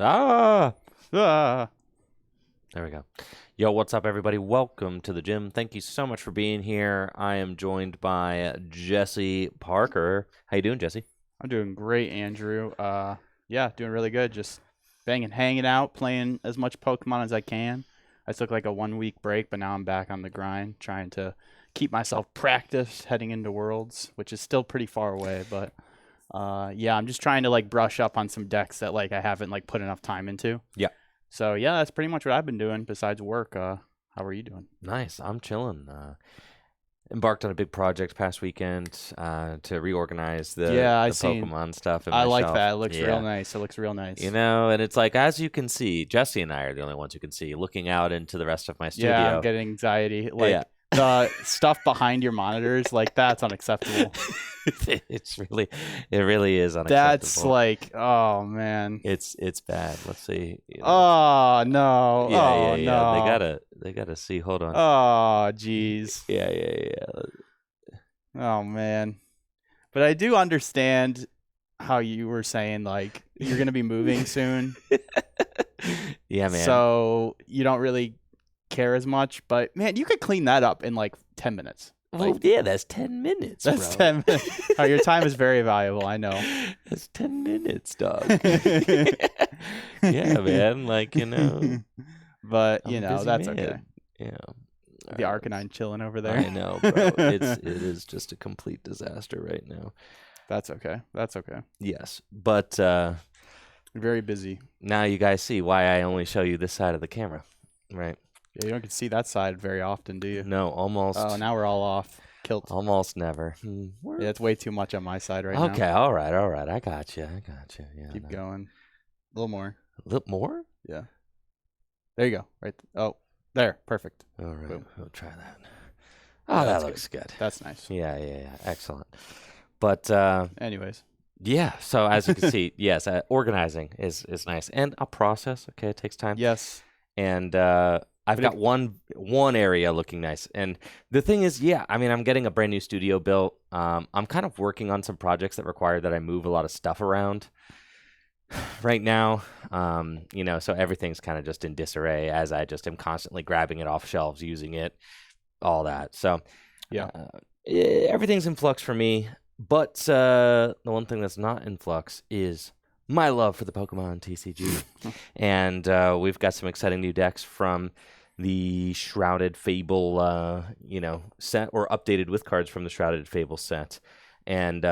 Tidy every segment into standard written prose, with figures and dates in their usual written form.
Ah! Ah! There we go. Yo, what's up, everybody? Welcome to the gym. Thank you so much for being here. I am joined by Jesse Parker. How you doing, Jesse? I'm doing great, Andrew. Yeah, doing really good. Just hanging out, playing as much Pokemon as I can. I took like a 1 week break, but now I'm back on the grind, trying to keep myself practiced heading into Worlds, which is still pretty far away. But yeah, I'm just trying to like brush up on some decks that like I haven't like put enough time into. Yeah. So yeah, that's pretty much what I've been doing besides work. How are you doing? Nice. I'm chilling. Embarked on a big project past weekend to reorganize the Pokemon stuff. I like that. It looks real nice. It looks real nice. You know, and it's like, as you can see, Jesse and I are the only ones who can see, looking out into the rest of my studio. Yeah, I'm getting anxiety. Like the stuff behind your monitors, like that's unacceptable. It really is unacceptable. That's like, oh man, it's bad. Let's see. Oh no. Yeah. No. They gotta see. Hold on. Oh jeez. Yeah. Oh man. But I do understand how you were saying like you're gonna be moving soon. Yeah, man. So you don't really care as much, but man, you could clean that up in like 10 minutes. Well, yeah, that's 10 minutes, That's bro. 10 minutes. Oh, your time is very valuable, I know. That's 10 minutes, dog. Yeah, man, like, you know. But, I'm that's man. okay. Yeah. The Arcanine chilling over there. I know, bro. It is just a complete disaster right now. That's okay. Yes, but very busy. now you guys see why I only show you this side of the camera, right? Yeah, you don't get to see that side very often, do you? No, almost. Oh, now we're all off. Kilt. Almost never. Yeah, it's way too much on my side right now. Okay, all right. I got you. Yeah. Keep going. A little more. A little more? Yeah. There you go. Right. Oh, there. Perfect. All right. Boom. We'll try that. Oh, that looks good. That's nice. Yeah. Excellent. But anyways. Yeah. So as you can see, yes, organizing is nice, and a process. Okay, it takes time. Yes. And I've got one area looking nice. And the thing is, I'm getting a brand new studio built. I'm kind of working on some projects that require that I move a lot of stuff around right now. So everything's kind of just in disarray as I just am constantly grabbing it off shelves, using it, all that. So yeah, everything's in flux for me. But the one thing that's not in flux is my love for the Pokemon TCG. And we've got some exciting new decks from the Shrouded Fable, set, or updated with cards from the Shrouded Fable set. And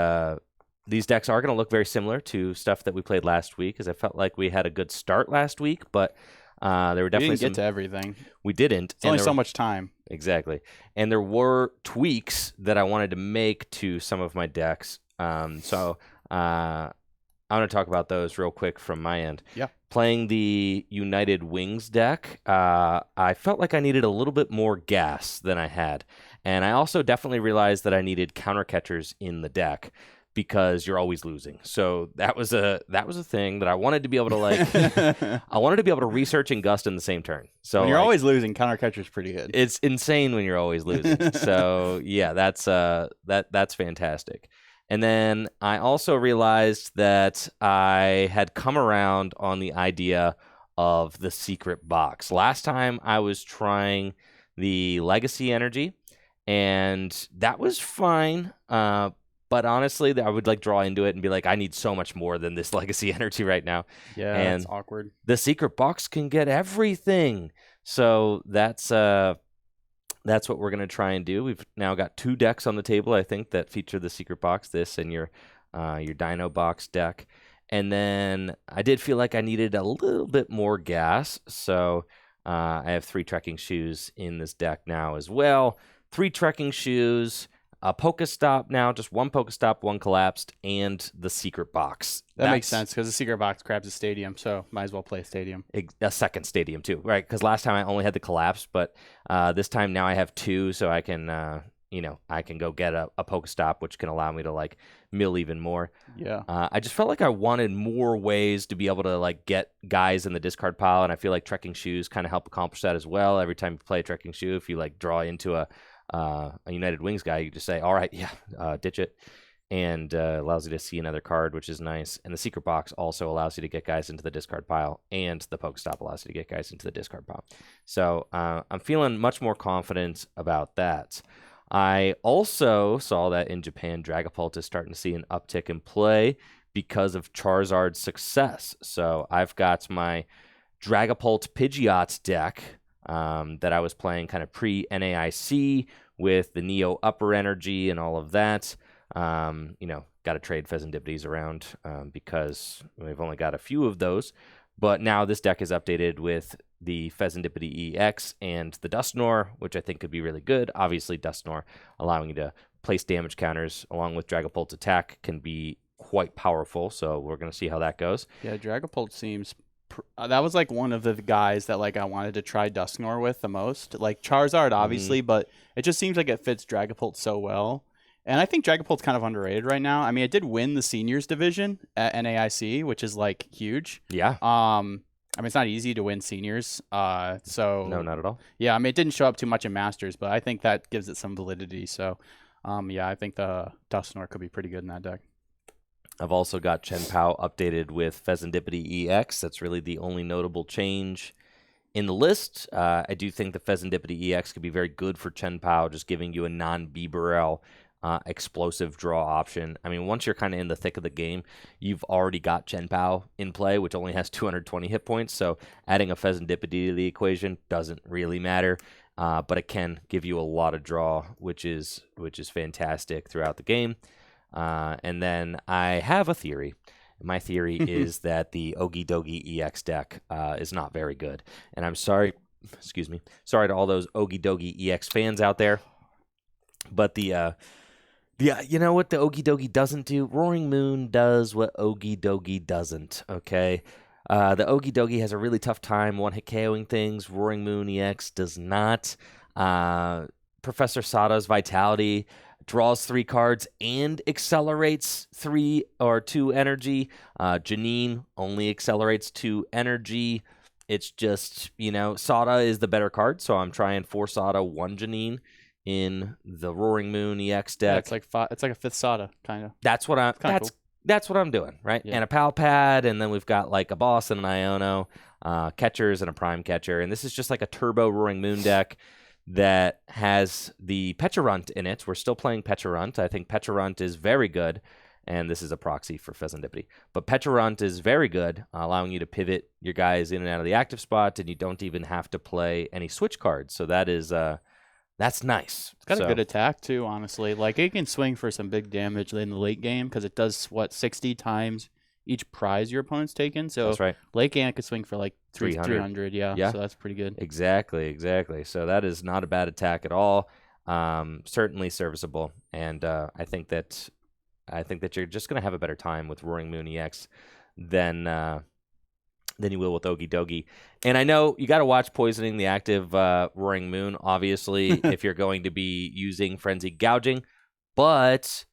these decks are going to look very similar to stuff that we played last week, because I felt like we had a good start last week, but there were definitely we didn't get to everything. We didn't. It's only so much time. Exactly. And there were tweaks that I wanted to make to some of my decks. So I want to talk about those real quick from my end. Yeah. Playing the United Wings deck, I felt like I needed a little bit more gas than I had. And I also definitely realized that I needed counter catchers in the deck, because you're always losing. So that was a thing that I wanted to be able to I wanted to be able to research and gust in the same turn. So when you're always losing, counter catcher's pretty good. It's insane when you're always losing. So yeah, that's fantastic. And then I also realized that I had come around on the idea of the secret box. Last time I was trying the Legacy Energy, and that was fine. But honestly, I would draw into it and be like, I need so much more than this Legacy Energy right now. Yeah, and that's awkward. The secret box can get everything. So that's what we're going to try and do. We've now got 2 decks on the table, I think, that feature the secret box, this and your Dino Box deck. And then I did feel like I needed a little bit more gas, so I have 3 trekking shoes in this deck now as well. 3 trekking shoes, a Pokestop now, just 1 Pokestop, 1 collapsed, and the secret box. That makes sense, because the secret box grabs a stadium, so might as well play a stadium. A second stadium, too, right? Because last time I only had the collapse, but this time now I have 2, so I can, I can go get a Pokestop, which can allow me to, mill even more. Yeah. I just felt like I wanted more ways to be able to, get guys in the discard pile, and I feel like trekking shoes kind of help accomplish that as well. Every time you play a trekking shoe, if you, draw into a United Wings guy, you just say, all right, ditch it. and allows you to see another card, which is nice. And the secret box also allows you to get guys into the discard pile, and the Pokestop allows you to get guys into the discard pile. So I'm feeling much more confident about that. I also saw that in Japan, Dragapult is starting to see an uptick in play because of Charizard's success. So I've got my Dragapult Pidgeot deck that I was playing kind of pre-NAIC with the Neo Upper Energy and all of that. Got to trade Fezandipitis around because we've only got a few of those. But now this deck is updated with the Fezandipiti EX and the Dusknoir, which I think could be really good. Obviously, Dusknoir allowing you to place damage counters along with Dragapult's attack can be quite powerful. So we're going to see how that goes. Yeah, Dragapult seems... that was like one of the guys that like I wanted to try Dusknoir with the most. Like Charizard, obviously, but it just seems like it fits Dragapult so well. And I think Dragapult's kind of underrated right now. I mean, it did win the seniors division at NAIC, which is like huge. Yeah. I mean, it's not easy to win seniors. So no, not at all. Yeah, I mean, it didn't show up too much in Masters, but I think that gives it some validity. So, yeah, I think the Dusknoir could be pretty good in that deck. I've also got Chien-Pao updated with Fezandipiti EX. That's really the only notable change in the list. I do think the Fezandipiti EX could be very good for Chien-Pao, just giving you a non-Bibarel explosive draw option. I mean, once you're kind of in the thick of the game, you've already got Chien-Pao in play, which only has 220 hit points. So adding a Fezandipiti to the equation doesn't really matter, but it can give you a lot of draw, which is fantastic throughout the game. And then I have a theory. My theory is that the Ogie Dogie EX deck is not very good. And I'm sorry to all those Ogie Dogie EX fans out there. But you know what the Ogie Dogie doesn't do? Roaring Moon does what Ogie Dogie doesn't, okay? The Ogie Dogie has a really tough time one-hit KOing things. Roaring Moon EX does not. Professor Sada's Vitality draws 3 cards and accelerates 3 or 2 energy. Janine only accelerates 2 energy. It's just, Sada is the better card, so I'm trying 4 Sada, 1 Janine in the Roaring Moon EX deck. Yeah, it's like a 5th Sada, kind of. That's what I'm doing, right? Yeah. And a Pal Pad, and then we've got like a Boss and an Iono, catchers and a Prime Catcher, and this is just like a turbo Roaring Moon deck that has the Pecharunt in it. We're still playing Pecharunt. I think Pecharunt is very good, and this is a proxy for Fezandipiti. But Pecharunt is very good, allowing you to pivot your guys in and out of the active spot, and you don't even have to play any switch cards. So that is that's nice. It's got a good attack too, honestly. Like it can swing for some big damage in the late game because it does 60 times each prize your opponent's taken. So that's right. Late game it could swing for like 300. Yeah. So that's pretty good. Exactly. So that is not a bad attack at all. Certainly serviceable, and I think that you're just gonna have a better time with Roaring Moon EX than you will with Ogie Dogie. And I know you got to watch Poisoning the Active Roaring Moon, obviously, if you're going to be using Frenzied Gouging. But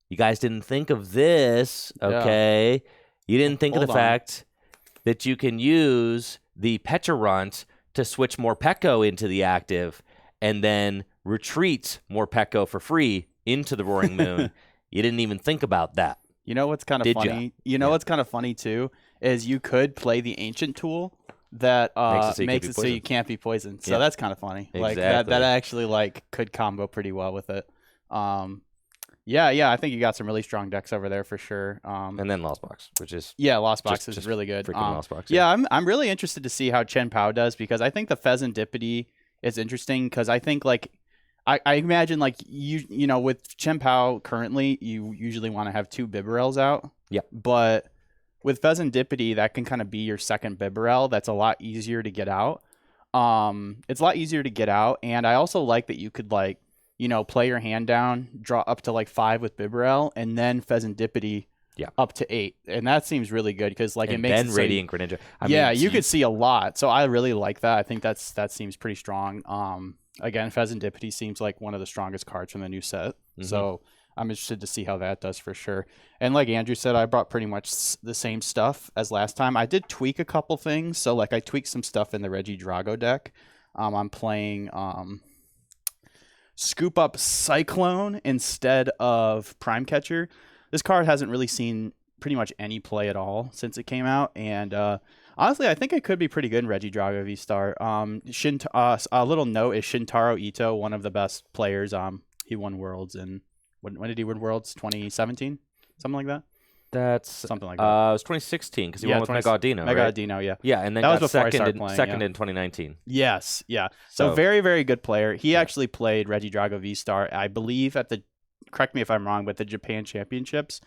you guys didn't think of this, okay? Yeah. You didn't think of the fact that you can use the Pecharunt to switch Morpeko into the active and then retreat Morpeko for free into the Roaring Moon. You didn't even think about that. You know what's kind of funny? What's kind of funny too is you could play the Ancient tool that makes it so you can't be poisoned. So that's kind of funny. Exactly. Like that actually like could combo pretty well with it. Yeah, I think you got some really strong decks over there for sure. And then Lost Box, which is Lost Box is really good. Lost Box. Yeah, I'm really interested to see how Chien-Pao does because I think the Fezandipiti is interesting because I think like. I imagine like you know with Chien-Pao currently you usually want to have 2 Bibarels out. Yeah. But with Fezandipiti that can kind of be your second Bibarel. That's a lot easier to get out. It's a lot easier to get out, and I also like that you could like play your hand down, draw up to like 5 with Bibarel, and then Fezandipiti up to 8, and that seems really good because like it makes then Radiant Greninja. You could see a lot. So I really like that. I think that seems pretty strong. Again, Fezandipiti seems like one of the strongest cards from the new set. Mm-hmm. So I'm interested to see how that does for sure. And like Andrew said, I brought pretty much the same stuff as last time. I did tweak a couple things. So like I tweaked some stuff in the Regidrago deck. I'm playing scoop up Cyclone instead of Prime Catcher. This card hasn't really seen pretty much any play at all since it came out, and honestly, I think it could be pretty good in Regidrago V-Star. A little note is Shintaro Ito, one of the best players. He won Worlds, and when did he win Worlds? 2017? Something like that? That's something like that. It was 2016 because he won with Megaudino, right? Megaudino, yeah. Yeah, and then that got was before second, playing, in 2019. Yes, yeah. So very, very good player. He actually played Regidrago V-Star, I believe, at the, correct me if I'm wrong, but the Japan Championships.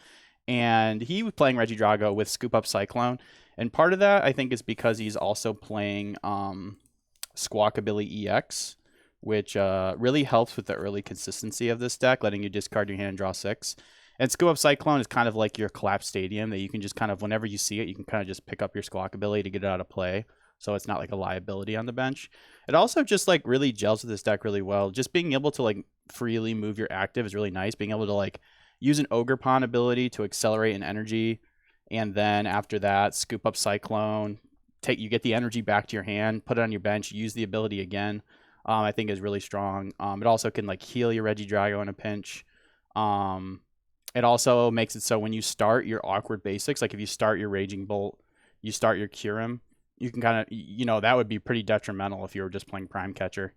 And he was playing Regidrago with Scoop Up Cyclone. And part of that, I think, is because he's also playing Squawkabilly EX, which really helps with the early consistency of this deck, letting you discard your hand and draw 6. And Scoop Up Cyclone is kind of like your Collapse Stadium that you can just kind of, whenever you see it, you can kind of just pick up your Squawkabilly to get it out of play. So it's not like a liability on the bench. It also just like really gels with this deck really well. Just being able to like freely move your active is really nice. Being able to like use an Ogre Pawn ability to accelerate an energy. And then after that, Scoop Up Cyclone. You get the energy back to your hand, put it on your bench, use the ability again. I think is really strong. It also can like heal your Regidrago in a pinch. It also makes it so when you start your awkward basics, like if you start your Raging Bolt, you start your Kyurem, you can kind of, that would be pretty detrimental if you were just playing Prime Catcher.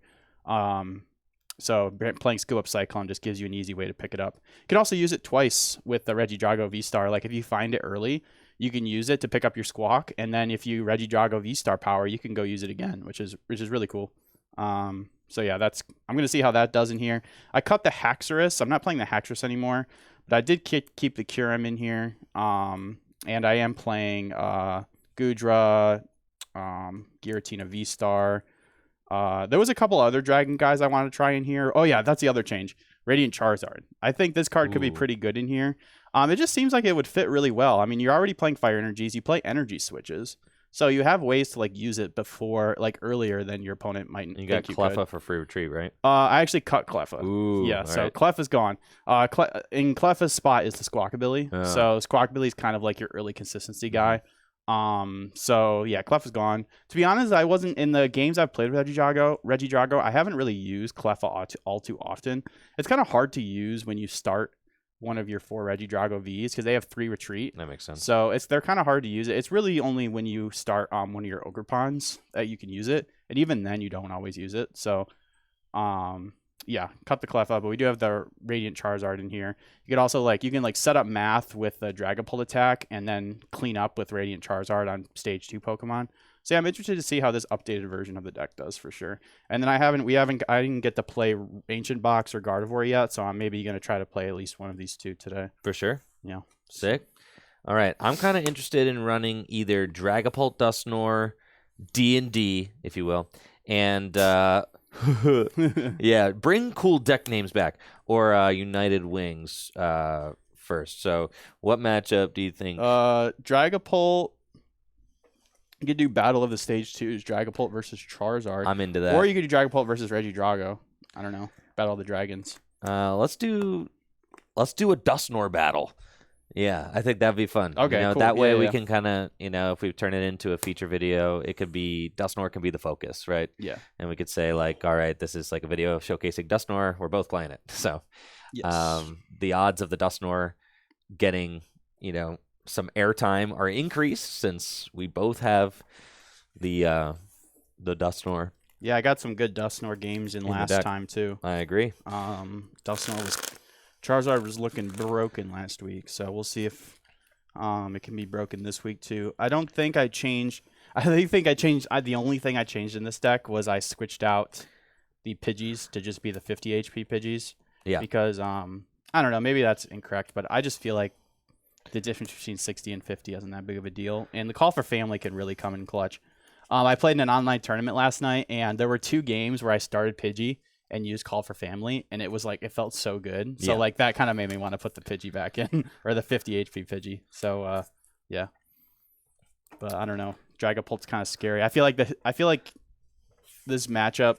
So playing Scoop Up Cyclone just gives you an easy way to pick it up. You can also use it twice with the Regidrago V-Star. Like if you find it early, you can use it to pick up your Squawk, and then if you Regidrago V-Star power, you can go use it again, which is really cool. So yeah, I'm gonna see how that does in here. I cut the Haxorus. I'm not playing the Haxorus anymore, but I did keep the Kyurem in here. And I am playing Gudra, Giratina V-Star. There was a couple other Dragon guys I want to try in here. Oh yeah, that's the other change. Radiant Charizard. I think this card could be pretty good in here. It just seems like it would fit really well. I mean, you're already playing Fire Energies. You play Energy Switches. So you have ways to like use it before, like earlier than your opponent might. You got Cleffa for free retreat, right? I actually cut Cleffa. Ooh, yeah, so right. Cleffa's gone. In Cleffa's spot is the Squawkabilly. So Squawkabilly is kind of like your early consistency guy. So yeah, Cleffa's gone. To be honest, I wasn't in the games I've played with Regidrago. I haven't really used Cleffa all too often. It's kind of hard to use when you start one of your 4 Regidrago Vs because they have 3 retreat. That makes sense. So they're kind of hard to use. It's really only when you start one of your Ogre Pawns that you can use it, and even then you don't always use it. So yeah, cut the Cleffa, but we do have the Radiant Charizard in here. You could also you can set up math with the Dragapult attack and then clean up with Radiant Charizard on stage 2 Pokemon. So yeah, I'm interested to see how this updated version of the deck does for sure. And then I didn't get to play Ancient Box or Gardevoir yet, so I'm maybe going to try to play at least one of these 2 today. For sure. Yeah. Sick. All right. I'm kind of interested in running either Dragapult, Dusknoir, D&D, if you will, and yeah, bring cool deck names back, or United Wings first. So what matchup do you think? Dragapult. You could do Battle of the Stage 2s, Dragapult versus Charizard. I'm into that. Or you could do Dragapult versus Regidrago. I don't know. Battle of the Dragons. Let's do a Dusknoir battle. Yeah, I think that'd be fun. Okay, cool. That way we can kind of, if we turn it into a feature video, it could be Dusknoir can be the focus, right? Yeah. And we could say all right, this is like a video showcasing Dusknoir. We're both playing it. So, yes. The odds of the Dusknoir getting, some airtime are increased since we both have the Dusknoir. Yeah, I got some good Dusknoir games in last time too. I agree. Charizard was looking broken last week, so we'll see if it can be broken this week too. I think I changed. The only thing I changed in this deck was I switched out the Pidgeys to just be the 50 HP Pidgeys. Yeah. Because I don't know, maybe that's incorrect, but I just feel like the difference between 60 and 50 isn't that big of a deal, and the Call for Family can really come in clutch. I played in an online tournament last night, and there were 2 games where I started Pidgey and used Call for Family, and it was it felt so good. So that kind of made me want to put the Pidgey back in, or the 50 HP Pidgey. So yeah, but I don't know. Dragapult's kind of scary. I feel like this matchup,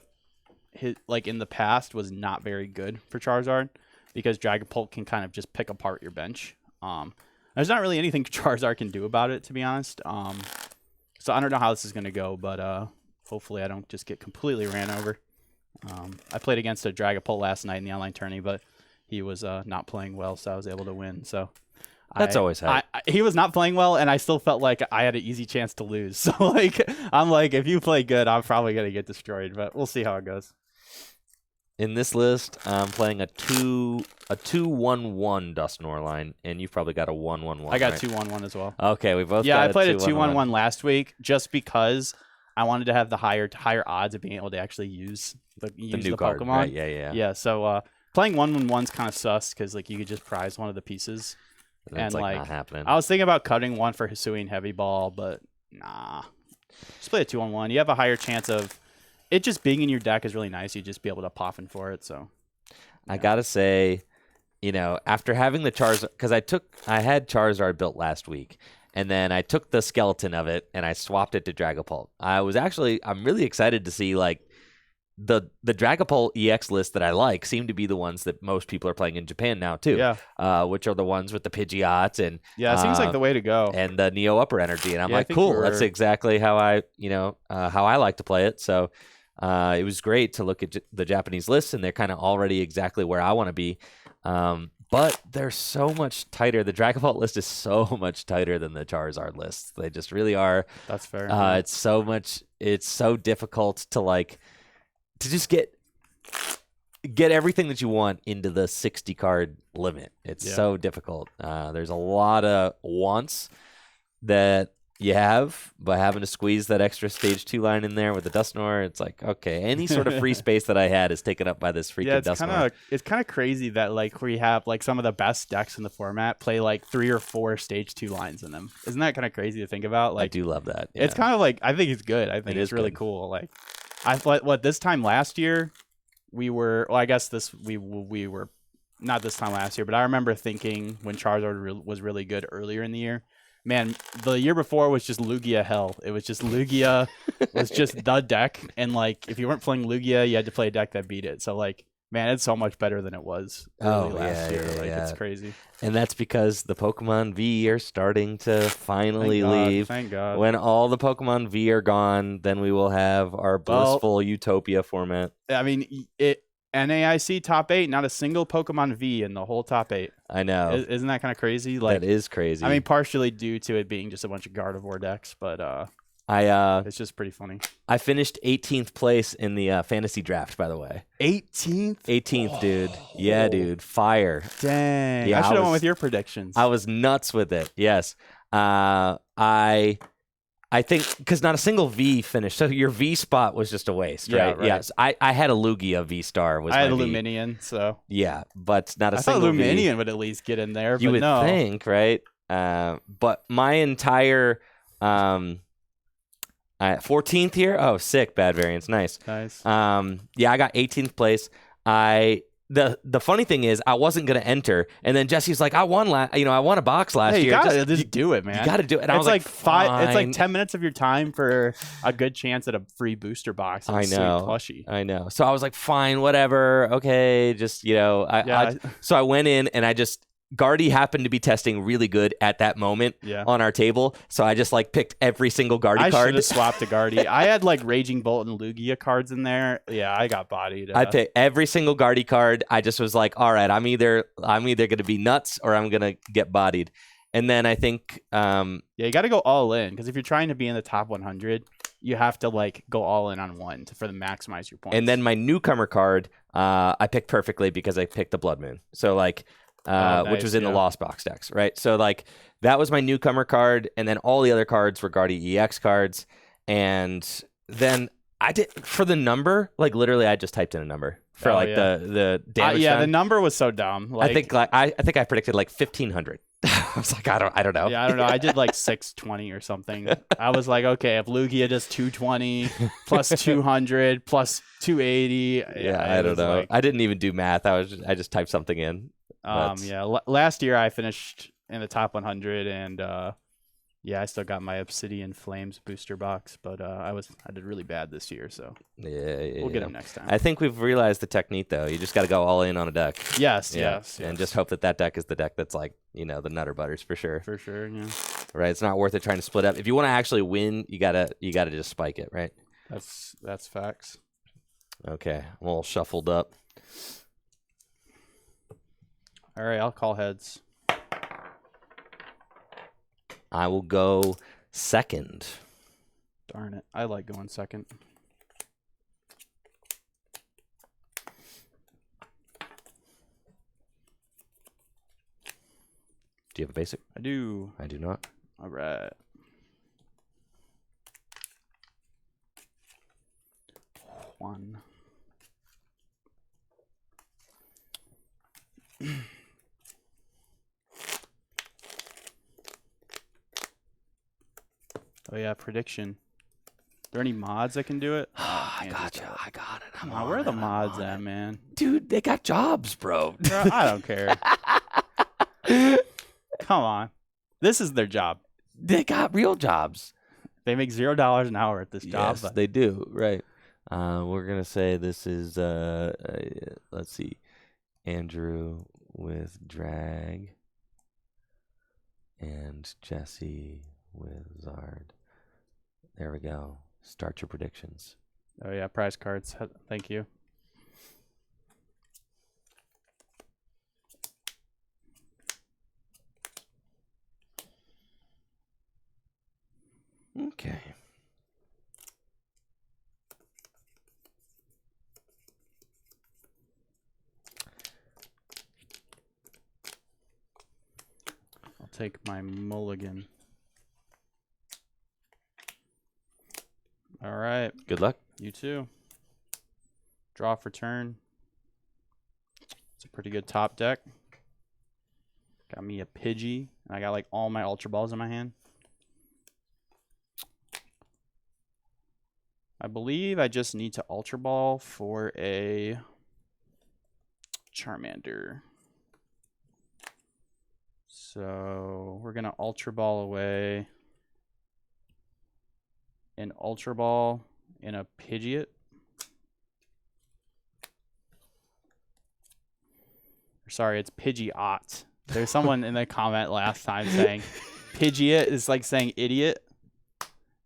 in the past, was not very good for Charizard because Dragapult can kind of just pick apart your bench. There's not really anything Charizard can do about it, to be honest. So I don't know how this is going to go, but hopefully I don't just get completely ran over. I played against a Dragapult last night in the online tourney, but he was not playing well, so I was able to win. So That's always how. he was not playing well, and I still felt like I had an easy chance to lose. So like I'm like, if you play good, I'm probably gonna get destroyed, but we'll see how it goes. In this list, I'm playing a 2-1-1 Dusknoir line, and you've probably got a 1-1-1. I got right? 2-1-1 as well. Okay, we both. Yeah, got I played a 2-1-1. 2-1-1 last week just because I wanted to have the higher odds of being able to actually use the new card, Pokemon. right? Yeah. Yeah, so playing 1-1-1's kind of sus because like you could just prize one of the pieces. It's like not happening. I was thinking about cutting one for Hisui and Heavy Ball, but nah. Just play a 2-1-1. You have a higher chance of it just being in your deck is really nice. You just be able to poffin for it. So I gotta say, after having the Charizard, because I had Charizard built last week, and then I took the skeleton of it and I swapped it to Dragapult. I'm really excited to see like the Dragapult EX list that I like seem to be the ones that most people are playing in Japan now too. Yeah. Which are the ones with the Pidgeots and yeah, it seems like the way to go. and the Neo Upper Energy, and I'm Yeah, I like, think cool. That's exactly how I like to play it. So it was great to look at the Japanese lists, and they're kind of already exactly where I want to be. But they're so much tighter. The Dragapult list is so much tighter than the Charizard lists. They just really are. That's fair. It's so difficult to just get everything that you want into the 60 card limit. It's so difficult. There's a lot of wants that you have, but having to squeeze that extra stage 2 line in there with the Dusknoir, it's like, okay, any sort of free space that I had is taken up by this freaking Dusknoir. It's kind of crazy that like we have like some of the best decks in the format play like 3 or 4 stage 2 lines in them. Isn't that kind of crazy to think about? Like I do love that. It's kind of like I think it's good. I think it's really cool. Like I thought this time last year we were we were not this time last year, but I remember thinking when Charizard was really good earlier in the year. Man, the year before was just Lugia hell. It was just Lugia was just the deck, and like if you weren't playing Lugia, you had to play a deck that beat it. So like, man, it's so much better than it was last year. It's crazy. And that's because the Pokemon V are starting to finally leave. Thank God. When all the Pokemon V are gone, then we will have our blissful Utopia format. I mean, NAIC top 8, not a single Pokemon V in the whole top 8. I know. Isn't that kind of crazy? Like that is crazy. I mean, partially due to it being just a bunch of Gardevoir decks, but it's just pretty funny. I finished 18th place in the fantasy draft, by the way. 18th? 18th, dude. Yeah, dude. Fire. Dang. Yeah, I should have went with your predictions. I was nuts with it. Yes. I think because not a single V finished, so your V spot was just a waste, right? Right. Yes, I had a Lugia V star. I had a Luminion, so yeah, but not a single. I thought Luminion would at least get in there. You would think, right? But my entire 14th here. Oh, sick, bad variance, nice. Yeah, I got 18th place. The funny thing is, I wasn't gonna enter, and then Jesse's like, "I won a box last year. You gotta just do it, man. You gotta do it." And it's I was like, Fine. It's like 10 minutes of your time for a good chance at a free booster box. I know, plushie. I know. So I was like, "Fine, whatever, okay." Just so I went in and I just. Guardy happened to be testing really good at that moment on our table, so I just picked every single Guardy card. I should have swapped a Guardy. I had Raging Bolt and Lugia cards in there. Yeah, I got bodied. I picked every single Guardy card. I just was like, all right, I'm either going to be nuts or I'm going to get bodied. And then I think you got to go all in, because if you're trying to be in the top 100, you have to go all in on one for the maximize your points. And then my newcomer card, I picked perfectly because I picked the Blood Moon. So nice, which was in the Lost Box decks, right? So that was my newcomer card, and then all the other cards were Guardy EX cards. And then I did for the number, literally I just typed in a number for the damage. The number was so dumb. I think I predicted 1,500. I was like, I don't know. Yeah, I don't know. I did 620 or something. I was like, okay, if Lugia does 220 plus 200 plus 280. Yeah, I don't know. I didn't even do math. I just typed something in. Last year I finished in the top 100, and I still got my Obsidian Flames booster box, but I did really bad this year, so we'll get them next time. I think we've realized the technique, though. You just got to go all in on a deck. Yes, and just hope that deck is the deck that's the Nutter Butters for sure. For sure, yeah. Right, it's not worth it trying to split up. If you want to actually win, you gotta just spike it, right? That's facts. Okay, I'm all shuffled up. All right, I'll call heads. I will go second. Darn it. I like going second. Do you have a basic? I do. I do not. All right. One. Oh yeah, prediction. Are there any mods that can do it? I got you. I got it. Where are the mods at, man? Dude, they got jobs, bro. Bro, I don't care. Come on. This is their job. They got real jobs. They make $0 an hour at this job. Yes, they do. Right. We're gonna say this is let's see, Andrew with drag, and Jesse with Zard. There we go. Start your predictions. Oh yeah, prize cards. Thank you. Okay. I'll take my mulligan. All right. Good luck. You too. Draw for turn. It's a pretty good top deck. Got me a Pidgey. I got like all my Ultra Balls in my hand. I believe I just need to Ultra Ball for a Charmander. So we're going to Ultra Ball away an Ultra Ball in a Pidgeot. Sorry, it's Pidgeot. There's someone in the comment last time saying Pidgeot is like saying idiot.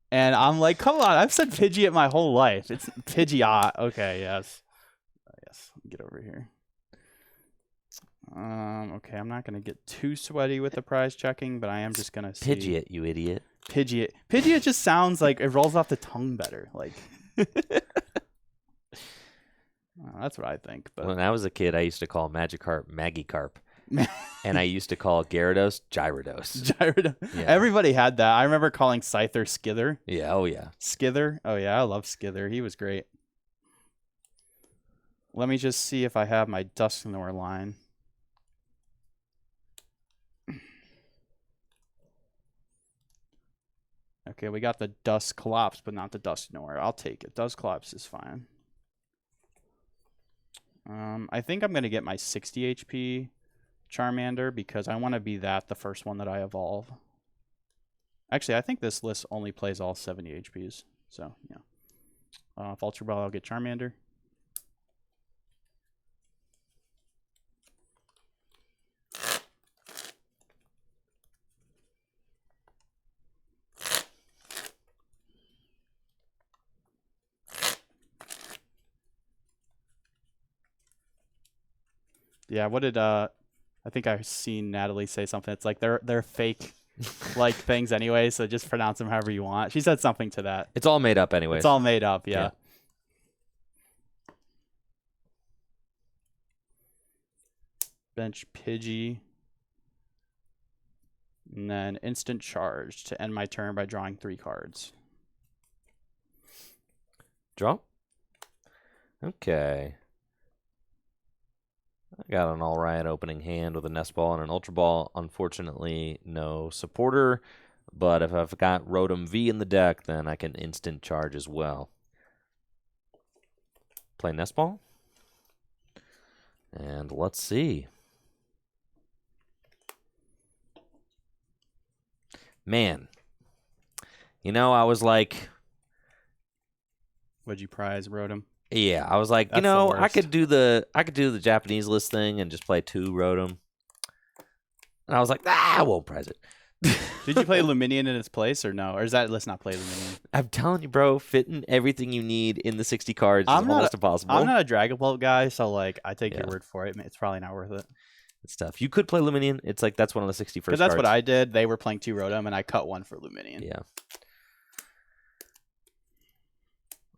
And I'm like, come on, I've said Pidgeot my whole life. It's Pidgeot. Okay, yes. Yes, get over here. Okay, I'm not going to get too sweaty with the prize checking, but I am just going to see. Pidgeot, you idiot. Pidgeot. Pidgeot just sounds like it rolls off the tongue better. Like, that's what I think. But when I was a kid, I used to call Magikarp Magikarp. And I used to call Gyarados Gyarados. Gyarados. Yeah. Everybody had that. I remember calling Scyther Skither. Yeah, oh yeah. Skither. Oh yeah, I love Skither. He was great. Let me just see if I have my Dusknoir line. Okay, we got the Dusclops, but not the Dusknoir. I'll take it. Dusclops is fine. I think I'm going to get my 60 HP Charmander because I want to be the first one that I evolve. Actually, I think this list only plays all 70 HPs. So, yeah. If Ultra Ball, I'll get Charmander. Yeah, what did I think I've seen Natalie say something. It's like they're fake like things anyway, so just pronounce them however you want. She said something to that. It's all made up anyway. It's all made up, yeah. Bench Pidgey. And then instant charge to end my turn by drawing 3 cards. Draw? Okay. I got an all right opening hand with a Nest Ball and an Ultra Ball. Unfortunately, no supporter. But if I've got Rotom V in the deck, then I can instant charge as well. Play Nest Ball. And let's see. Man. You know, I was like... Would you prize Rotom? Yeah, I was like, That's you know, the I could do the Japanese list thing and just play 2 Rotom. And I was like, I won't prize it. Did you play Luminion in its place or no? Or is that let's not play Luminion? I'm telling you, bro, fitting everything you need in the 60 cards is almost impossible. I'm not a Dragapult guy, so like I take Yeah. your word for it. It's probably not worth it. It's tough. You could play Luminion. It's like that's one of the 61st Because that's cards. what I did. They were playing 2 Rotom, and I cut 1 for Luminion. Yeah.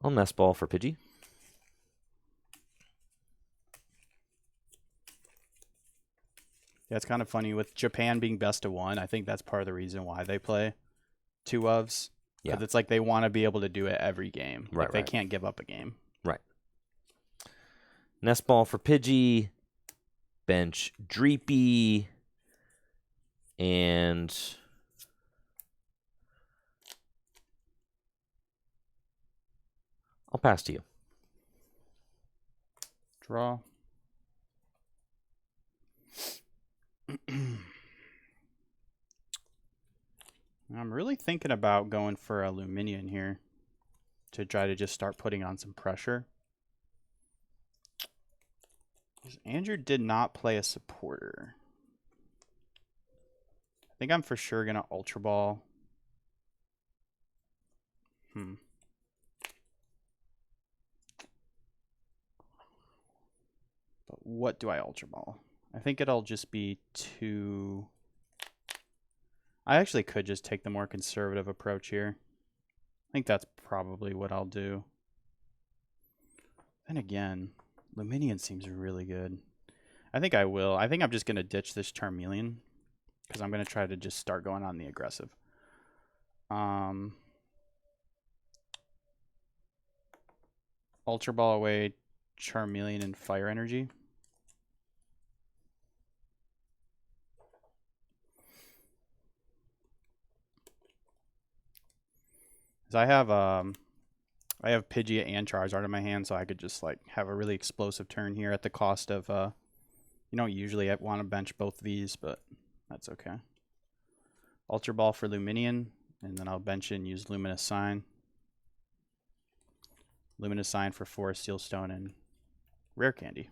I'll Nest Ball for Pidgey. Yeah, it's kind of funny with Japan being best of 1. I think that's part of the reason why they play 2 ofs. Yeah. Because it's like they want to be able to do it every game. Right, Like they right. can't give up a game. Right. Nest Ball for Pidgey. Bench Dreepy. And I'll pass to you. Draw. I'm really thinking about going for a Luminion here to try to just start putting on some pressure. Andrew did not play a supporter. I think I'm for sure going to Ultra Ball. But what do I Ultra Ball? I think it'll just be 2... I actually could just take the more conservative approach here. I think that's probably what I'll do. Then again, Luminion seems really good. I think I will. I think I'm just going to ditch this Charmeleon because I'm going to try to just start going on the aggressive. Ultra Ball away Charmeleon and Fire Energy. I have Pidgeot and Charizard in my hand, so I could just like have a really explosive turn here at the cost of you don't usually want to bench both these, but that's okay. Ultra Ball for Luminion, and then I'll bench it and use Luminous Sign. Luminous Sign for Forest Seal Stone and Rare Candy.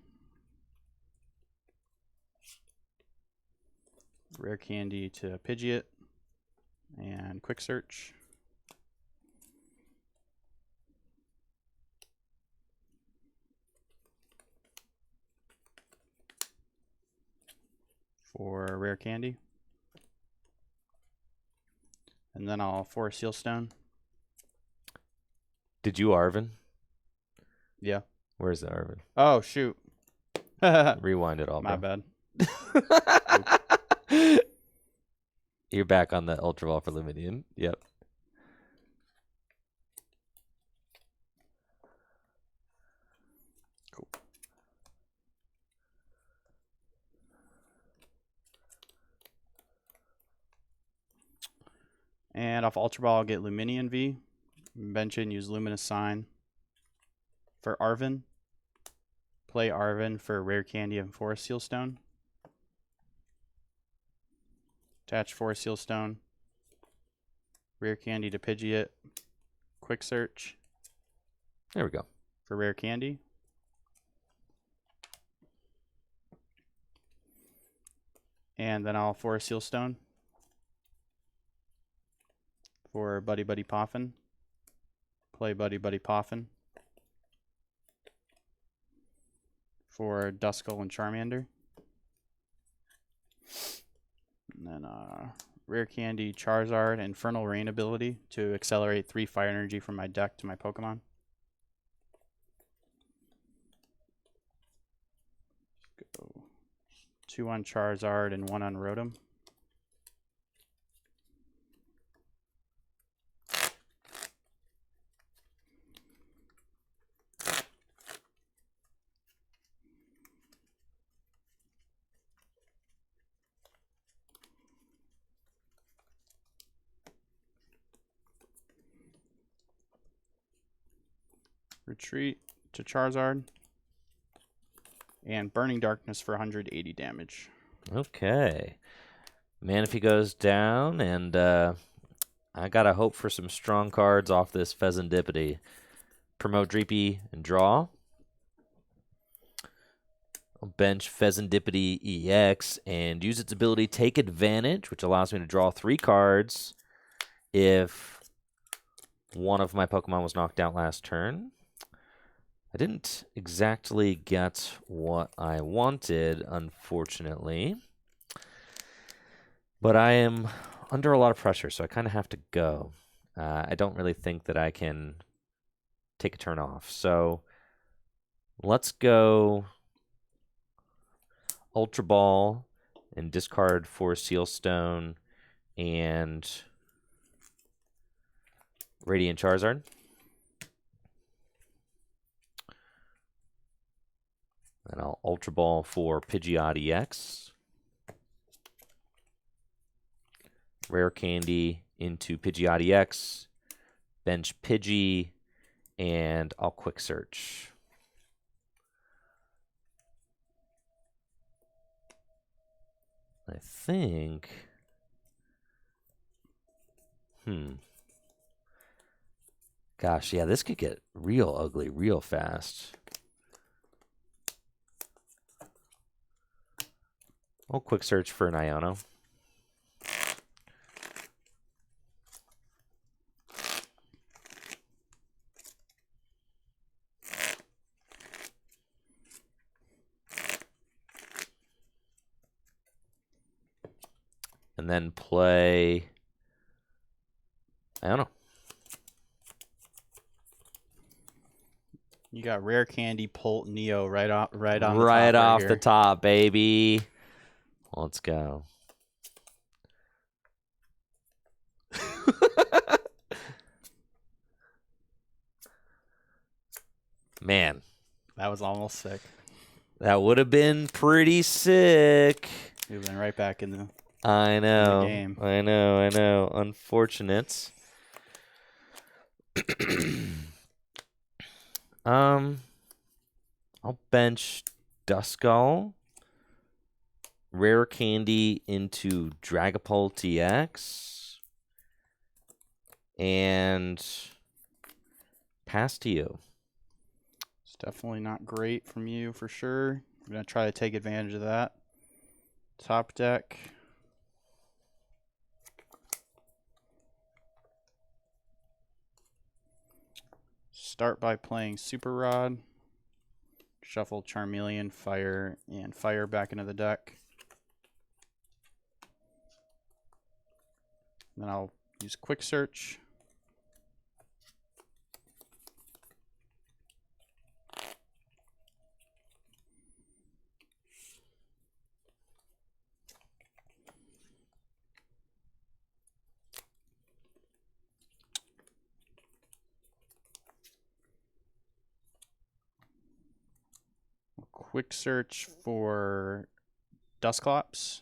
Rare Candy to Pidgeot and Quick Search. For Rare Candy. And then I'll Forest Seal Stone. Did you Arvin? Yeah. Where's the Arvin? Oh, shoot. Rewind it all, My bro. bad. You're back on the Ultra Ball for Luminion. Yep. Cool. And off Ultra Ball, I'll get Luminion V. Bench and use Luminous Sign for Arvin. Play Arvin for Rare Candy and Forest Seal Stone. Attach Forest Seal Stone. Rare Candy to Pidgeot. Quick Search. There we go. For Rare Candy. And then I'll Forest Seal Stone. For Buddy Buddy Poffin. Play Buddy Buddy Poffin. For Duskull and Charmander. And then Rare Candy, Charizard, Infernal Rain ability to accelerate 3 fire energy from my deck to my Pokemon. Let's go 2 on Charizard and 1 on Rotom. Retreat to Charizard. And Burning Darkness for 180 damage. Okay. Manaphy goes down, and I got to hope for some strong cards off this Fezandipiti. Promote Dreepy and draw. I'll bench Fezandipiti EX and use its ability Take Advantage, which allows me to draw 3 cards if one of my Pokemon was knocked out last turn. I didn't exactly get what I wanted, unfortunately. But I am under a lot of pressure, so I kind of have to go. I don't really think that I can take a turn off. So let's go Ultra Ball and discard 4 Sealstone and Radiant Charizard. And I'll Ultra Ball for Pidgeot EX. Rare Candy into Pidgeot EX. Bench Pidgey. And I'll Quick Search. I think... Gosh, yeah, this could get real ugly real fast. I'll Quick Search for an Iono. And then play Iono. You got Rare Candy, Pult, Neo right on Right the top off here. the top, baby. Let's go. Man, That was almost sick. that would have been pretty sick. We've been right back in the I know. game. I know. Unfortunate. I'll bench Dusknoir. Rare Candy into Dragapult EX. And pass to you. It's definitely not great from you for sure. I'm going to try to take advantage of that. Top deck. Start by playing Super Rod. Shuffle Charmeleon, Fire, and Fire back into the deck. Then I'll use Quick Search. Quick Search for Dusclops.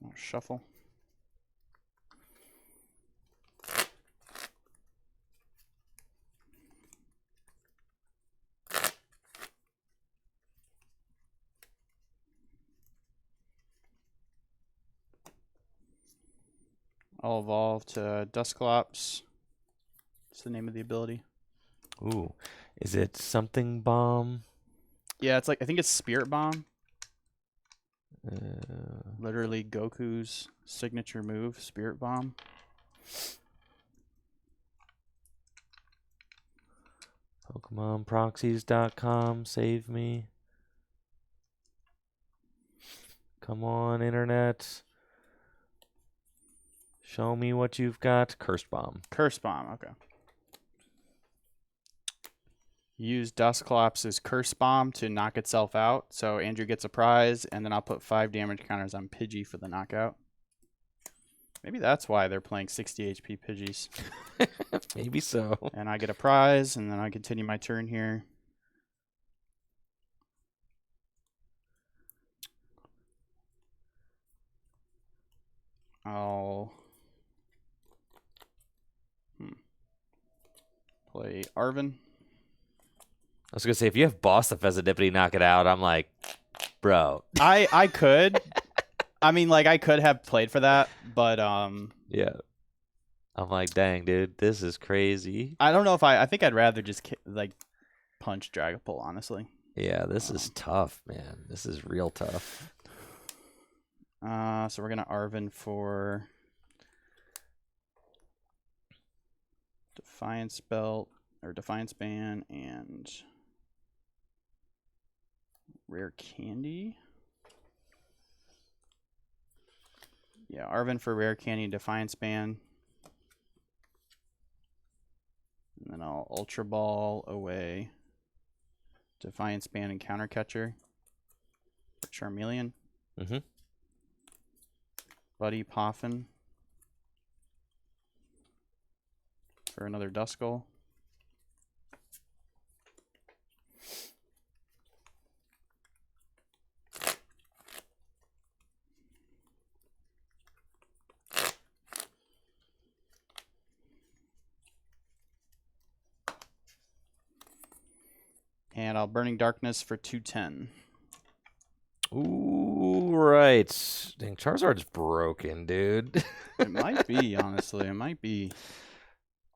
I'll shuffle. I'll evolve to Dusclops. What's the name of the ability? Ooh, is it something bomb? Yeah, it's like, I think it's Spirit Bomb. Literally Goku's signature move, Spirit Bomb. PokemonProxies.com, save me. Come on, internet. Show me what you've got. Cursed Bomb. Curse Bomb, okay. Use Dusclops' Curse Bomb to knock itself out. So Andrew gets a prize, and then I'll put 5 damage counters on Pidgey for the knockout. Maybe that's why they're playing 60 HP Pidgeys. Maybe so. And I get a prize, and then I continue my turn here. I'll play Arven. I was going to say, if you have Boss the Fezandipiti knock it out, I'm like, bro. I could. I mean, like, I could have played for that, but Yeah. I'm like, dang, dude, this is crazy. I don't know if I think I'd rather just like punch Dragapult, honestly. Yeah, this is tough, man. This is real tough. So we're gonna Arven for Defiance Belt or Defiance Ban and Rare Candy. Yeah, Arven for Rare Candy, Defiance Ban. And then I'll Ultra Ball away. Defiance Ban and Counter Catcher. Charmeleon. Mm-hmm. Buddy Poffin. For another Duskull. And I'll Burning Darkness for 210. Ooh, right. Dang, Charizard's broken, dude. It might be, honestly. It might be.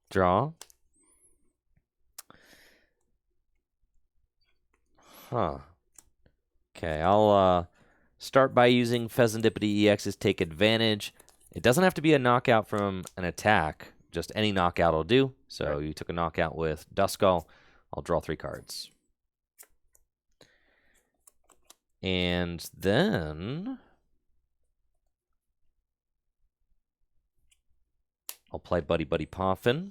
Draw. Huh. Okay, I'll start by using Fezandipiti EX's Take Advantage. It doesn't have to be a knockout from an attack. Just any knockout will do. So you took a knockout with Duskull. I'll draw 3 cards. And then I'll play Buddy Poffin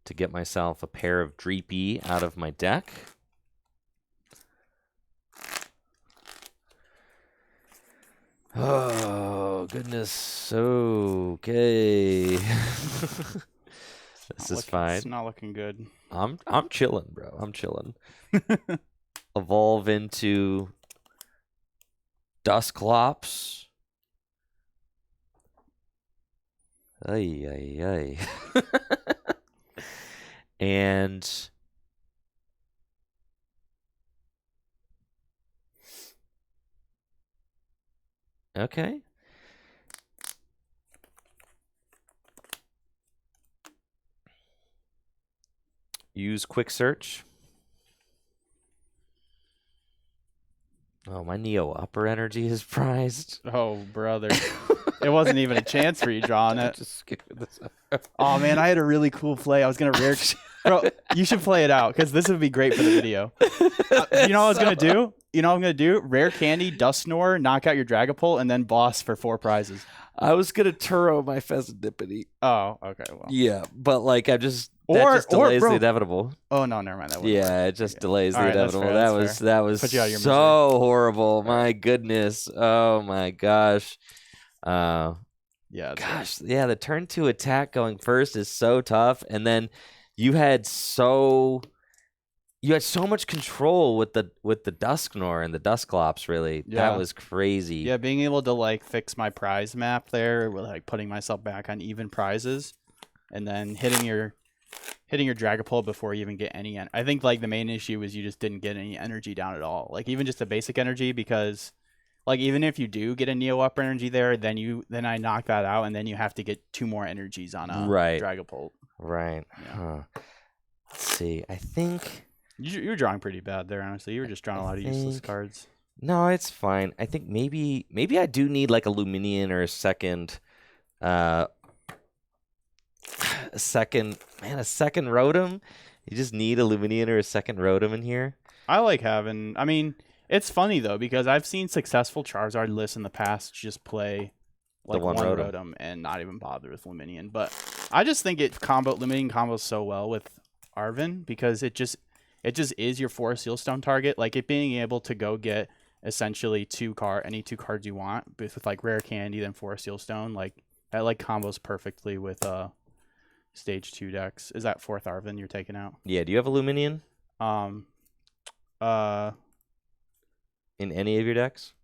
to get myself a pair of Dreepy out of my deck. Oh, goodness. Okay. This is fine. It's not looking good. I'm chilling, bro. I'm chilling. Evolve into Dusklops. Ay, ay, ay. And okay. Use quick search. Oh, my Neo upper energy is prized. Oh, brother. It wasn't even a chance for you drawing it. Just skip this up. Oh, man, I had a really cool play. I was going to rare... Bro, you should play it out because this would be great for the video. You know what I was going to do? You know what I'm going to do? Rare Candy, Dusknoir, knock out your Dragapult, and then boss for 4 prizes. I was going to Turo my Fezandipiti. Oh, okay. Well. Yeah, but like that just delays the inevitable. Oh, no, never mind. That yeah, it just delays the inevitable. That was Put you out of your so misery. horrible. My goodness. Oh my gosh. Yeah. Gosh, yeah, the turn 2 attack going first is so tough, and then you had so much control with the Dusknoir and the Dusclops. Really, that was crazy. Yeah, being able to like fix my prize map there, with like putting myself back on even prizes, and then hitting your Dragapult before you even get any. I think like the main issue was you just didn't get any energy down at all. Like even just a basic energy, because like even if you do get a Neo upper energy there, then I knock that out, and then you have to get 2 more energies on a Dragapult. Right. Yeah. Huh. Let's see. I think you were drawing pretty bad there, honestly. You were just drawing a lot of useless cards. No, it's fine. I think maybe I do need like a Luminion or a second Rotom. You just need a Luminion or a second Rotom in here. I like having. I mean, it's funny though because I've seen successful Charizard lists in the past just play like one Rotom and not even bother with Luminion. But I just think Luminion combos so well with Arven because it just is your Forest Sealstone target. Like it being able to go get essentially any 2 cards you want with like Rare Candy then Forest Sealstone. Like that like combos perfectly with stage 2 decks. Is that 4th Arven you're taking out? Yeah. Do you have a Luminion? In any of your decks?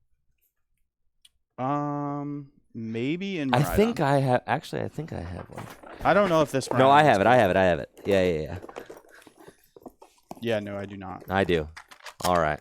Maybe in Miraidon. I think I have. Actually, I think I have one. I don't know if this. No, I have it. I have it. Yeah. Yeah, no, I do not. I do. All right.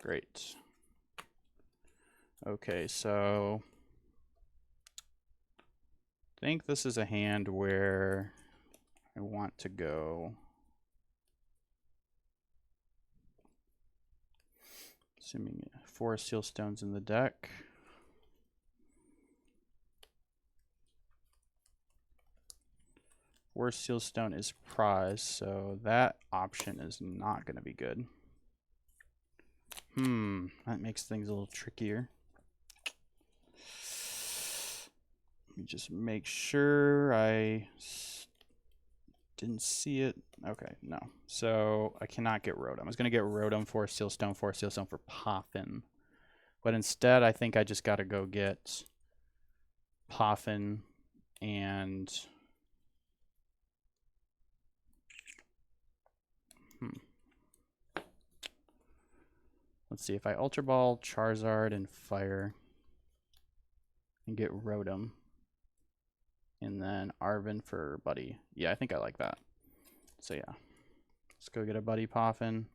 Great. Okay, so I think this is a hand where I want to go. Assuming 4 Seal Stones in the deck. Worst Seal Stone is prize, so that option is not going to be good. That makes things a little trickier. Let me just make sure I didn't see it. Okay, no. So I cannot get Rotom. I was going to get Rotom for Seal Stone for Poffin. But instead, I think I just got to go get Poffin and... Let's see, if I Ultra Ball, Charizard, and Fire, and get Rotom, and then Arven for Buddy. Yeah, I think I like that. So yeah, let's go get a Buddy Poffin.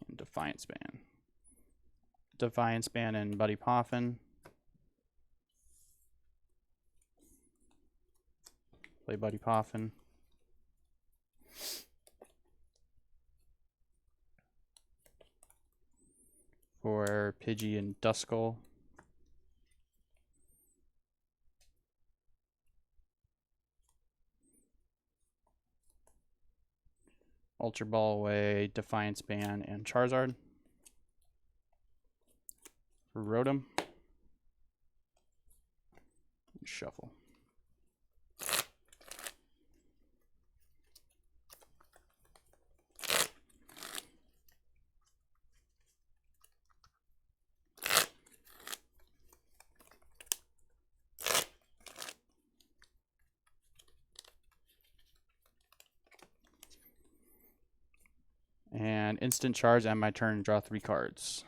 And Defiance Ban. Defiance Ban and Buddy Poffin. Play Buddy Poffin. For Pidgey and Duskull. Ultra Ball away, Defiance Ban, and Charizard. For Rotom. Shuffle. And instant charge and my turn, draw 3 cards.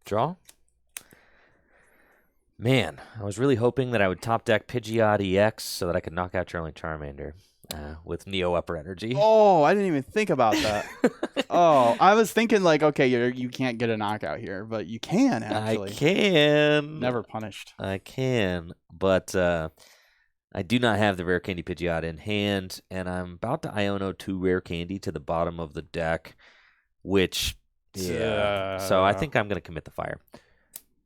Draw? Man, I was really hoping that I would top deck Pidgeot EX so that I could knock out Charlie Charmander with Neo Upper Energy. Oh, I didn't even think about that. Oh, I was thinking like, okay, you can't get a knockout here, but you can actually. I can. Never punished. I can, but I do not have the Rare Candy Pidgeot in hand, and I'm about to Iono 2 Rare Candy to the bottom of the deck, which, yeah. So I think I'm going to commit the fire.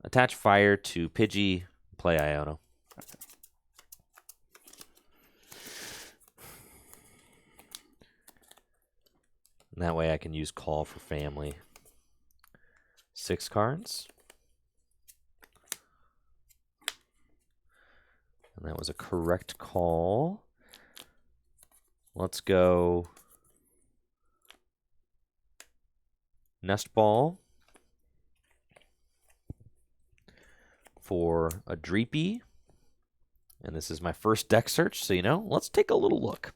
Attach fire to Pidgey, play Iono. Okay. And that way I can use Call for Family. 6 cards. And that was a correct call. Let's go Nest Ball for a Dreepy. And this is my first deck search, so let's take a little look.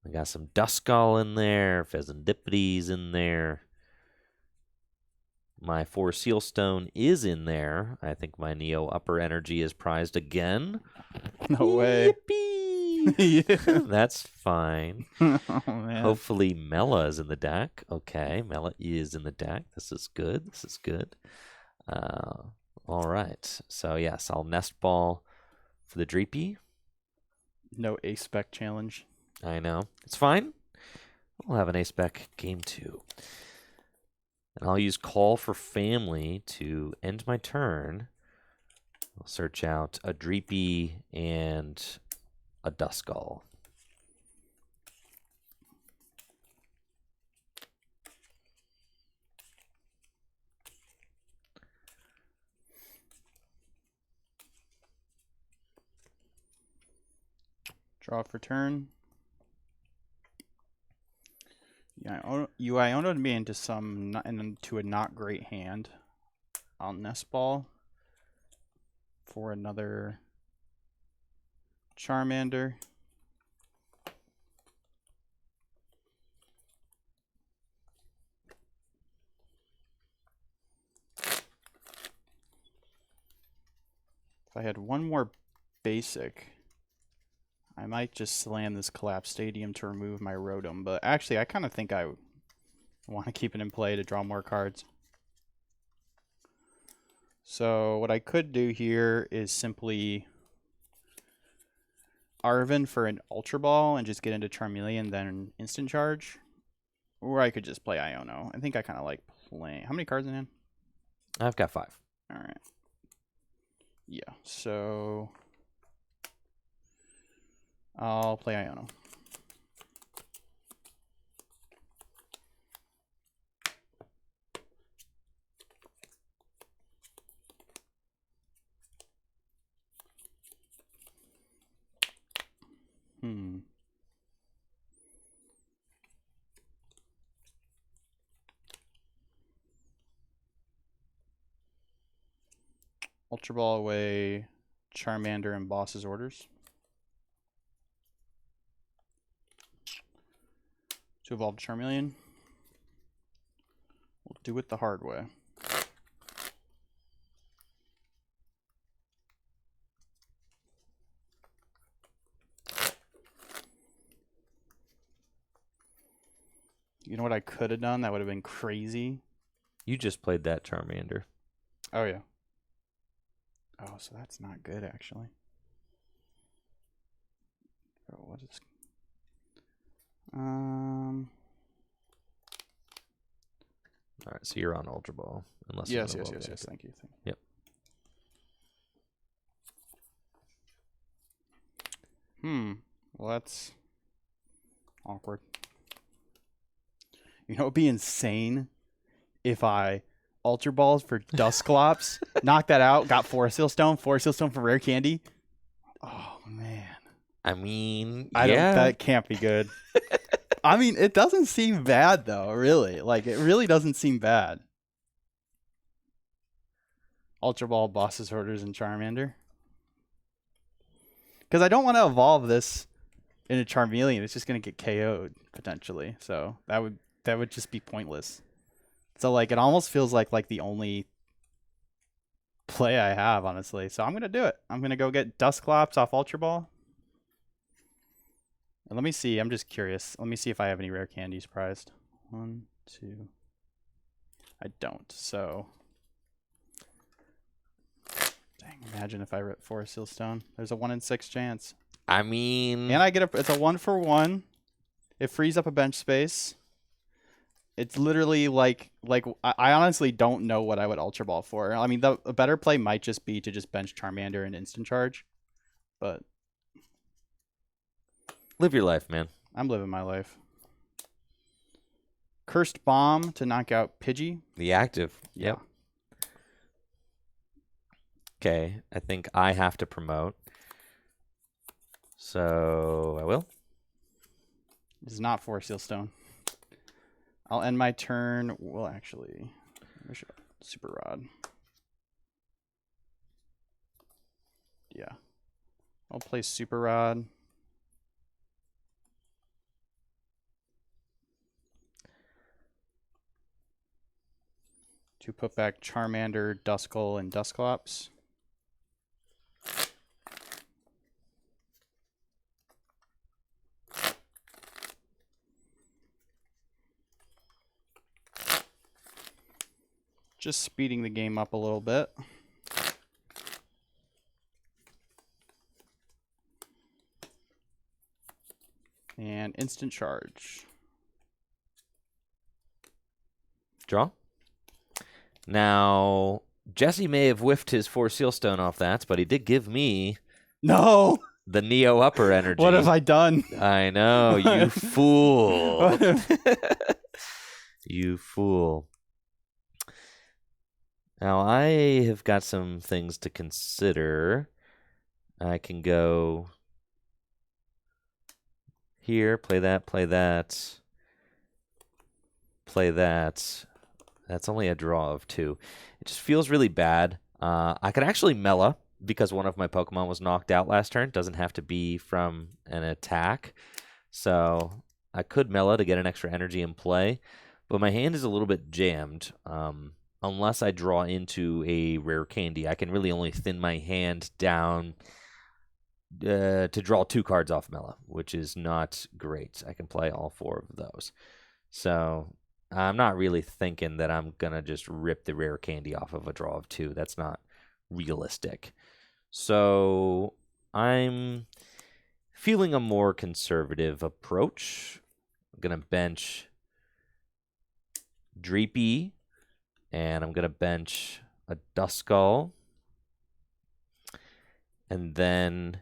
I got some Duskull in there, Fezandipiti's in there. My 4 Seal Stone is in there. I think my Neo Upper Energy is prized again. No way. Yippee! That's fine. Oh, man. Hopefully Mela is in the deck. Okay, Mela is in the deck. This is good. This is good. All right. So, yes, I'll Nest Ball for the Dreepy. No A-Spec challenge. I know. It's fine. We'll have an A-Spec game 2. And I'll use Call for Family to end my turn. I'll search out a Dreepy and a Duskull. Draw for turn. Yeah, you Iono'd me into a not great hand. I'll Nest Ball for another Charmander. If I had one more basic, I might just slam this Collapse Stadium to remove my Rotom. But actually, I kind of think I want to keep it in play to draw more cards. So what I could do here is simply Arven for an Ultra Ball and just get into Charmeleon, then Instant Charge. Or I could just play Iono. I think I kind of like playing. How many cards in hand? I've got 5. All right. Yeah, so I'll play Iono. Ultra Ball away, Charmander and Boss's Orders. To evolve Charmeleon. We'll do it the hard way. You know what I could have done? That would have been crazy. You just played that Charmander. Oh, yeah. Oh, so that's not good, actually. Oh, what is... All right, so you're on Ultra Ball. Unless yes. Thank you. Yep. Well, that's awkward. You know, it'd be insane if I Ultra Balls for Dusknoir, knock that out, got Forest Seal Stone for Rare Candy. Oh, man. I mean, that can't be good. I mean, it doesn't seem bad, though, really. Like, it really doesn't seem bad. Ultra Ball, Boss's Orders, and Charmander. Because I don't want to evolve this into Charmeleon. It's just going to get KO'd, potentially. So, that would just be pointless. So, like, it almost feels like the only play I have, honestly. So, I'm going to do it. I'm going to go get Dusknoir off Ultra Ball. And let me see. I'm just curious. Let me see if I have any rare candies prized. 1, 2. I don't. So, dang. Imagine if I rip Forest Seal Stone. There's a 1 in 6 chance. I mean, and I get it's a 1-for-1. It frees up a bench space. It's literally like I honestly don't know what I would Ultra Ball for. I mean, a better play might just be to just bench Charmander and Instant Charge, but. Live your life, man. I'm living my life. Cursed Bomb to knock out Pidgey. The active. Yeah. Yep. Okay, I think I have to promote. So I will. This is not Forest Seal Stone. I'll end my turn. Well, actually, Super Rod. Yeah. I'll play Super Rod. To put back Charmander, Duskull, and Dusknoir. Just speeding the game up a little bit. And Instant Charge. Draw. Now, Jesse may have whiffed his 4 Seal Stone off that, but he did give me the Neo Upper Energy. What have I done? I know, you fool. You fool. Now, I have got some things to consider. I can go here, play that, play that, play that. That's only a draw of 2. It just feels really bad. I could actually Mela because one of my Pokemon was knocked out last turn. Doesn't have to be from an attack. So I could Mela to get an extra energy in play. But my hand is a little bit jammed on unless I draw into a rare candy, I can really only thin my hand down to draw 2 cards off Mela, which is not great. I can play all 4 of those. So I'm not really thinking that I'm going to just rip the rare candy off of a draw of 2. That's not realistic. So I'm feeling a more conservative approach. I'm going to bench Dreepy, and I'm going to bench a Duskull, and then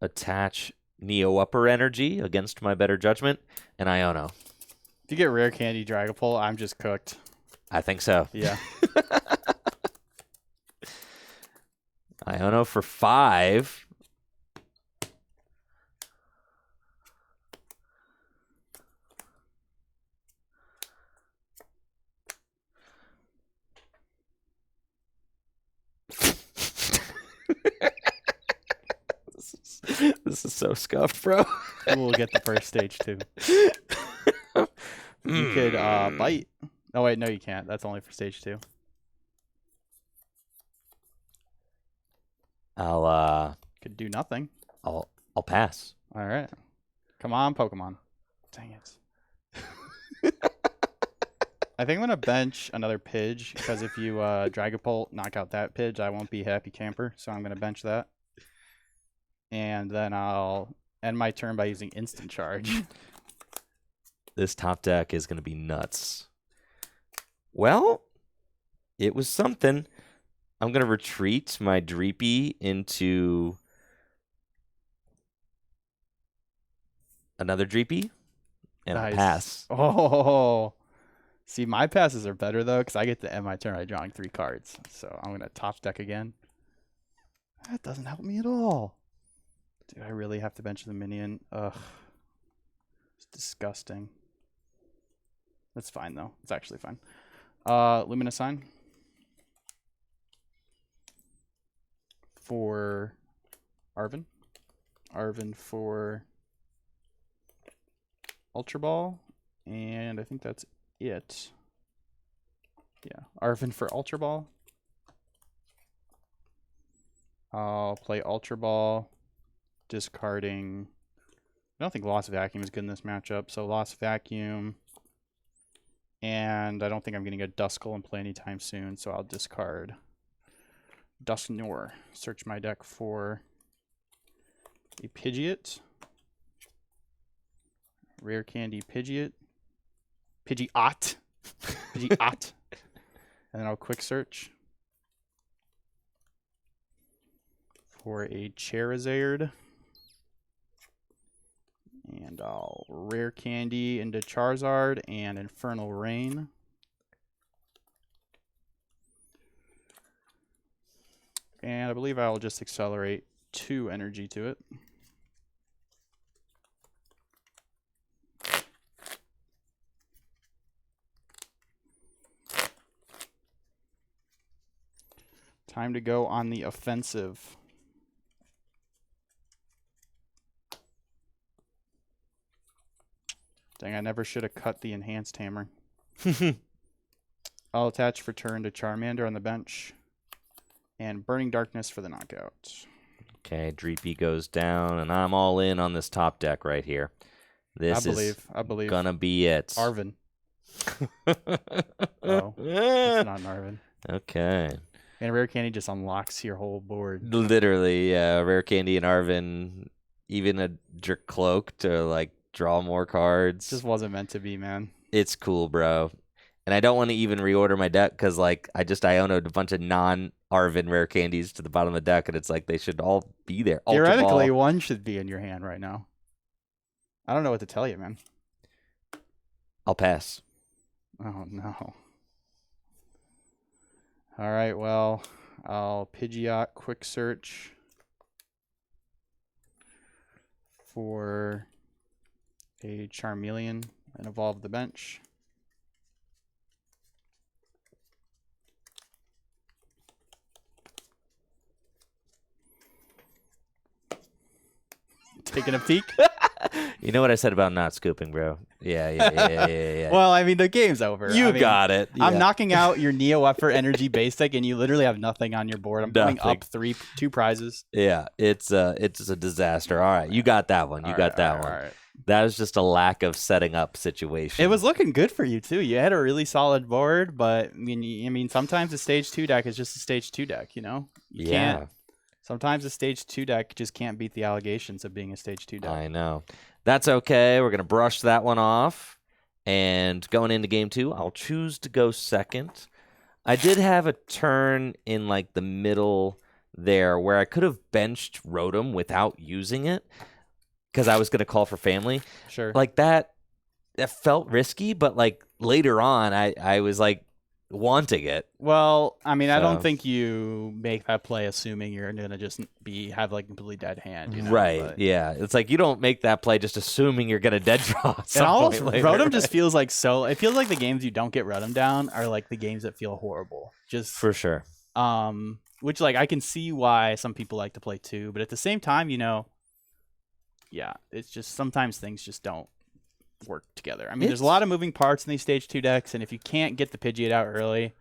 attach Neo Upper Energy against my better judgment, and Iono. If you get rare candy Dragapult, I'm just cooked. I think so. Yeah. Iono for 5. This is so scuffed, bro. We'll get the first stage too. You could bite. Oh wait, no, you can't. That's only for stage 2. Could do nothing. I'll pass. All right. Come on, Pokemon. Dang it. I think I'm gonna bench another Pidge because if you Dragapult knock out that Pidge, I won't be happy camper. So I'm gonna bench that, and then I'll end my turn by using Instant Charge. This top deck is gonna be nuts. Well, it was something. I'm gonna retreat my Dreepy into another Dreepy, and I'll pass. Oh. See, my passes are better, though, because I get to end my turn by drawing 3 cards. So I'm going to top deck again. That doesn't help me at all. Dude, I really have to bench the minion. Ugh. It's disgusting. That's fine, though. It's actually fine. Luminous Sign. For Arven. Arven for Ultra Ball. And I think that's it. Yeah, Arven for Ultra Ball. I'll play Ultra Ball, discarding. I don't think Lost Vacuum is good in this matchup, so Lost Vacuum. And I don't think I'm getting a Duskull and play anytime soon, so I'll discard Dusknoir. Search my deck for a Pidgeot. Rare Candy Pidgeot. Pidgeot. Pidgeot. And then I'll quick search for a Charizard. And I'll rare candy into Charizard and Infernal Rain. And I believe I'll just accelerate 2 energy to it. Time to go on the offensive. Dang, I never should have cut the enhanced hammer. I'll attach for turn to Charmander on the bench. And Burning Darkness for the knockout. Okay, Dreepy goes down, and I'm all in on this top deck right here. This is gonna be it. Arven. Oh, it's not an Arven. Okay. And Rare Candy just unlocks your whole board. Literally, Rare Candy and Arven, even a Jerk Cloak to like draw more cards. Just wasn't meant to be, man. It's cool, bro. And I don't want to even reorder my deck because like I Iono'd a bunch of non-Arven Rare Candies to the bottom of the deck, and it's like they should all be there. Theoretically, one should be in your hand right now. I don't know what to tell you, man. I'll pass. Oh, no. All right, well, I'll Pidgeot quick search for a Charmeleon and evolve the bench. taking a peek. You know what I said about not scooping, bro? Yeah. Well, I mean, the game's over. You I mean, got it. I'm Yeah. knocking out your Neo Effort Energy basic, and you literally have nothing on your board. I'm going Nothing. up 2 prizes. Yeah, it's a disaster. All right, you got that one. You got that one. All right. That was just a lack of setting up situation. It was looking good for you too. You had a really solid board, but I mean, sometimes a stage 2 deck is just a stage 2 deck. You know, you can't. Sometimes a stage 2 deck just can't beat the allegations of being a stage 2 deck. I know. That's okay. We're gonna brush that one off, and going into game 2, I'll choose to go second. I did have a turn in like the middle there where I could have benched Rotom without using it because I was going to call for family. Sure. Like that felt risky, but like later on, I was like wanting it. Well, I mean, I don't So- think you make that play assuming you're gonna just have like a completely dead hand. You know? Right. But- Yeah. It's like you don't make that play just assuming you're going to dead draw. At And some almost point later, Rotom just right? feels like so. It feels like the games you don't get Rotom down are like the games that feel horrible. Just For sure. which like I can see why some people like to play too, but at the same time, you know, yeah, it's just sometimes things just don't work together. I mean, there's a lot of moving parts in these stage 2 decks, and if you can't get the Pidgeot out early,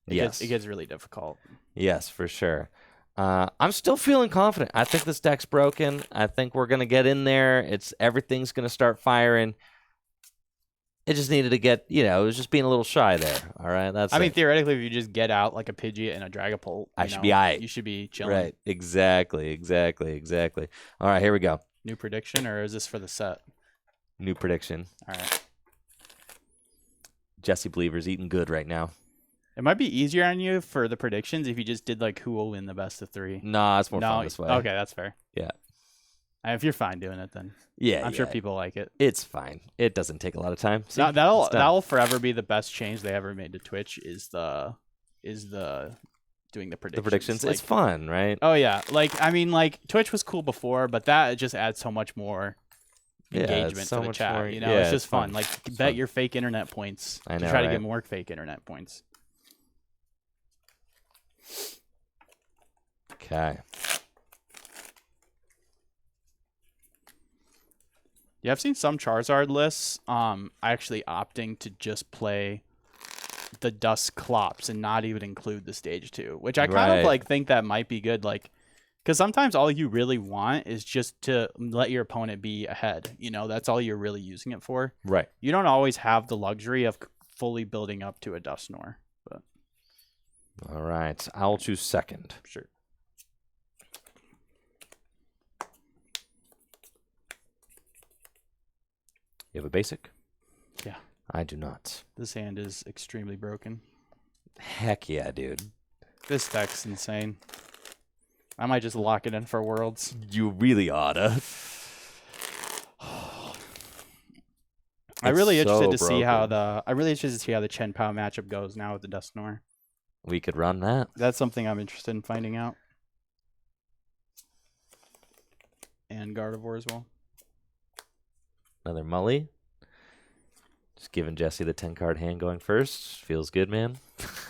it gets really difficult. Yes, for sure. I'm still feeling confident. I think this deck's broken. I think we're gonna get in there. Everything's gonna start firing. It just needed to get, it was just being a little shy there. All right, I mean, theoretically, if you just get out like a Pidgeot and a Dragapult, I should be all right. You should be chilling. Right, exactly. All right, here we go. New prediction, or is this for the set? New prediction. All right. Jesse Believer's eating good right now. It might be easier on you for the predictions if you just did like who will win the best of 3. Nah, it's more fun this way. Okay, that's fair. Yeah. If you're fine doing it, then Yeah, I'm sure people like it. It's fine. It doesn't take a lot of time. See, That'll forever be the best change they ever made to Twitch is the doing the predictions. The predictions. Like, it's fun, right? oh yeah, Twitch was cool before, but that just adds so much more engagement to the chat. It's just fun. Like bet your fake internet points. I know, to try to right? get more fake internet points. Okay. Yeah, I've seen some Charizard lists actually opting to just play the Dusknoir and not even include the stage 2, which I kind of like think that might be good, like because sometimes all you really want is just to let your opponent be ahead. That's all you're really using it for. Right. You don't always have the luxury of fully building up to a Dusknoir, but All right. I'll choose second. sure. You have a basic? Yeah. I do not. This hand is extremely broken. Heck yeah, dude. This deck's insane. I might just lock it in for Worlds. You really oughta. I'm really interested to see how broken. the Chen Pao matchup goes now with the Dusknoir. We could run that. That's something I'm interested in finding out. And Gardevoir as well. Another Mully. Just giving Jesse the 10-card hand going first. Feels good, man.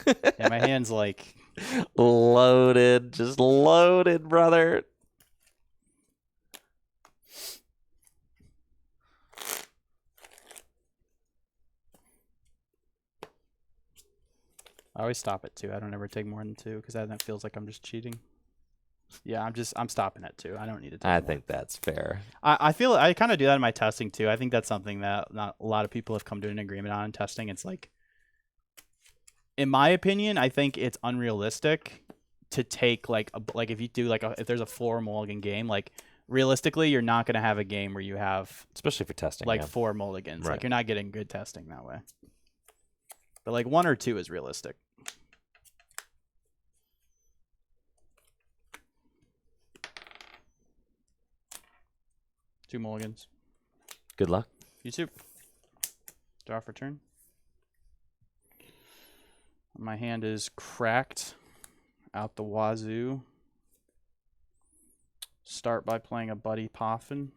Yeah, my hand's like Loaded. Just loaded, brother. I always stop at 2. I don't ever take more than 2 because then it feels like I'm just cheating. Yeah, I'm stopping at 2. I don't need to take I more. think that's fair. I feel I kind of do that in my testing too. I think that's something that not a lot of people have come to an agreement on in testing. It's like, in my opinion, I think it's unrealistic to take like if you do if there's a 4 mulligan game, like realistically you're not going to have a game where you have Especially for testing. like yeah. 4 mulligans. Right. Like you're not getting good testing that way. But like 1 or 2 is realistic. Two mulligans. Good luck. You too. Draw for turn. My hand is cracked out the wazoo. Start by playing a Buddy Poffin.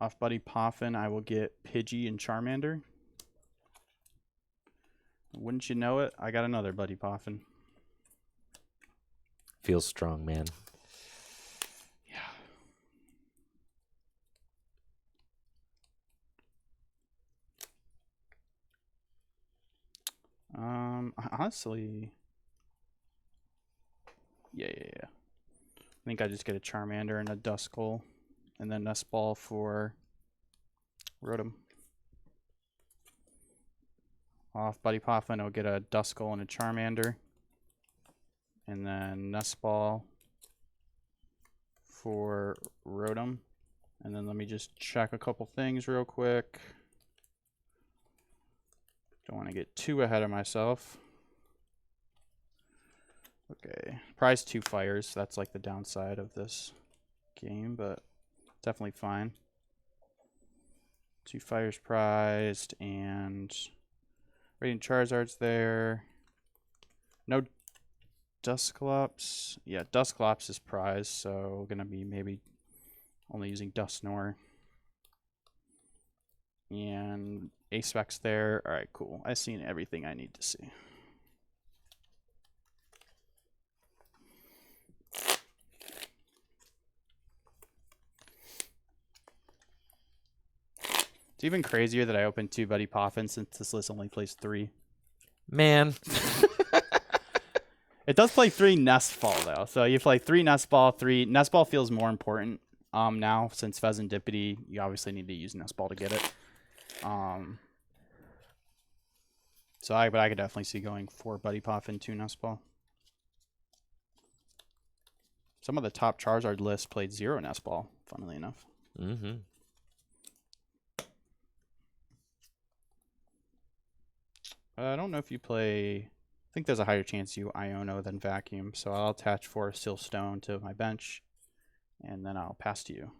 Off Buddy Poffin, I will get Pidgey and Charmander. Wouldn't you know it? I got another Buddy Poffin. Feels strong, man. Honestly, yeah. I think I just get a Charmander and a Duskull, and then Nest Ball for Rotom. Off Buddy Poffin, I'll get a Duskull and a Charmander, and then Nest Ball for Rotom. And then let me just check a couple things real quick. Don't want to get too ahead of myself. Okay, prize 2 fires. That's like the downside of this game, but definitely fine. 2 fires prized, and Radiant Charizard's there. No Dusclops. Yeah, Dusclops is prized, so we're gonna be maybe only using Dusknoir. And A-Spec's there. All right, cool. I've seen everything I need to see. It's even crazier that I opened 2 Buddy Poffins since this list only plays 3. Man. It does play 3 Nest Ball, though. So you play 3 Nest Ball, 3... Nest Ball feels more important now, since Fezandipiti, you obviously need to use Nest Ball to get it. But I could definitely see going 4 Buddy Poffin, 2 Nest Ball. Some of the top Charizard lists played 0 Nest Ball, funnily enough. Mm-hmm. I don't know if you play... I think there's a higher chance you Iono than Vacuum, so I'll attach 4 Steel Stone to my bench, and then I'll pass to you.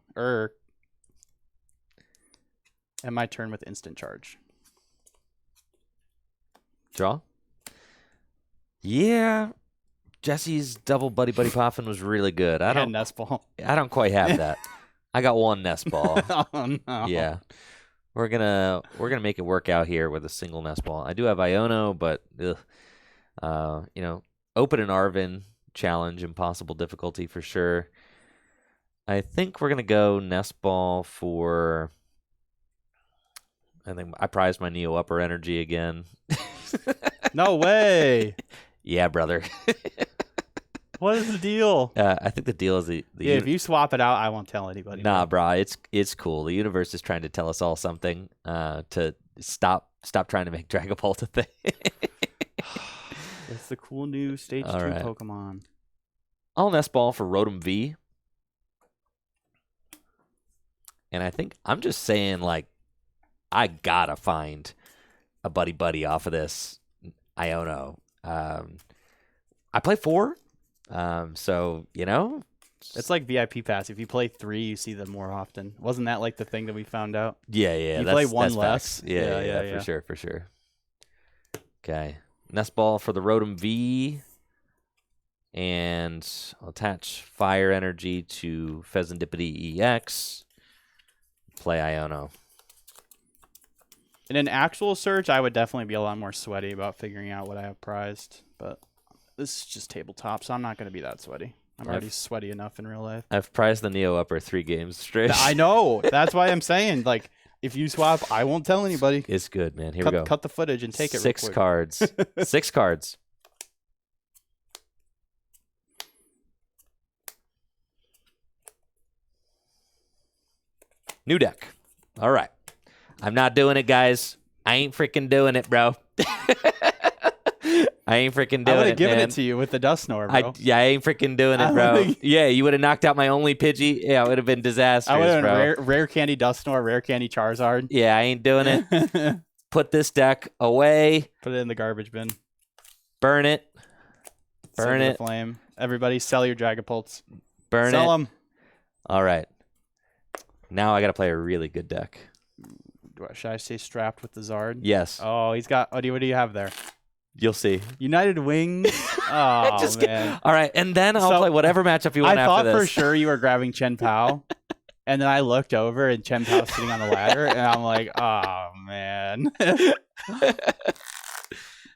And my turn with Instant Charge. Draw? Yeah. Jesse's double Buddy Poffin was really good. I don't Nest Ball. I don't quite have that. I got 1 Nest Ball. Oh no. Yeah. We're gonna make it work out here with a single Nest Ball. I do have Iono, but Open an Arvin challenge, impossible difficulty for sure. I think we're gonna go Nest Ball for. I think I prized my Neo Upper Energy again. No way. Yeah, brother. What is the deal? I think the deal is the if you swap it out, I won't tell anybody. Nah, bro, it's cool. The universe is trying to tell us all something. To stop trying to make Dragapult a thing. It's the cool new Stage 2 Pokemon. I'll Nest Ball for Rotom V. And I think I'm just saying, like, I gotta find a buddy off of this Iono. I play 4. So, it's like VIP Pass. If you play 3, you see them more often. Wasn't that like the thing that we found out? Yeah. You play 1 less. Facts. Yeah, for sure. Okay. Nest Ball for the Rotom V. And I'll attach Fire Energy to Fezandipiti EX. Play Iono. In an actual search, I would definitely be a lot more sweaty about figuring out what I have prized. But this is just tabletop, so I'm not going to be that sweaty. I'm already sweaty enough in real life. I've prized the Neo Upper 3 games straight. I know. That's why I'm saying, like, if you swap, I won't tell anybody. It's good, man. Here we go. Cut the footage and take it. 6 cards. 6 cards. New deck. All right. I'm not doing it, guys. I ain't freaking doing it, bro. I ain't freaking doing it, I would have given man. it to you with the Dusknoir, bro. I ain't freaking doing it, bro. Yeah, you would have knocked out my only Pidgey. Yeah, it would have been disastrous, I would have bro. rare candy Dusknoir, rare candy Charizard. Yeah, I ain't doing it. Put this deck away. Put it in the garbage bin. Burn it. Burn it. Flame. Everybody, sell your Dragapults. Burn sell it. them. All right. Now I got to play a really good deck. Should I stay strapped with the Zard? Yes. Oh, he's got. What do you have there? You'll see. United Wings. Oh, Just man. All right, and then I'll play whatever matchup you want I after this. thought for sure you were grabbing Chen Pao, And then I looked over and Chen Pao sitting on the ladder, and I'm like, oh man.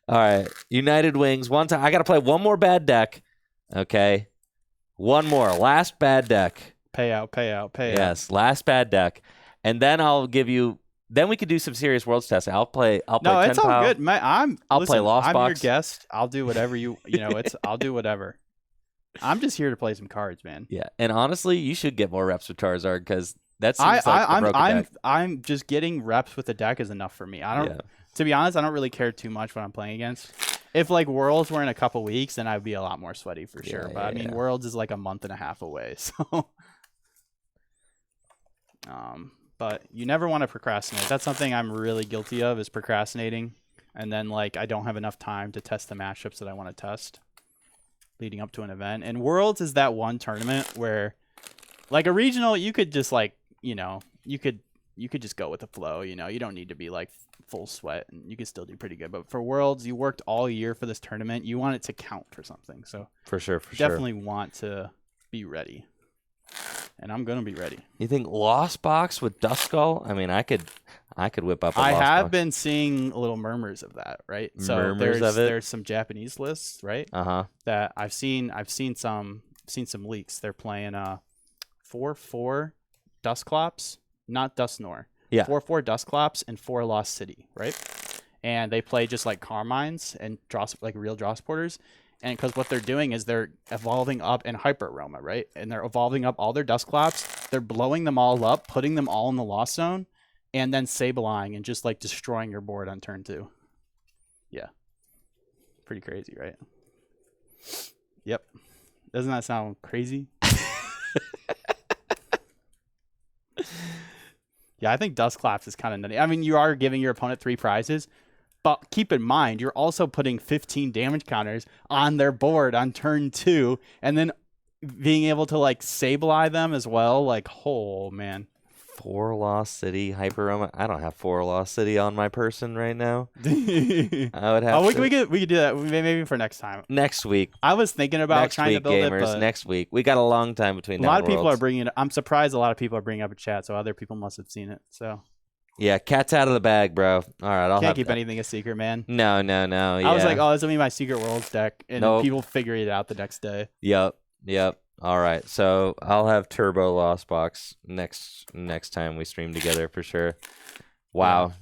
All right, United Wings. One time, I got to play one more bad deck. Okay, one more, last bad deck. Payout. Yes, last bad deck, and then I'll give you. Then we could do some serious worlds testing. I'll play. No, it's all good. I'll play Lost I'm Box. your guest. I'll do whatever I'll do whatever. I'm just here to play some cards, man. Yeah, and honestly, you should get more reps with Charizard because that seems like the broken deck. I'm just getting reps with the deck is enough for me. I don't. Yeah. To be honest, I don't really care too much what I'm playing against. If like Worlds were in a couple weeks, then I'd be a lot more sweaty for sure. But I mean, Worlds is like a month and a half away, so. But you never want to procrastinate. That's something I'm really guilty of, is procrastinating, and then like I don't have enough time to test the matchups that I want to test leading up to an event. And Worlds is that one tournament where, like a regional, you could just like you could just go with the flow. You don't need to be like full sweat, and you can still do pretty good. But for Worlds, you worked all year for this tournament. You want it to count for something. So for sure, definitely want to be ready, and I'm gonna be ready. You think Lost Box with Dusknoir? I mean, I could whip up. I have been seeing little murmurs of that, right? So there's some Japanese lists, right? That I've seen some leaks. They're playing 4/4 Dusclops, not Dusknoir. Yeah. 4/4 Dusclops and 4 Lost City, right? And they play just like Carmines and like real draw supporters. And because what they're doing is they're evolving up in Hyper Aroma, right? And they're evolving up all their Dusclops. They're blowing them all up, putting them all in the Lost Zone, and then Sableyeing and just like destroying your board on turn 2. Yeah. Pretty crazy, right? Yep. Doesn't that sound crazy? Yeah, I think Dusclops is kind of nutty. I mean, you are giving your opponent 3 prizes, but keep in mind, you're also putting 15 damage counters on their board on turn 2, and then being able to like Sableye them as well. Like, oh man. 4 Lost City Hyper Aroma. I don't have 4 Lost City on my person right now. I would have. We could do that maybe for next time. Next week. I was thinking about trying to build gamers, it, but next week. We got a long time between. A lot of people are bringing it. I'm surprised a lot of people are bringing up a chat, so other people must have seen it. So. Yeah, cat's out of the bag, bro. All right, Can't keep anything a secret, man. No. Yeah. I was like, oh, this will be my Secret Worlds deck, and people figure it out the next day. Yep. All right, so I'll have Turbo Lost Box next time we stream together for sure. Wow.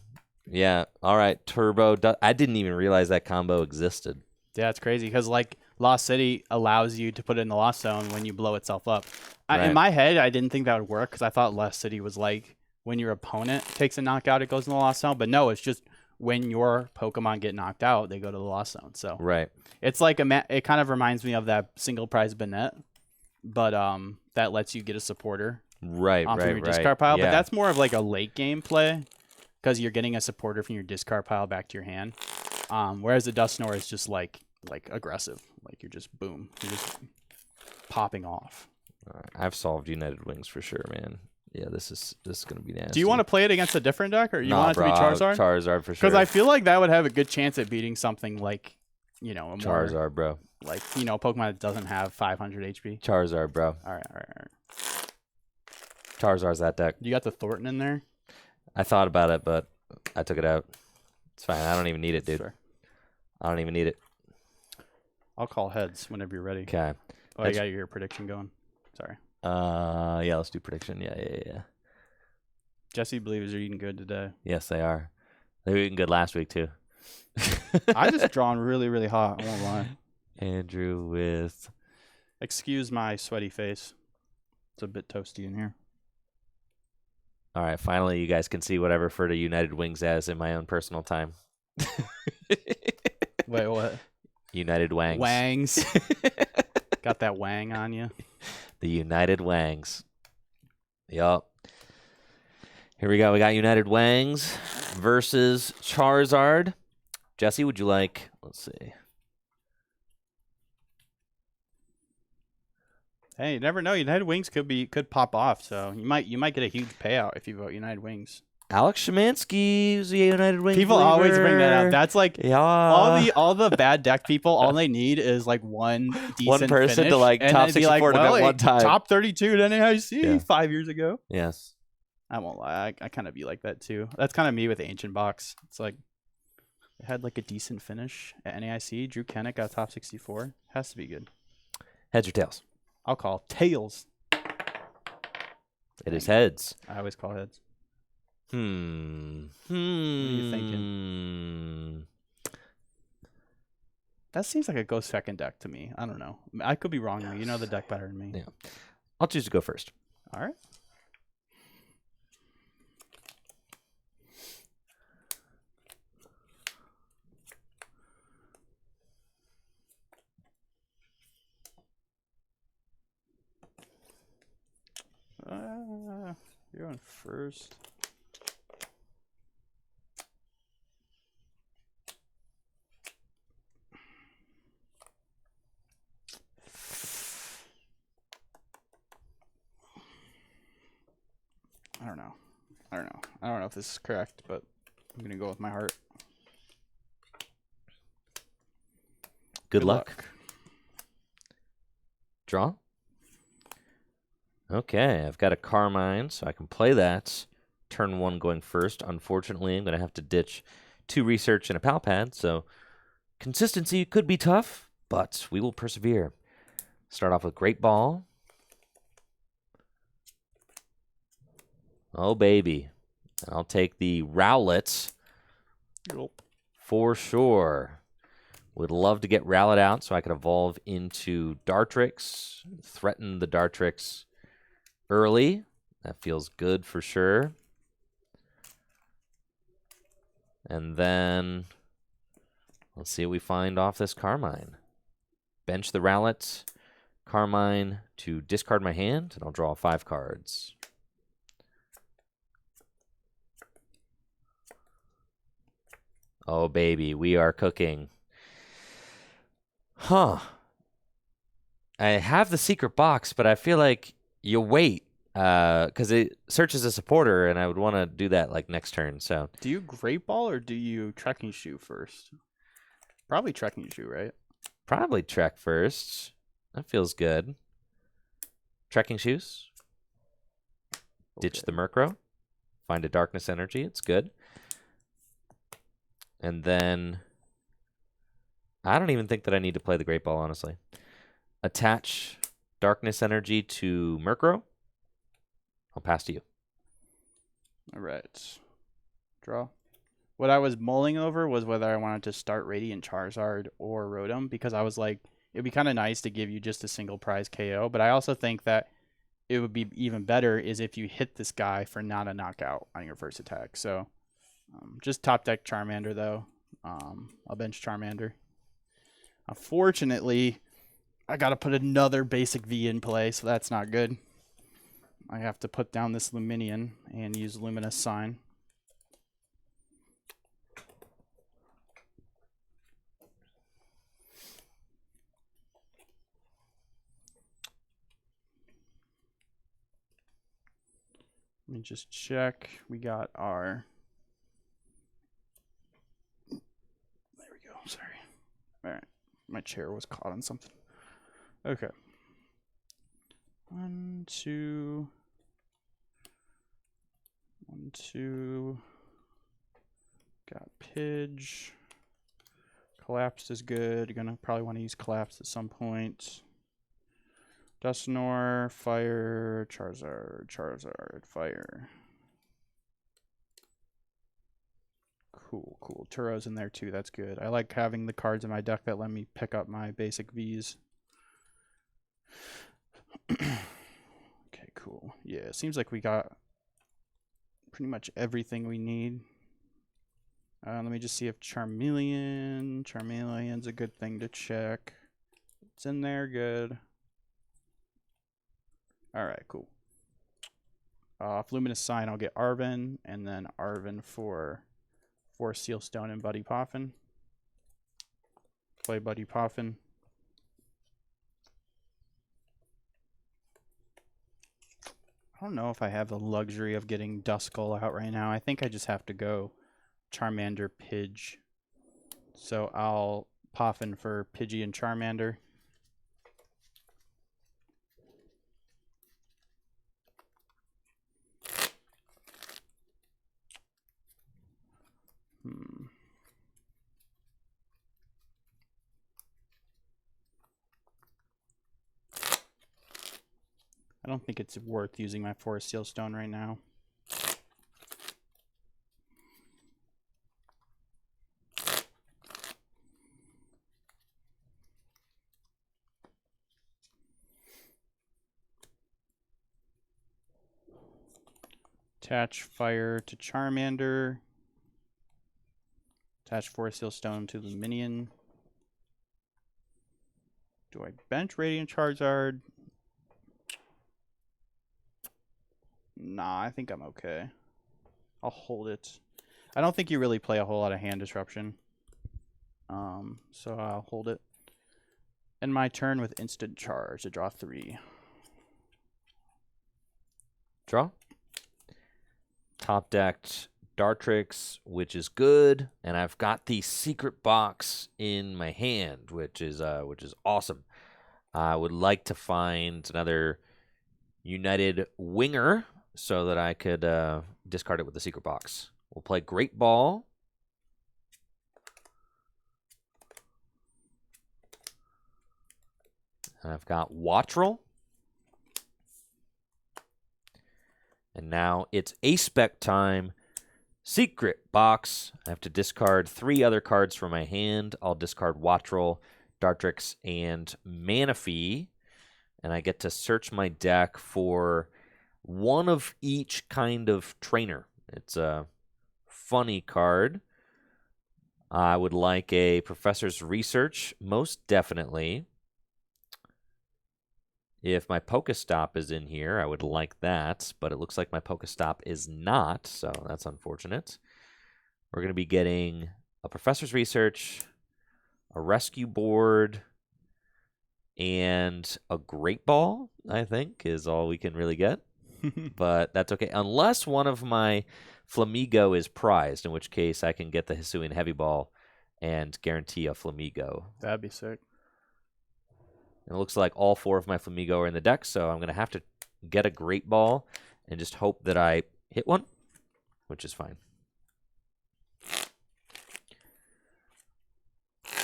Yeah. All right, Turbo. I didn't even realize that combo existed. Yeah, it's crazy because like Lost City allows you to put it in the Lost Zone when you blow itself up. Right. In my head, I didn't think that would work because I thought Lost City was like when your opponent takes a knockout, it goes in the Lost Zone. But no, it's just when your Pokemon get knocked out, they go to the Lost Zone. So right. It's like it kind of reminds me of that single prize Banette. But that lets you get a supporter from your discard pile. Yeah. But that's more of like a late game play because you're getting a supporter from your discard pile back to your hand. Whereas the Dusknoir is just like aggressive. Like you're just popping off. I've solved United Wings for sure, man. Yeah, this is gonna be nasty. Do you want to play it against a different deck, or you want it to be Charizard? Charizard for sure. Because I feel like that would have a good chance at beating something like a Charizard, more, bro. Like, Pokemon that doesn't have 500 HP. Charizard, bro. All right. Charizard's that deck. You got the Thornton in there? I thought about it, but I took it out. It's fine. I don't even need it, dude. Sure. I don't even need it. I'll call heads whenever you're ready. Okay. Oh, you got your prediction going? Sorry. Yeah, let's do prediction. Yeah. Jesse believes they're eating good today. Yes, they are. They were eating good last week, too. I just drawn really, really hot. I won't lie. Andrew with... Excuse my sweaty face. It's a bit toasty in here. All right, finally you guys can see what I refer to United Wings as in my own personal time. Wait, what? United Wangs. Wangs. Got that wang on you? The United Wangs. Yup. Here we go. We got United Wangs versus Charizard. Jesse, would you like... Let's see. Hey, you never know. United Wings could pop off, so you might get a huge payout if you vote United Wings. Alex Szymanski is a United Wing People always bring that believer. up. That's like Yeah. all the bad deck people. All they need is like one decent One person finish, to like and top they'd be like, 64 well, at one time. top 32 at NAIC Yeah. 5 years ago. Yes. I won't lie. I kind of be like that too. That's kind of me with Ancient Box. It's like it had like a decent finish at NAIC. Drew Kennick got top 64. Has to be good. Heads or tails? I'll call tails. It is heads. I always call heads. What are you thinking? That seems like a go second deck to me. I don't know. I could be wrong. Though. You know the deck better than me. Yeah. I'll choose to go first. All right. You're on first. I don't know. I don't know if this is correct, but I'm gonna go with my heart. Good luck. Draw. Okay, I've got a Carmine, so I can play that. Turn 1 going first. Unfortunately, I'm going to have to ditch 2 research and a pal pad, so consistency could be tough, but we will persevere. Start off with Great Ball. Oh, baby. I'll take the Rowlet for sure. Would love to get Rowlet out so I could evolve into Dartrix, threaten the Dartrix early. That feels good for sure. And then let's see what we find off this Carmine. Bench the Rowlet, Carmine to discard my hand, and I'll draw 5 cards. Oh, baby, we are cooking. Huh. I have the secret box, but I feel like you wait because it searches a supporter, and I would want to do that like next turn. So, do you Great Ball or do you Trekking Shoe first? Probably Trekking Shoe, right? Probably Trek first. That feels good. Trekking Shoes. Okay. Ditch the Murkrow. Find a Darkness Energy. It's good. And then I don't even think that I need to play the Great Ball, honestly. Attach Darkness Energy to Murkrow. I'll pass to you. All right. Draw. What I was mulling over was whether I wanted to start Radiant Charizard or Rotom, because I was like, it'd be kind of nice to give you just a single prize KO, but I also think that it would be even better is if you hit this guy for not a knockout on your first attack. So just top deck Charmander, though. I'll bench Charmander. Unfortunately, I got to put another basic V in play, so that's not good. I have to put down this Luminion and use Luminous Sign. Let me just check. We got our... There we go. Sorry. All right. My chair was caught on something. Okay. 1, 2... 1, 2... Got Pidge. Collapsed is good. You're gonna probably want to use Collapsed at some point. Dusknoir, Fire, Charizard, Fire. Cool. Turo's in there too. That's good. I like having the cards in my deck that let me pick up my basic Vs. Okay, cool. Yeah, it seems like we got pretty much everything we need. Let me just see if Charmeleon's a good thing to check. It's in there, good. All right, cool. Off Luminous Sign, I'll get Arven, and then Arven for Seal Stone and Buddy Poffin. Play Buddy Poffin. I don't know if I have the luxury of getting Duskull out right now. I think I just have to go Charmander, Pidge. So I'll Poffin for Pidgey and Charmander. I don't think it's worth using my Forest Seal Stone right now. Attach Fire to Charmander. Attach Forest Seal Stone to the minion. Do I bench Radiant Charizard? Nah, I think I'm okay. I'll hold it. I don't think you really play a whole lot of hand disruption. So I'll hold it. And my turn with instant charge to draw 3. Draw. Top decked Dartrix, which is good, and I've got the secret box in my hand, which is awesome. I would like to find another United Winger so that I could discard it with the secret box. We'll play Great Ball. And I've got Wattrel. And now it's A-Spec time. Secret box. I have to discard 3 other cards from my hand. I'll discard Wattrel, Dartrix, and Manaphy. And I get to search my deck for one of each kind of trainer. It's a funny card. I would like a Professor's Research, most definitely. If my Pokestop is in here, I would like that, but it looks like my Pokestop is not, so that's unfortunate. We're going to be getting a Professor's Research, a Rescue Board, and a Great Ball, I think, is all we can really get. But that's okay, unless one of my Flamigo is prized, in which case I can get the Hisuian Heavy Ball and guarantee a Flamigo. That'd be sick. It looks like all 4 of my Flamigo are in the deck, so I'm going to have to get a Great Ball and just hope that I hit one, which is fine.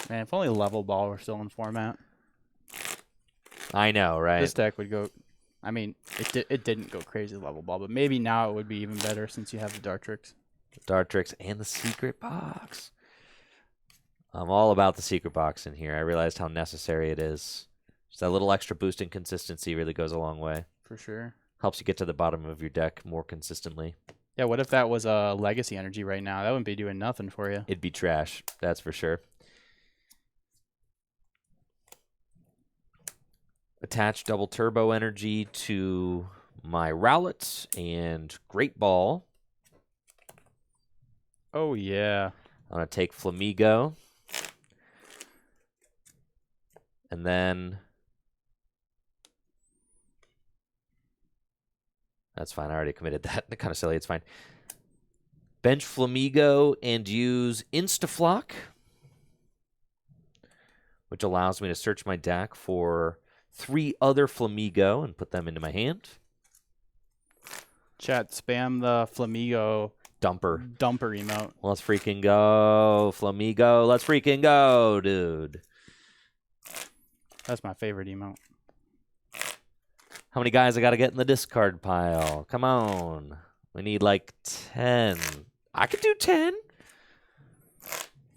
Man, if only Level Ball were still in format. I know, right? This deck would go... I mean, it didn't go crazy Level Ball, but maybe now it would be even better since you have the Dartrix. Dartrix and the secret box. I'm all about the secret box in here. I realized how necessary it is. Just that little extra boost in consistency really goes a long way. For sure. Helps you get to the bottom of your deck more consistently. Yeah, what if that was a Legacy Energy right now? That wouldn't be doing nothing for you. It'd be trash, that's for sure. Attach Double Turbo Energy to my Rowlet and Great Ball. Oh, yeah. I'm going to take Flamigo. And then... That's fine. I already committed that. Kind of silly. It's fine. Bench Flamigo and use Instaflock, which allows me to search my deck for 3 other Flamigo and put them into my hand. Chat, spam the Flamigo dumper emote. Let's freaking go, Flamigo. Let's freaking go, dude. That's my favorite emote. How many guys I got to get in the discard pile? Come on. We need like 10. I could do 10.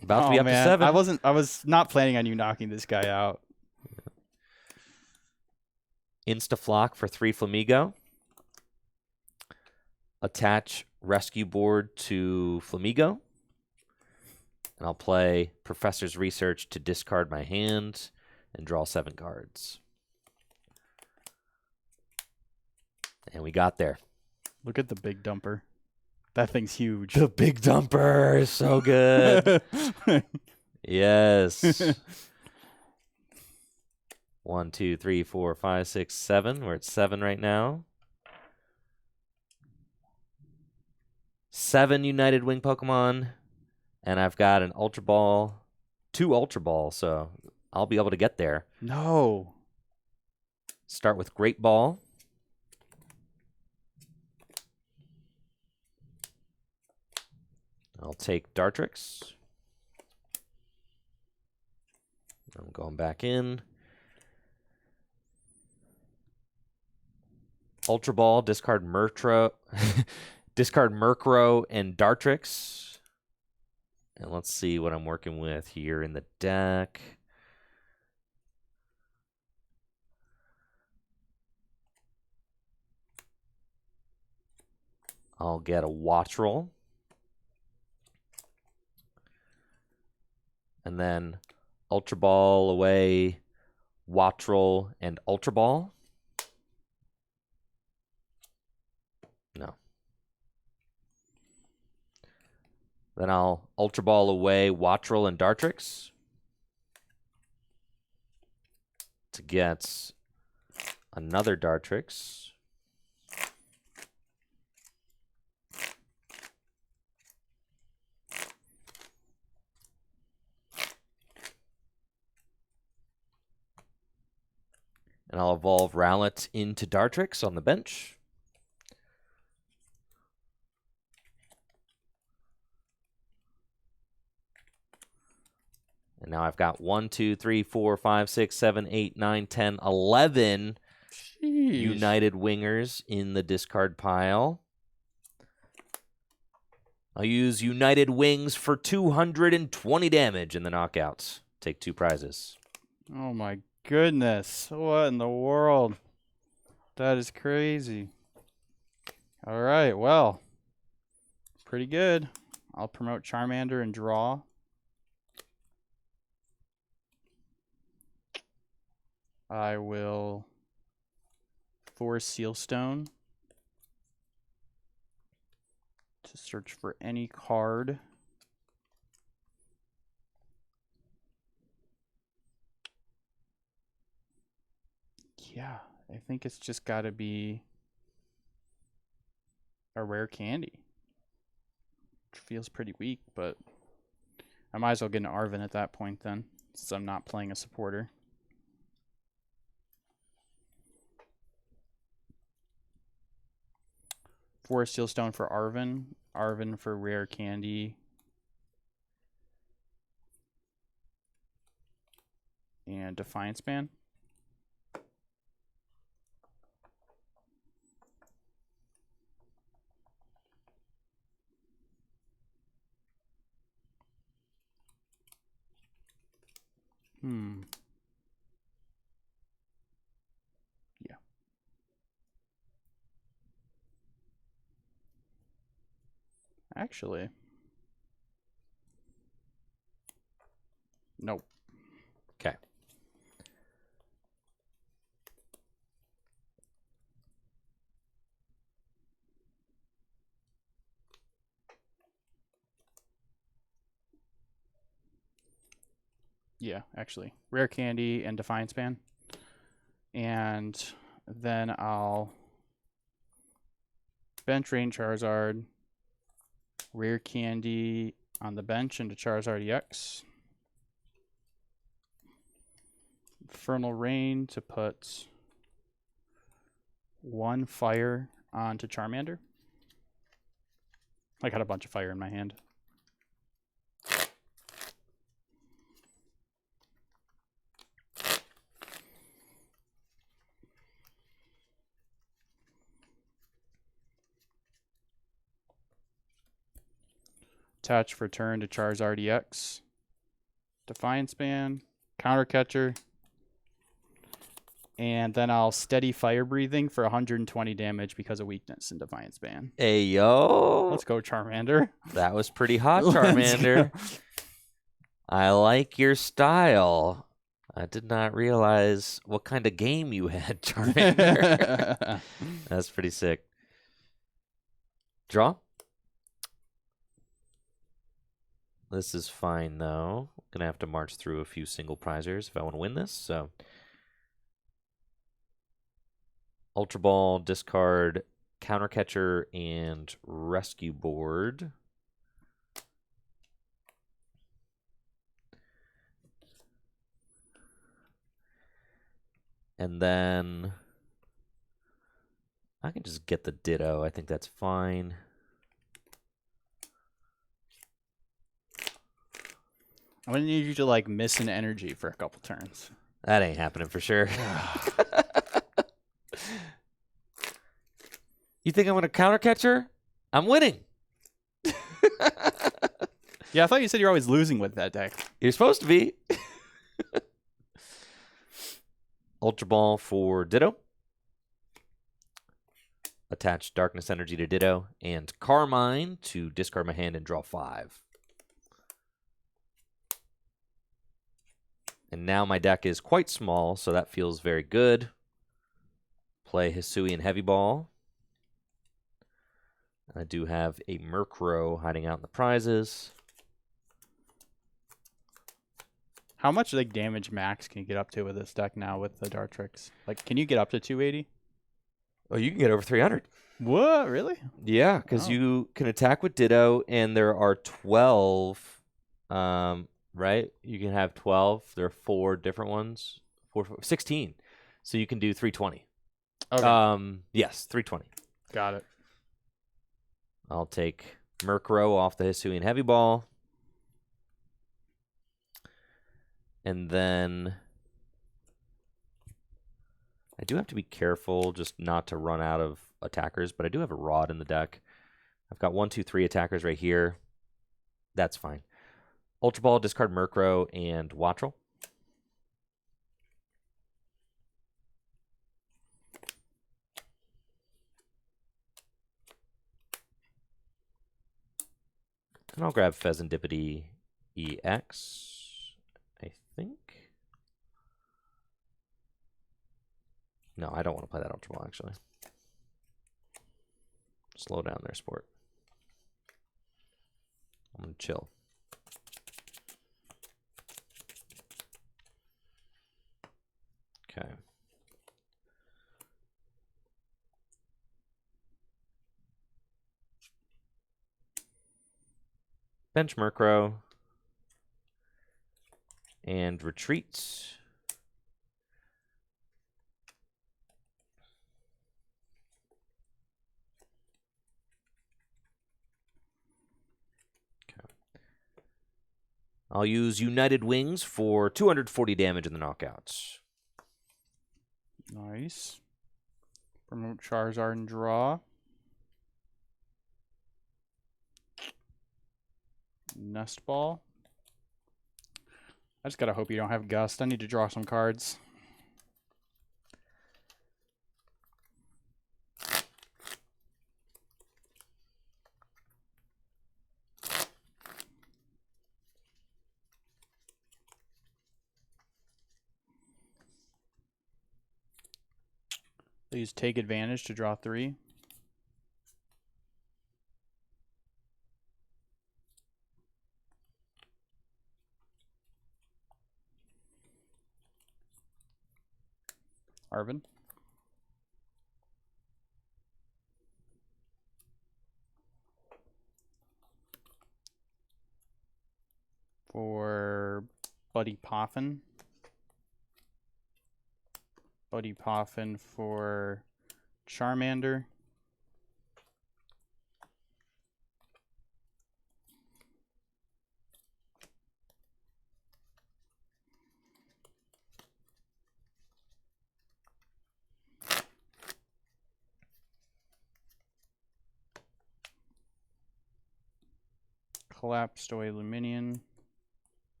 About to be up to 7. I was not planning on you knocking this guy out. Instaflock for 3 Flamigo. Attach Rescue Board to Flamigo. And I'll play Professor's Research to discard my hand and draw 7 cards. And we got there. Look at the big dumper. That thing's huge. The big dumper is so good. Yes. 1, 2, 3, 4, 5, 6, 7. We're at 7 right now. 7 United Wing Pokemon, and I've got an Ultra Ball, 2 Ultra Balls, so I'll be able to get there. No. Start with Great Ball. I'll take Dartrix. I'm going back in. Ultra Ball, discard discard Murkrow and Dartrix. And let's see what I'm working with here in the deck. I'll get a Wattrel. And then Ultra Ball away, Wattrel, and Ultra Ball. No. Then I'll Ultra Ball away, Wattrel, and Dartrix to get another Dartrix. And I'll evolve Rowlet into Dartrix on the bench. And now I've got 1, 2, 3, 4, 5, 6, 7, 8, 9, 10, 11 United Wingers in the discard pile. I'll use United Wings for 220 damage in the knockouts. Take 2 prizes. Oh my goodness. What in the world? That is crazy. All right, well. Pretty good. I'll promote Charmander and draw. I will force Sealstone to search for any card. Yeah, I think it's just got to be a rare candy. Which feels pretty weak, but I might as well get an Arven at that point then, since I'm not playing a supporter. Forest Sealstone for Arven. Arven for rare candy. And Defiance Band. Yeah. Actually. Nope. Okay. Yeah, actually. Rare candy and Defiance Band. And then I'll bench Rain Charizard. Rare candy on the bench into Charizard EX. Infernal Rain to put 1 fire onto Charmander. I got a bunch of fire in my hand. Attach for turn to Charizard EX. Defiance Band. Counter Catcher. And then I'll steady Fire Breathing for 120 damage because of weakness in Defiance Band. Hey, yo. Let's go, Charmander. That was pretty hot, Charmander. I like your style. I did not realize what kind of game you had, Charmander. That's pretty sick. Draw. This is fine, though. I'm going to have to march through a few single prizers if I want to win this. So, Ultra Ball, discard Counter Catcher and Rescue Board. And then I can just get the Ditto. I think that's fine. I'm going to need you to, like, miss an energy for a couple turns. That ain't happening for sure. You think I'm going to Counter Catcher? I'm winning. Yeah, I thought you said you're always losing with that deck. You're supposed to be. Ultra Ball for Ditto. Attach Darkness Energy to Ditto. And Carmine to discard my hand and draw 5. And now my deck is quite small, so that feels very good. Play Hisuian Heavy Ball. I do have a Murkrow hiding out in the prizes. How much like damage max can you get up to with this deck now with the Dartrix? Like, can you get up to 280? Oh, you can get over 300. What? Really? Yeah, because you can attack with Ditto, and there are 12, right? You can have 12. There are 4 different ones. 16. So you can do 320. Okay. Yes, 320. Got it. I'll take Murkrow off the Hisuian Heavy Ball. And then I do have to be careful just not to run out of attackers, but I do have a Rod in the deck. I've got 1, 2, 3 attackers right here. That's fine. Ultra Ball, discard Murkrow, and Wattrel. And I'll grab Fezandipiti EX, I think. No, I don't want to play that Ultra Ball, actually. Slow down there, sport. I'm going to chill. Okay. Bench Murkrow. And retreats. I'll use United Wings for 240 damage in the knockouts. Nice. Promote Charizard and draw. Nest Ball. I just gotta hope you don't have Gust. I need to draw some cards. Please take advantage to draw 3. Arvin. For Buddy Poffin. Buddy Poffin for Charmander. Collapsed away Luminion.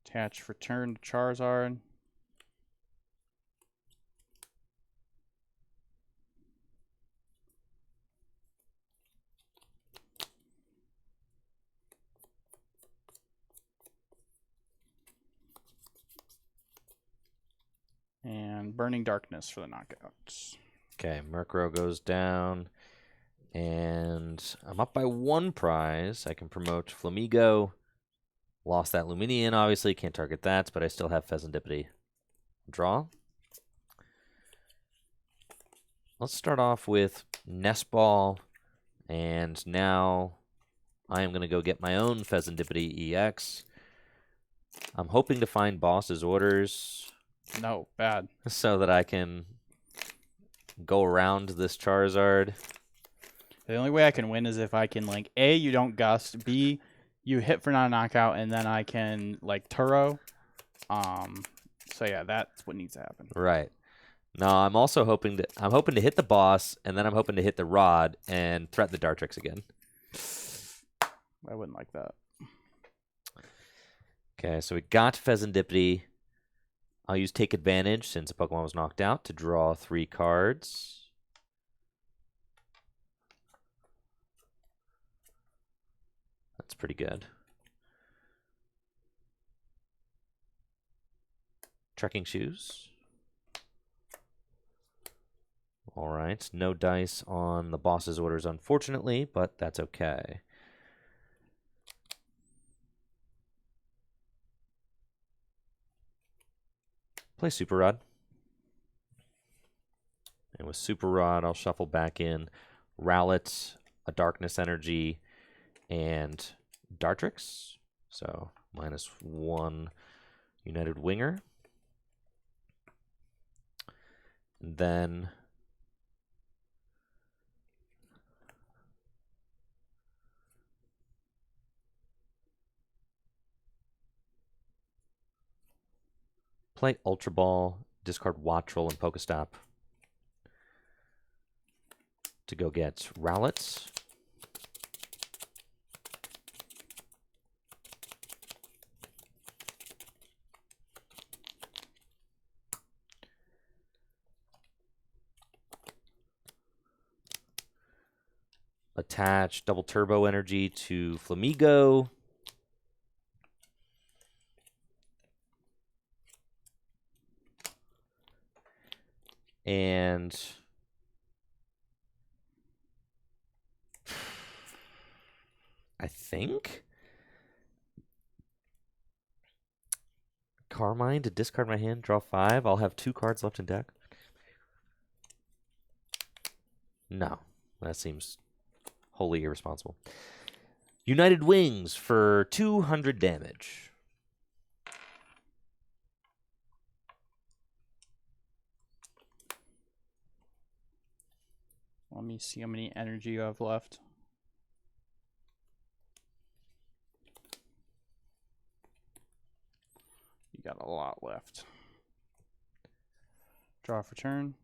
Attach return to Charizard. And Burning Darkness for the knockouts. Okay, Murkrow goes down. And I'm up by 1 prize. I can promote Flamigo. Lost that Luminion, obviously. Can't target that, but I still have Fezandipiti. Draw. let's start off with Nest Ball, and now I am going to go get my own Fezandipiti EX. I'm hoping to find Boss's Orders. No, bad. So that I can go around this Charizard. The only way I can win is if I can, like, A, you don't gust, B, you hit for not a knockout, and then I can, like, Turo. So yeah, that's what needs to happen. Right. No, I'm also hoping to hit the boss, and then I'm hoping to hit the rod and threaten the Dartrix again. I wouldn't like that. Okay, so we got Fezandipiti. I'll use Take Advantage since a Pokemon was knocked out to draw 3 cards. That's pretty good. Trekking Shoes. All right, no dice on the Boss's Orders, unfortunately, but that's okay. Play Super Rod. And with Super Rod, I'll shuffle back in Rowlet, a Darkness Energy, and Dartrix. So -1 United Winger. And then play Ultra Ball, discard Wattrel and Pokestop to go get Rowlet. Attach double turbo energy to Flamigo. And I think Carmine to discard my hand, draw 5. I'll have 2 cards left in deck. No, that seems wholly irresponsible. United Wings for 200 damage. Let me see how many energy you have left. You got a lot left. Draw for turn.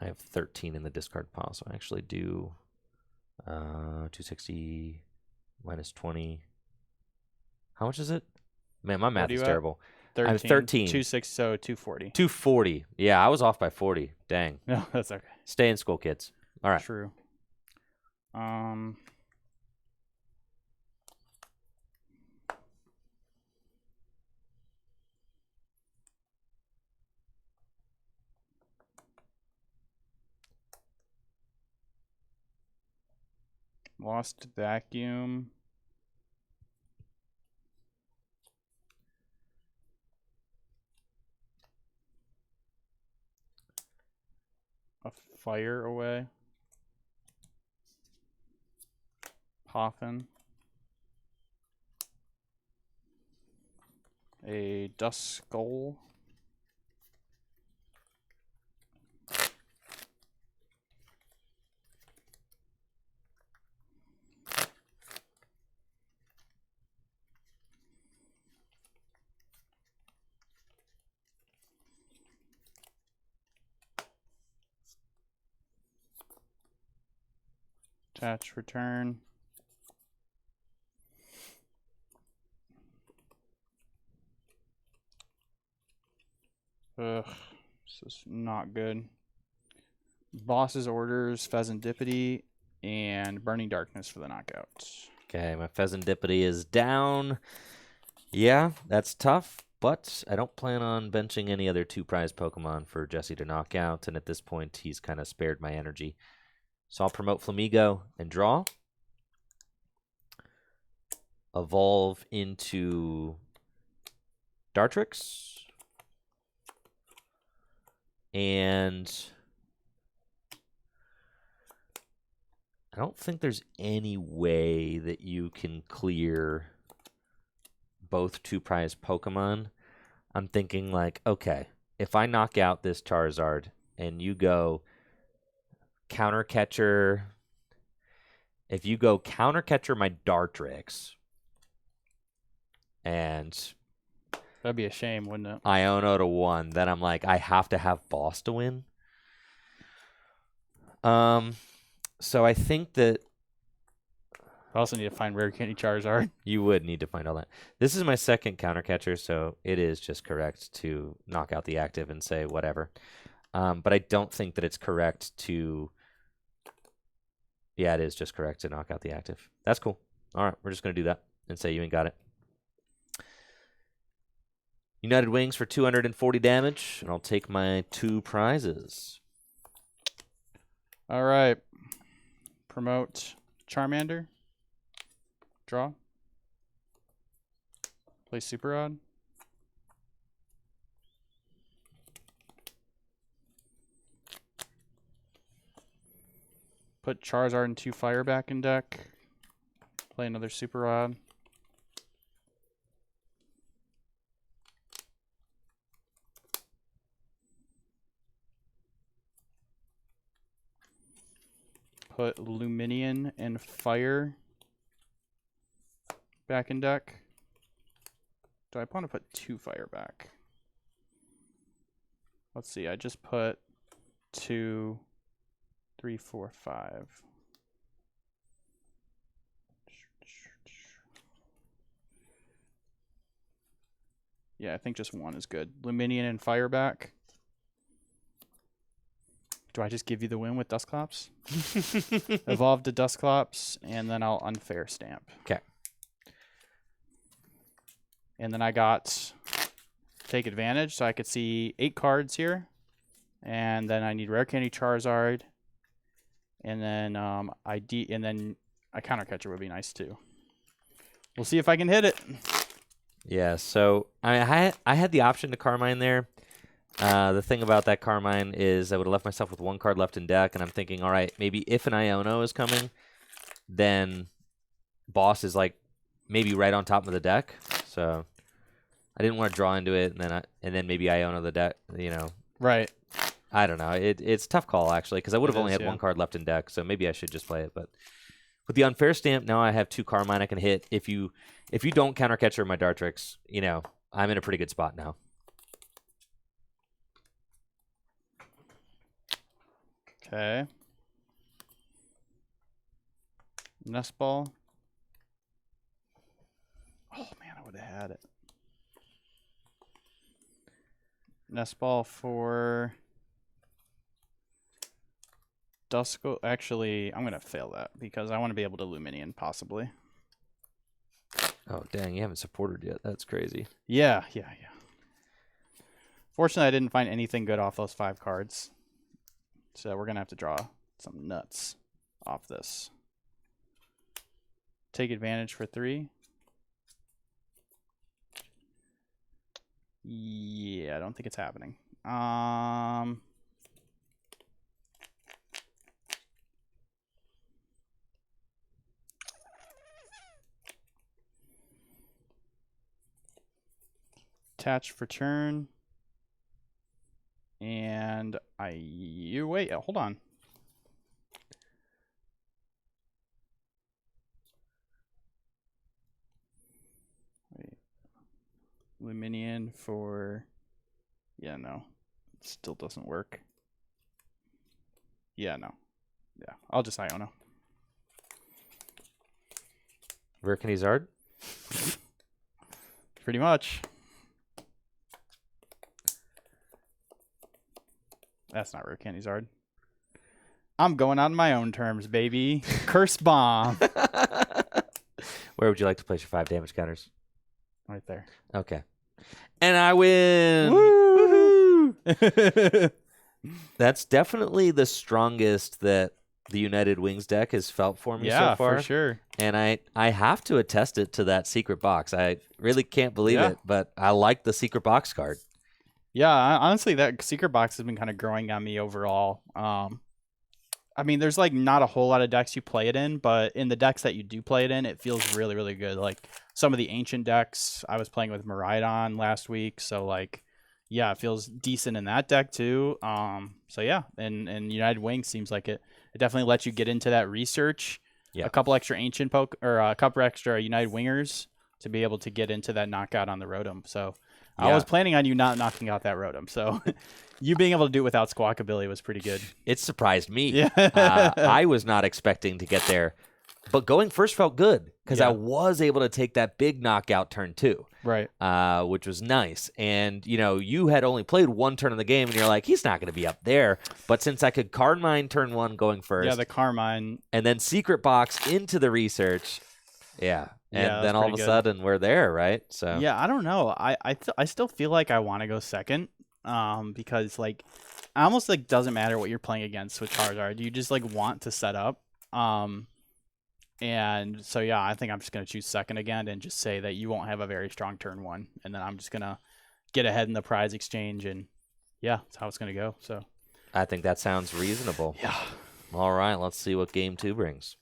I have 13 in the discard pile, so I actually do 260 minus 20. How much is it? Man, my math is terrible. 13. I have 13. 260, so 240. 240. Yeah, I was off by 40. Dang. No, that's okay. Stay in school, kids. All right. True. Lost Vacuum. A Fire Away. Poffin. A Dusknoir. Attach, return. Ugh, this is not good. Boss's Orders, Fezandipiti, and Burning Darkness for the knockout. Okay, my Fezandipiti is down. Yeah, that's tough. but I don't plan on benching any other 2-prize Pokemon for Jesse to knock out, and at this point, he's kind of spared my energy. So I'll promote Flamigo and draw. Evolve into Dartrix. And I don't think there's any way that you can clear both 2-prize Pokemon. I'm thinking like, okay, if I knock out this Charizard and you go Counter Catcher, if you go Counter Catcher my Dartrix, and That'd be a shame, wouldn't it? Iono to 1, then I'm like, I have to have Boss to win. So I think that I also need to find Rare Candy Charizard. you would need to find all that. This is my second Counter Catcher, so it is just correct to knock out the active and say whatever. But I don't think that it's correct to... Yeah, it is just correct to knock out the active. That's cool. All right, we're just going to do that and say you ain't got it. United Wings for 240 damage, and I'll take my 2 prizes. All right. Promote Charmander. Draw. Play Super Rod. Put Charizard and 2 Fire back in deck. Play another Super Rod. Put Luminion and Fire back in deck. Do I want to put 2 Fire back? Let's see, I just put 2, 3, 4, 5. Yeah, I think just 1 is good. Luminion and Fire back. Do I just give you the win with Dusclops? Evolve to Dusclops, and then I'll Unfair Stamp. Okay. And then I got Take Advantage, so I could see 8 cards here. And then I need Rare Candy Charizard. And then a Counter Catcher would be nice too. We'll see if I can hit it. Yeah, so I had the option to Carmine there. The thing about that Carmine is I would have left myself with 1 card left in deck, and I'm thinking, all right, maybe if an Iono is coming, then Boss is like maybe right on top of the deck. So I didn't want to draw into it, and then maybe Iono the deck, you know. Right. I don't know. It's a tough call actually because I would have It only is, had 1 card left in deck, so maybe I should just play it. But with the Unfair Stamp, now I have 2 Carmine I can hit. If you don't Counter Catcher my Dartrix, you know, I'm in a pretty good spot now. Okay. Nest Ball. Oh man, I would have had it. Nest Ball for Dusko. Actually, I'm gonna fail that because I want to be able to Luminion possibly. Oh dang, you haven't supported yet. That's crazy. Yeah. Fortunately, I didn't find anything good off those 5 cards. So we're going to have to draw some nuts off this. Take Advantage for 3. Yeah, I don't think it's happening. Attach for turn. And wait, hold on. Wait. Luminion for, yeah, no, it still doesn't work. Yeah, no. Yeah, I'll just Iono. Rare Candy Zard? Pretty much. That's not Rare Candy Zard. I'm going on my own terms, baby. Curse Bomb. Where would you like to place your 5 damage counters? Right there. Okay. And I win. Woo! That's definitely the strongest that the United Wings deck has felt for me so far. For sure. And I have to attest it to that secret box. I really can't believe it, but I like the secret box card. Yeah, honestly, that secret box has been kind of growing on me overall. I mean, there's like not a whole lot of decks you play it in, but in the decks that you do play it in, it feels really, really good. Like some of the ancient decks, I was playing with Miraidon last week, so like, yeah, it feels decent in that deck too. So yeah, and United Wings seems like it definitely lets you get into that research. Yeah. A couple extra ancient a couple extra United Wingers to be able to get into that knockout on the Rotom. So I was planning on you not knocking out that Rotom. So you being able to do it without Squawkabilly was pretty good. It surprised me. Yeah. I was not expecting to get there, but going first felt good because I was able to take that big knockout turn 2. Right. Which was nice. And, you had only played one turn in the game, and you're like, he's not going to be up there. But since I could Carmine turn 1 going first. Yeah, the Carmine. And then Secret Box into the research. Yeah. And then all of a sudden we're there, right? So yeah, I don't know. I still feel like I want to go second, because like, almost like doesn't matter what you're playing against with Charizard. You just like want to set up, and so yeah, I think I'm just gonna choose second again and just say that you won't have a very strong turn 1, and then I'm just gonna get ahead in the prize exchange, and yeah, that's how it's gonna go. So I think that sounds reasonable. Yeah. All right, let's see what game 2 brings.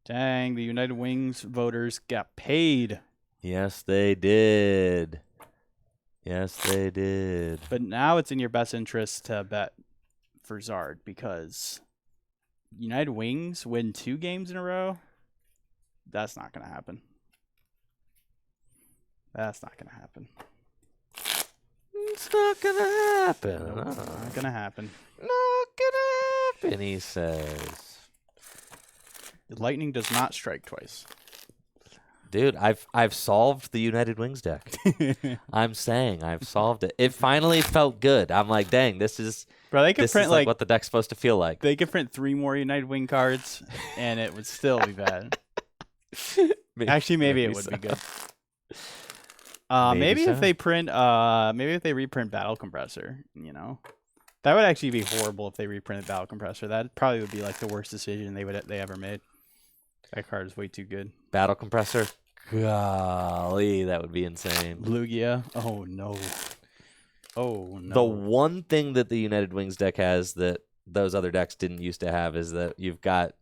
Dang, the United Wings voters got paid. Yes, they did. Yes, they did. But now it's in your best interest to bet for Zard because United Wings win 2 games in a row. That's not going to happen. That's not going to happen. It's not going to happen. Nope, not going to happen. Not going to happen, he says. The lightning does not strike twice. Dude, I've solved the United Wings deck. I'm saying I've solved it. It finally felt good. I'm like, dang, this is like what the deck's supposed to feel like. They could print 3 more United Wing cards, and it would still be bad. Actually, maybe it would be good. Maybe if they print, maybe if they reprint Battle Compressor, that would actually be horrible if they reprinted Battle Compressor. That probably would be like the worst decision they ever made. That card is way too good. Battle Compressor? Golly, that would be insane. Lugia? Oh, no. Oh, no. The one thing that the United Wings deck has that those other decks didn't used to have is that you've got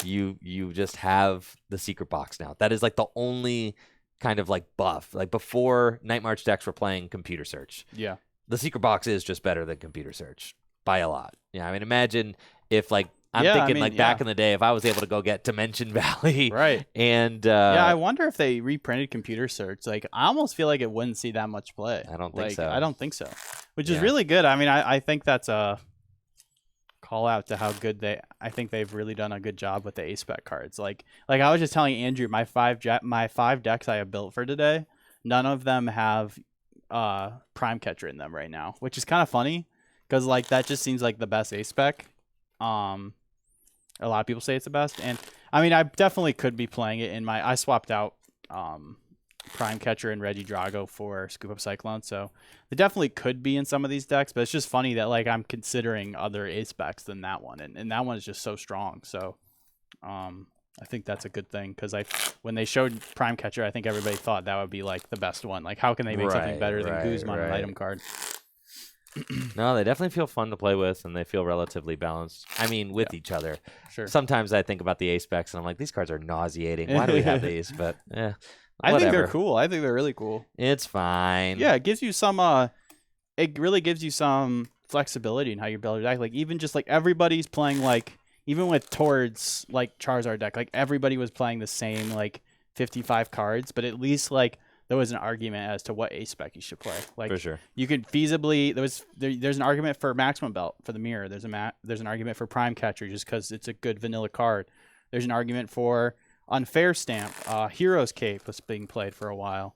you just have the secret box now. That is like the only kind of like buff. Like before, Night March decks were playing computer search. Yeah. The secret box is just better than computer search by a lot. Yeah, I mean, imagine if like back in the day, if I was able to go get Dimension Valley, right? And I wonder if they reprinted computer search. Like, I almost feel like it wouldn't see that much play. I don't think so. I don't think so. Which is really good. I mean, I think that's a call out to how good I think they've really done a good job with the A-Spec cards. Like I was just telling Andrew, my 5 decks I have built for today, none of them have Prime Catcher in them right now, which is kind of funny because like that just seems like the best A-Spec. A lot of people say it's the best, and I mean I definitely could be playing it in I swapped out Prime Catcher and Regidrago for Scoop Up Cyclone, so they definitely could be in some of these decks, but it's just funny that like I'm considering other A-Specs than that one, and that one is just so strong. So I think that's a good thing because when they showed Prime Catcher, I think everybody thought that would be like the best one. Like, how can they make something better than Guzman, an item card? No, they definitely feel fun to play with, and they feel relatively balanced. I mean, with each other. Sure. Sometimes I think about the A-Specs, and I'm like, these cards are nauseating. Why do we have these? But I think they're cool. I think they're really cool. It's fine. Yeah, it gives you some. It really gives you some flexibility in how you build your deck. Like even just like everybody's playing like even with Tord's like Charizard deck, like everybody was playing the same like 55 cards, but at least like there was an argument as to what A-Spec you should play. Like for sure. You could feasibly there's an argument for Maximum Belt for the mirror. There's an argument for Prime Catcher just because it's a good vanilla card. There's an argument for Unfair Stamp. Hero's Cape was being played for a while.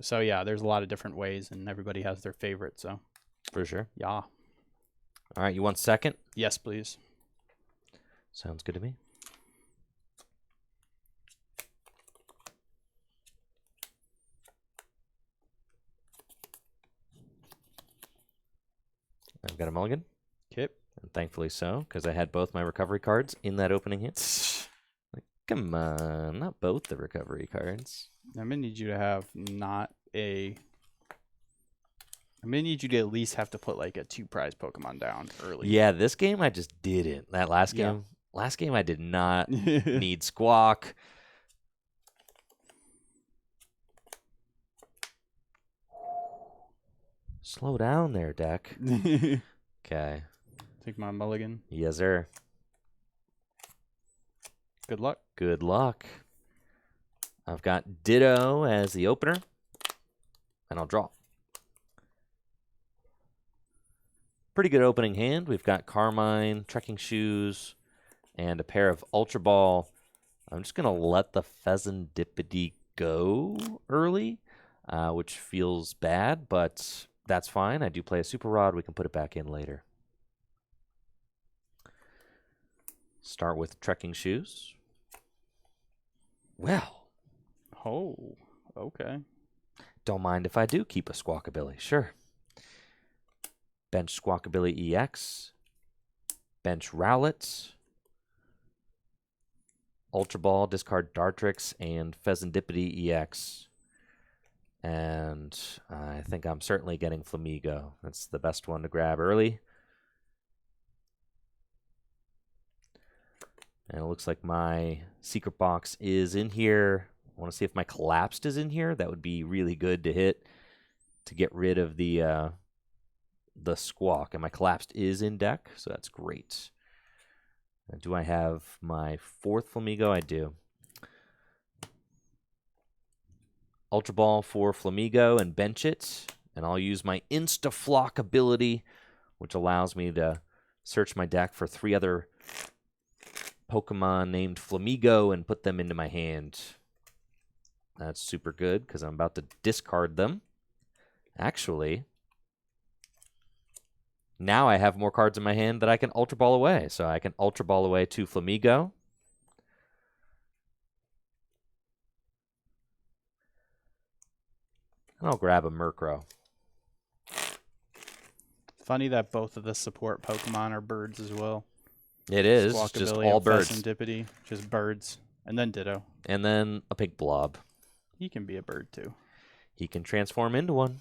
So yeah, there's a lot of different ways, and everybody has their favorite. So for sure. Yeah. All right, you want second? Yes, please. Sounds good to me. I've got a mulligan. Kip. And thankfully so, because I had both my recovery cards in that opening hit. Like, come on, not both the recovery cards. I'm gonna need you to have not a. I'm gonna need you to at least have to put like a 2 prize Pokemon down early. Yeah, this game I just didn't. That last game, I did not need Squawk. Slow down there, deck. Okay. Take my mulligan. Yes, sir. Good luck. Good luck. I've got Ditto as the opener, and I'll draw. Pretty good opening hand. We've got Carmine, Trekking Shoes, and a pair of Ultra Ball. I'm just going to let the Fezandipiti go early, which feels bad, but that's fine. I do play a Super Rod. We can put it back in later. Start with Trekking Shoes. Well. Oh, okay. Don't mind if I do keep a Squawkabilly. Sure. Bench Squawkabilly EX. Bench Rowlet. Ultra Ball, discard Dartrix, and Fezandipiti EX. And I think I'm certainly getting Flamigo. That's the best one to grab early. And it looks like my secret box is in here. I want to see if my collapsed is in here. That would be really good to hit to get rid of the Squawk. And my collapsed is in deck, so that's great. Do I have my 4th Flamigo? I do. Ultra Ball for Flamigo and bench it. And I'll use my Insta-Flock ability, which allows me to search my deck for 3 other Pokemon named Flamigo and put them into my hand. That's super good because I'm about to discard them. Actually, now I have more cards in my hand that I can Ultra Ball away. So I can Ultra Ball away 2 Flamigo. And I'll grab a Murkrow. Funny that both of the support Pokemon are birds as well. It is just all birds. Fezandipiti, just birds, and then Ditto. And then a pink blob. He can be a bird too. He can transform into one.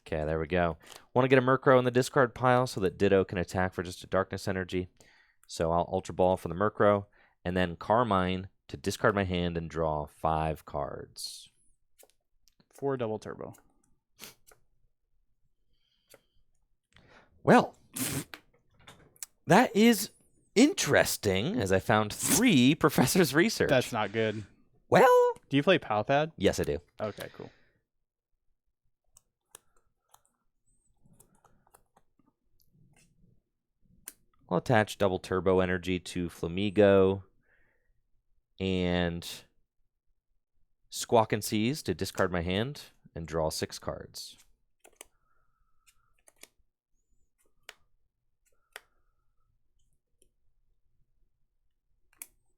Okay, there we go. Want to get a Murkrow in the discard pile so that Ditto can attack for just a Darkness Energy. So I'll Ultra Ball for the Murkrow, and then Carmine to discard my hand and draw 5 cards. 4 double turbo. Well, that is interesting, as I found 3 Professor's Research. That's not good. Well, Do you play Palpad? yes, I do. Okay, cool. I'll attach double turbo energy to Flamigo and Squawk and Seize to discard my hand and draw 6 cards.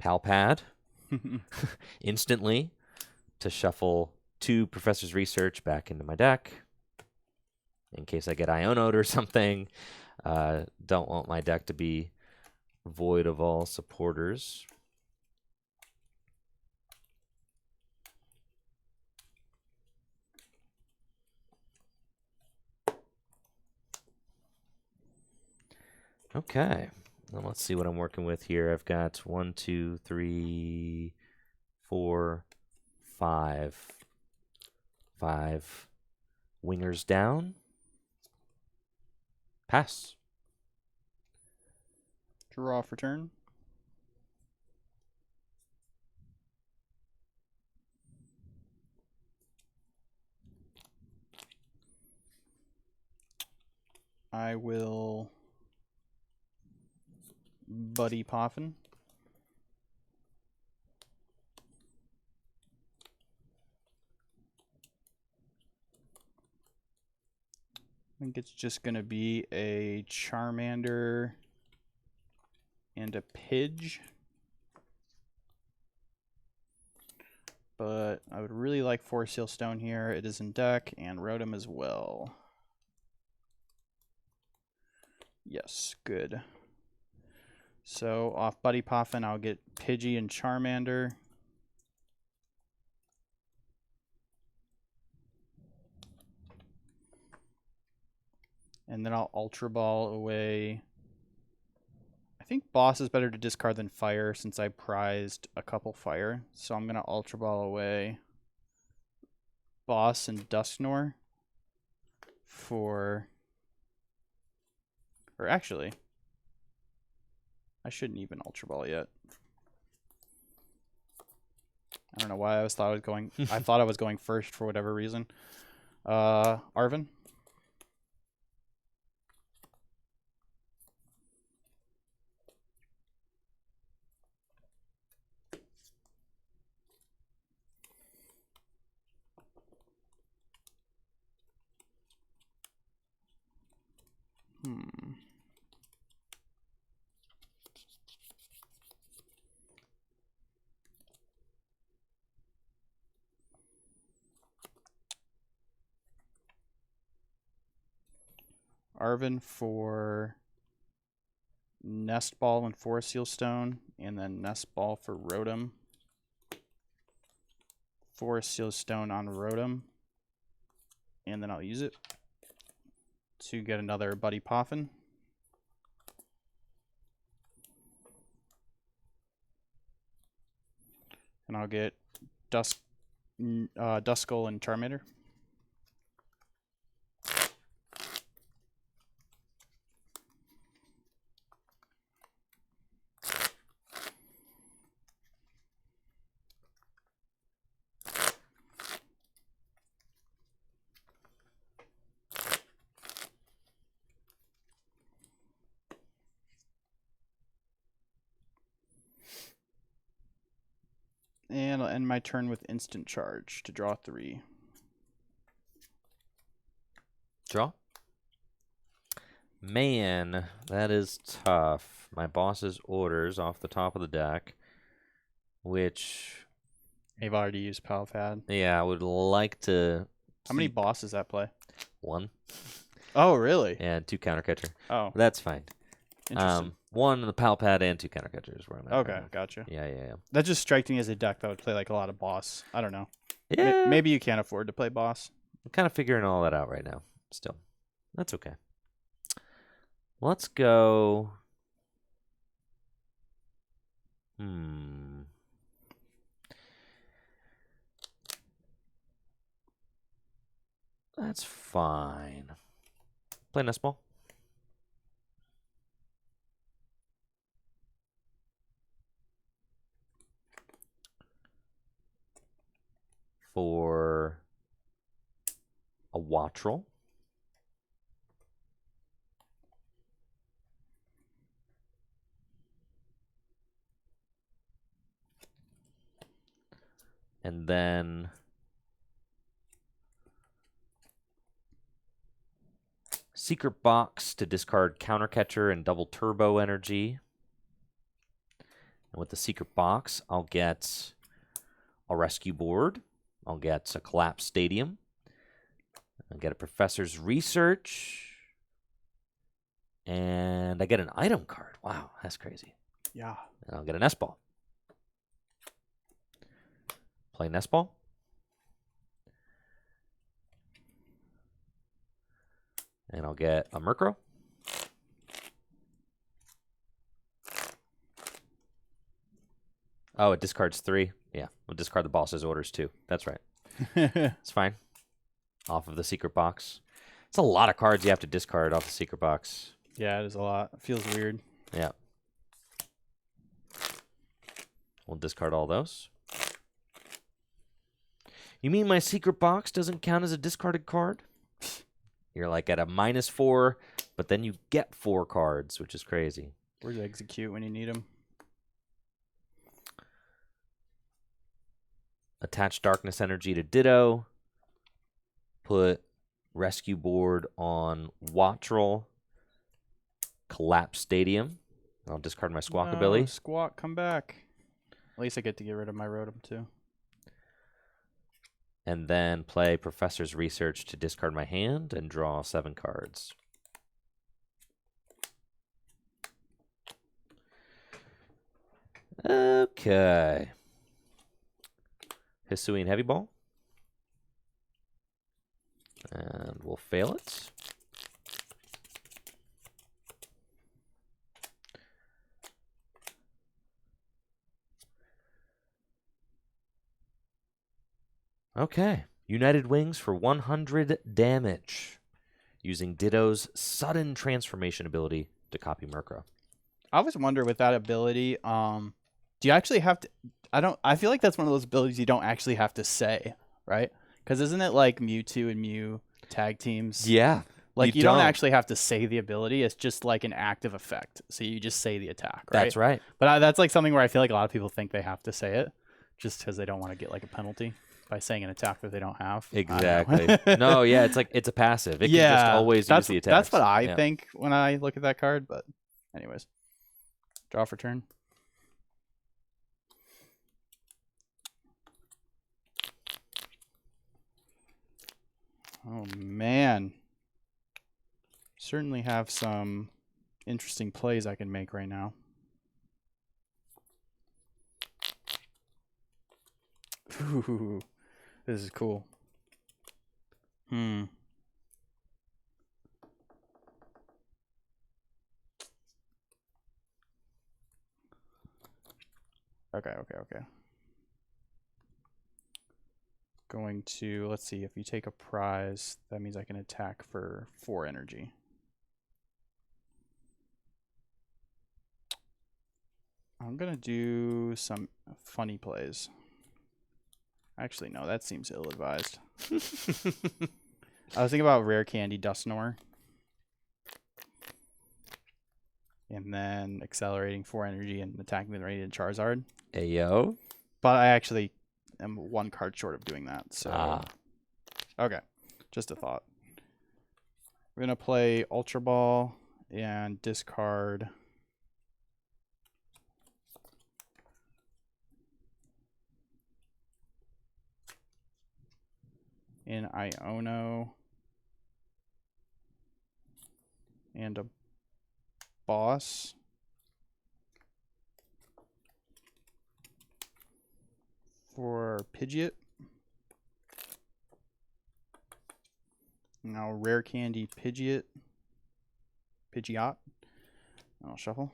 Palpad instantly to shuffle 2 Professor's Research back into my deck in case I get Iono'd or something. Don't want my deck to be void of all supporters. Okay. Well, let's see what I'm working with here. I've got 1, 2, 3, 4, 5. 5 wingers down. Pass. Draw for turn. I will Buddy Poffin. I think it's just going to be a Charmander and a Pidge. but I would really like Forest Seal Stone here. It is in deck, and Rotom as well. Yes, good. So off Buddy Poffin, I'll get Pidgey and Charmander. And then I'll Ultra Ball away. I think Boss is better to discard than Fire since I prized a couple Fire. So I'm going to Ultra Ball away Boss and Dusknoir for... Or actually, I shouldn't even Ultra Ball yet. I don't know why I thought I was going... I thought I was going first for whatever reason. Arven. Arven for Nest Ball and Forest Seal Stone, and then Nest Ball for Rotom. Forest Seal Stone on Rotom, and then I'll use it to get another Buddy Poffin. And I'll get Duskull and Charmander. And I'll end my turn with Instant Charge to draw 3. Draw. Man, that is tough. My boss's orders off the top of the deck, which... You've already used Palpad. Yeah, I would like to... How many bosses that play? 1. Oh, really? And 2 counter catcher. Oh. That's fine. Interesting. 1 the Palpad and 2 counter catchers where I'm at. Okay, right now. gotcha. Yeah. That just strikes me as a deck that would play like a lot of boss. I don't know. Yeah. Maybe you can't afford to play boss. I'm kind of figuring all that out right now. Still. That's okay. Let's go... That's fine. Play Nest Ball. For a Wattrel. And then Secret Box to discard Counter Catcher and double Turbo Energy. And with the Secret Box, I'll get a Rescue Board. I'll get a Collapsed Stadium. I'll get a Professor's Research. And I get an item card. Wow, that's crazy. Yeah. And I'll get a Nest Ball. Play Nest Ball. And I'll get a Murkrow. Oh, it discards 3. Yeah, we'll discard the boss's orders too. That's right. It's fine. Off of the Secret Box. It's a lot of cards you have to discard off the Secret Box. Yeah, it is a lot. It feels weird. Yeah. We'll discard all those. You mean my Secret Box doesn't count as a discarded card? You're like at a -4, but then you get 4 cards, which is crazy. Where's Execute when you need them? Attach Darkness Energy to Ditto. Put Rescue Board on Wattrel. Collapse Stadium. I'll discard my Squawkabilly. No, Squawk, come back. At least I get to get rid of my Rotom too. and then play Professor's Research to discard my hand and draw 7 cards. Okay. Hisuian Heavy Ball. And we'll fail it. Okay. United Wings for 100 damage. Using Ditto's sudden transformation ability to copy Murkrow. I always wonder with that ability, do you actually have to... I feel like that's one of those abilities you don't actually have to say, right? Because isn't it like Mewtwo and Mew tag teams? Yeah. Like you don't actually have to say the ability. It's just like an active effect. So you just say the attack, right? That's right. But that's like something where I feel like a lot of people think they have to say it just because they don't want to get like a penalty by saying an attack that they don't have. Exactly. No, yeah, it's like it's a passive. It can just always use the attack. That's what I think when I look at that card. But anyways, draw for turn. Oh man, certainly have some interesting plays I can make right now. Ooh, this is cool. Okay. Going to, let's see, if you take a prize, that means I can attack for 4 energy. I'm going to do some funny plays. Actually, no, that seems ill-advised. I was thinking about Rare Candy Dusknoir. And then accelerating 4 energy and attacking the Radiant Charizard. Ayo. But I actually am 1 card short of doing that. So okay, just a thought. We're going to play Ultra Ball and discard in Iono and a boss. For Pidgeot. Now Rare Candy Pidgeot. I'll shuffle.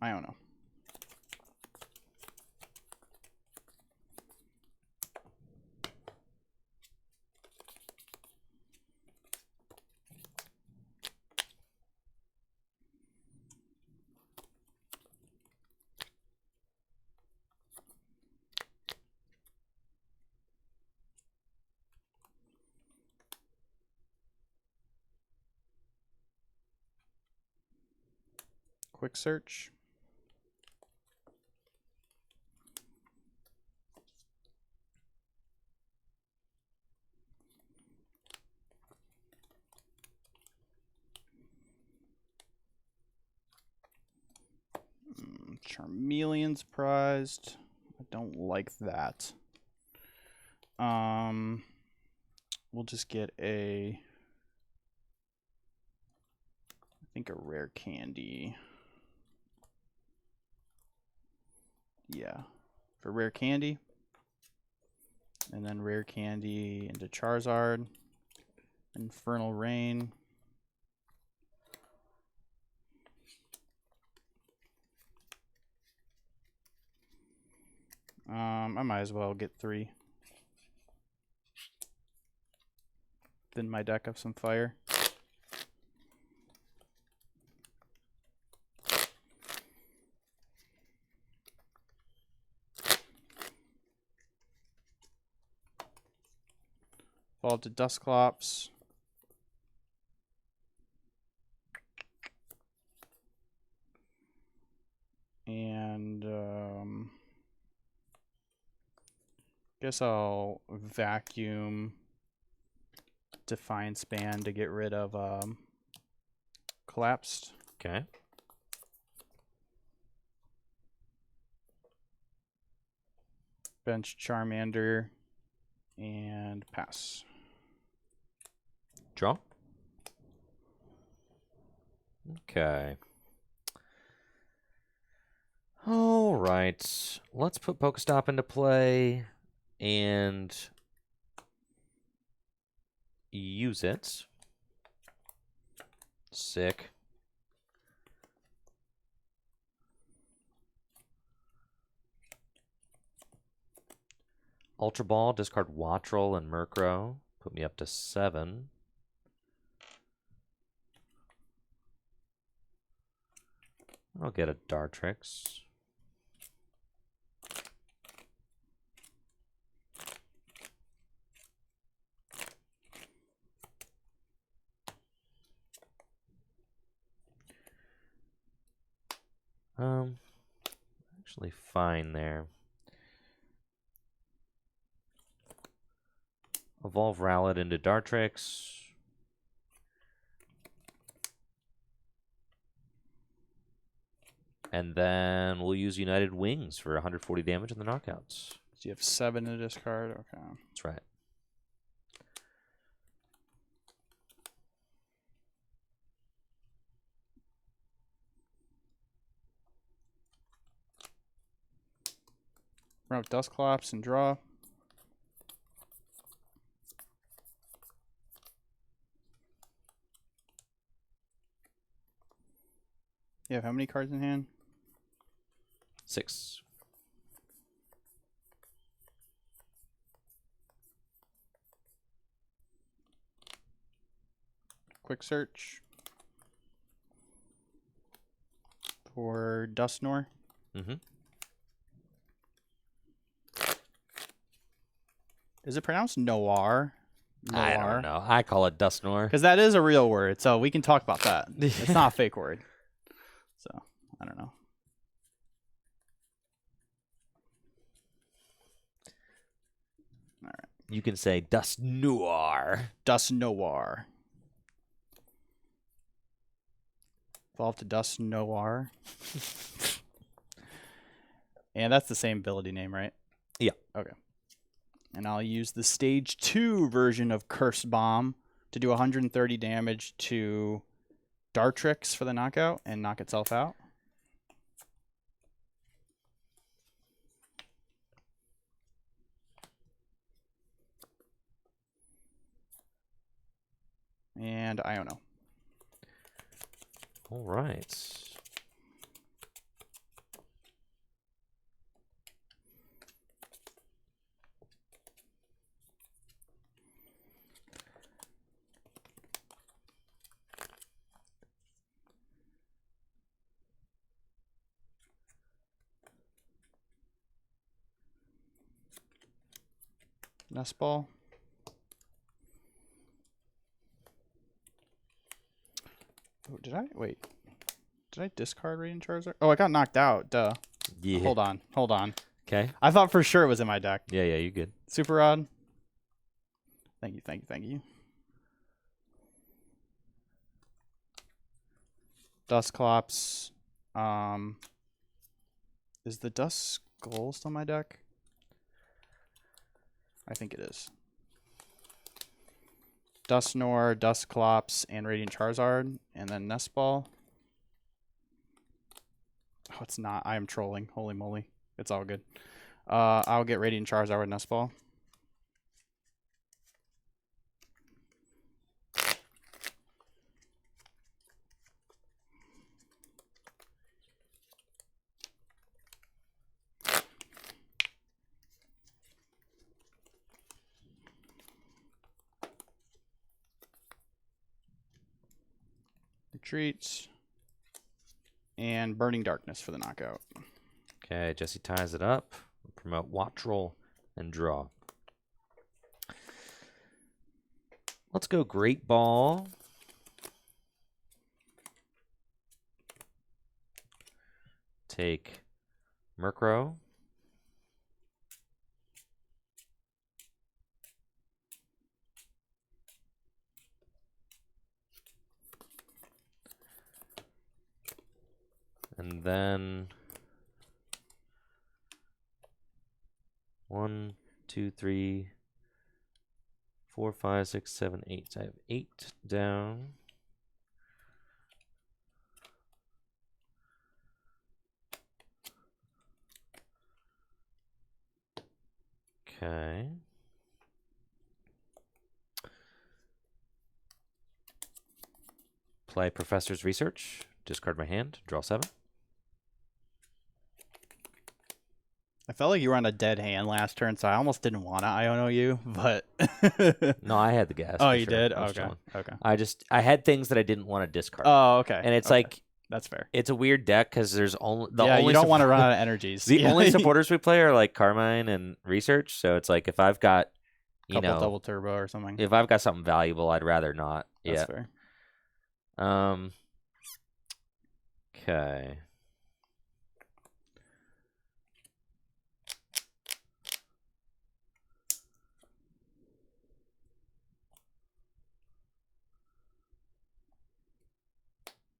I don't know. Quick search. Charmeleon's prized. I don't like that. We'll just get I think a Rare Candy. Yeah, for Rare Candy. And then Rare Candy into Charizard. Infernal Rain. I might as well get 3. Then my deck of some fire. Evolve to Dusclops. And guess I'll vacuum Defiance Band to get rid of Collapsed. Okay. Bench Charmander and pass. Draw. Okay. All right. Let's put Pokestop into play and use it. Sick. Ultra Ball, discard Wattrel and Murkrow. Put me up to 7. I'll get a Dartrix. Actually fine there. Evolve Rowlet into Dartrix. And then we'll use United Wings for 140 damage in the knockouts. So you have 7 to discard? Okay. That's right. Run up Dusclops and draw. You have how many cards in hand? 6. Quick search for Dusknoir. Mm-hmm. Is it pronounced Noir? I don't know. I call it Dusknoir. Because that is a real word, so we can talk about that. It's not a fake word. So, I don't know. All right. You can say Dusknoir. Dusknoir. Evolve to Dusknoir. And that's the same ability name, right? Yeah. Okay. And I'll use the Stage 2 version of Curse Bomb to do 130 damage to Dartrix for the knockout and knock itself out. And Iono. All right. Nest Ball. Oh, did I? Wait. Did I discard Radiant Charizard? Oh, I got knocked out. Duh. Yeah. Hold on. Hold on. Okay. I thought for sure it was in my deck. Yeah, you good. Super Rod. Thank you, thank you, thank you. Dusclops. Is the Duskull still in my deck? I think it is. Dusknoir, Dusclops, and Radiant Charizard, and then Nest Ball. Oh, it's not. I am trolling. Holy moly. It's all good. I'll get Radiant Charizard with Nest Ball. Retreats. And Burning Darkness for the knockout. Okay, Jesse ties it up. Promote Wattrel and draw. Let's go Great Ball. Take Murkrow. And then 1, 2, 3, 4, 5, 6, 7, 8. I have 8 down. Okay. Play Professor's Research. Discard my hand. Draw 7. I felt like you were on a dead hand last turn, so I almost didn't want to Iono you, but No, I had the gas. oh, for you sure. did? I was Okay. chilling. Okay. I had things that I didn't want to discard. Oh, okay. And it's okay. like That's fair. it's a weird deck because there's only you don't want to run out of energies. The only supporters we play are like Carmine and Research. So it's like if I've got couple double turbo or something. if I've got something valuable, I'd rather not. That's fair. Okay.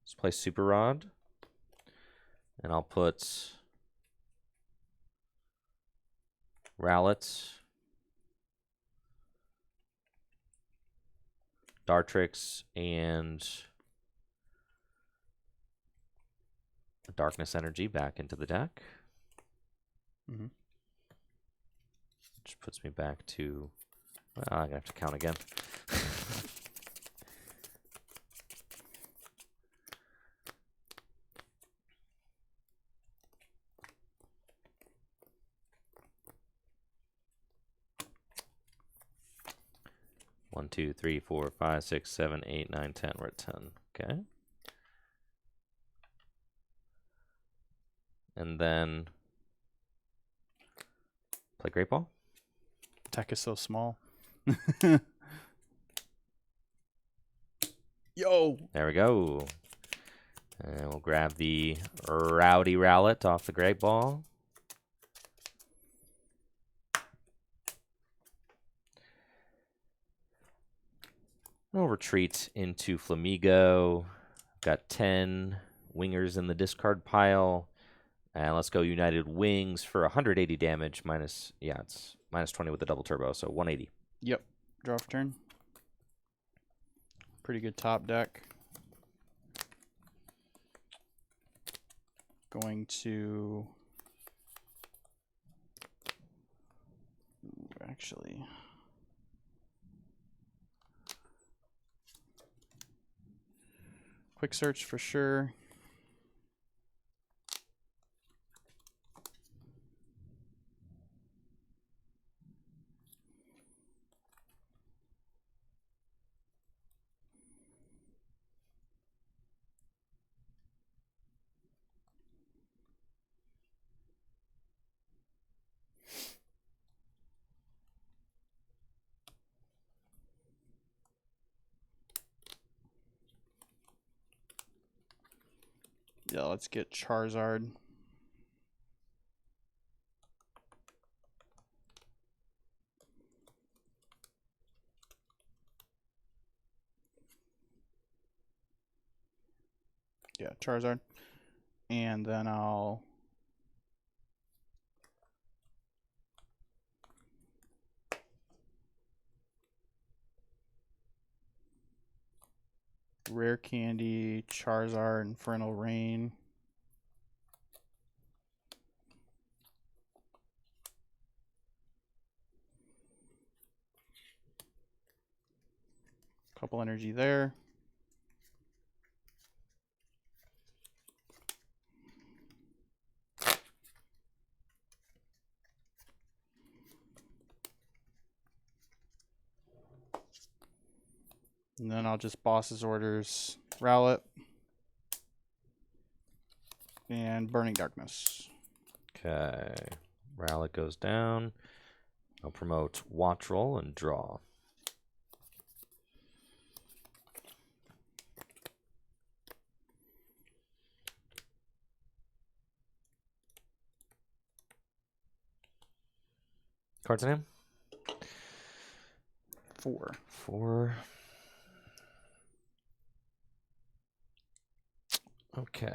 Let's play Super Rod. And I'll put Rowlet, Dartrix, and Darkness Energy back into the deck. Mm-hmm. Which puts me back to... Well, I'm going to have to count again. One, 2, 3, 4, 5, 6, 7, 8, 9, 10. We're at 10. Okay. And then play Great Ball. Deck is so small. Yo! There we go. And we'll grab the Rowdy Rowlet off the Great Ball. We'll retreat into Flamigo. Got 10 wingers in the discard pile. And let's go United Wings for 180 damage minus, yeah, it's minus 20 with the double turbo, so 180. Yep. Draw for turn. Pretty good top deck. Going to... actually... Quick search for sure. Yeah, let's get Charizard. Yeah, Charizard. And then I'll... Rare Candy, Charizard, Infernal Rain. Couple energy there. And then I'll just Boss's Orders, Rowlet, and Burning Darkness. Okay. Rowlet goes down. I'll promote Watch Roll and draw. Cards in hand? 4. 4. Okay.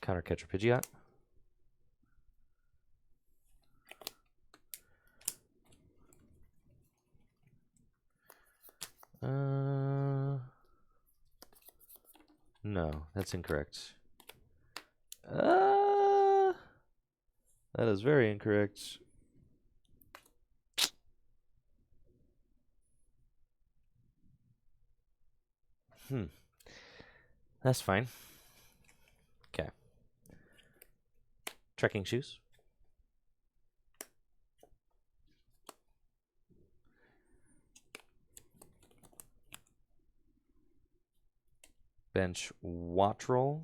Counter catcher Pidgeot. No, that's incorrect. That is very incorrect. That's fine. Okay. Trekking shoes. Bench Wattrel.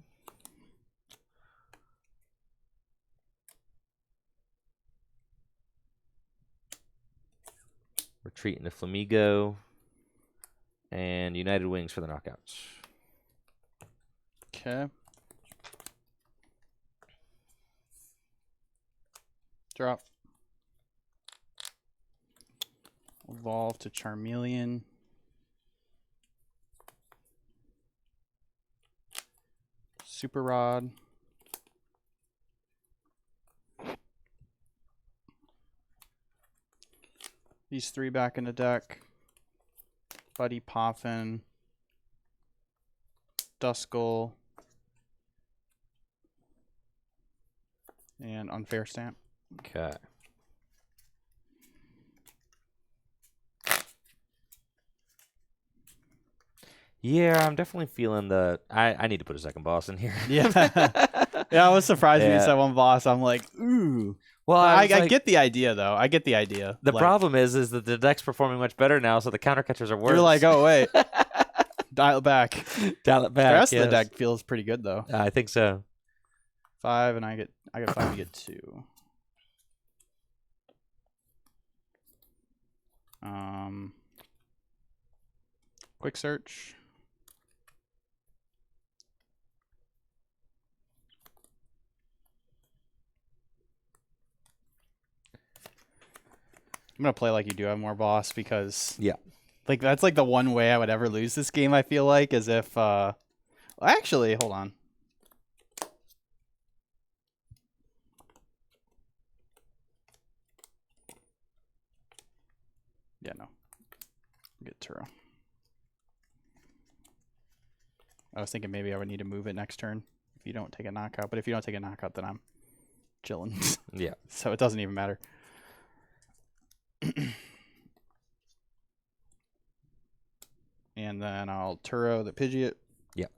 Retreat into Flamigo. And United Wings for the knockouts. Okay. Drop. Evolve to Charmeleon. Super Rod. These 3 back in the deck. Buddy Poffin. Duskull. And Unfair Stamp. Okay. Yeah, I'm definitely feeling the... I need to put a second boss in here. Yeah. Yeah, I was surprised when you Yeah. said one boss. I'm like, ooh. Well, I like, get the idea, though. I get the idea. the Like, problem is that the deck's performing much better now, so the counter catchers are worse. you're like, oh, wait. Dial it back. Dial it back. The rest of the yes. deck feels pretty good, though. I think so. 5, and I got 5, you get 2. Quick search. I'm gonna play like you do have more boss because like that's like the one way I would ever lose this game. I feel like is if actually hold on. Yeah, no. Get Turo. I was thinking maybe I would need to move it next turn if you don't take a knockout. But if you don't take a knockout, then I'm chilling. Yeah. So it doesn't even matter. And then I'll Turo the Pidgeot. Yep.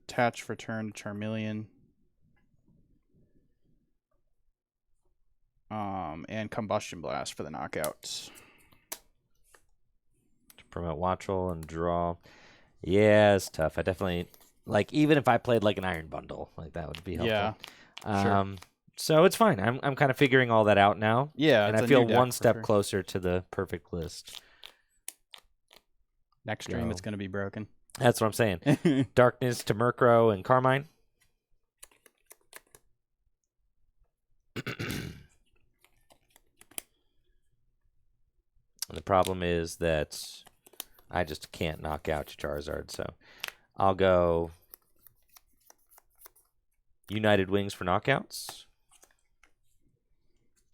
Attach for turn to Charmeleon. And Combustion Blast for the knockouts. To promote Wattrel and draw. Yeah, it's tough. I definitely like even if I played like an Iron Bundle, like that would be helpful. Yeah. Sure. So it's fine. I'm kind of figuring all that out now. Yeah, and it's I a feel new deck one for step sure. closer to the perfect list. Next stream, it's going to be broken. That's what I'm saying. Darkness to Murkrow and Carmine. And the problem is that I just can't knock out your Charizard, so I'll go United Wings for knockouts.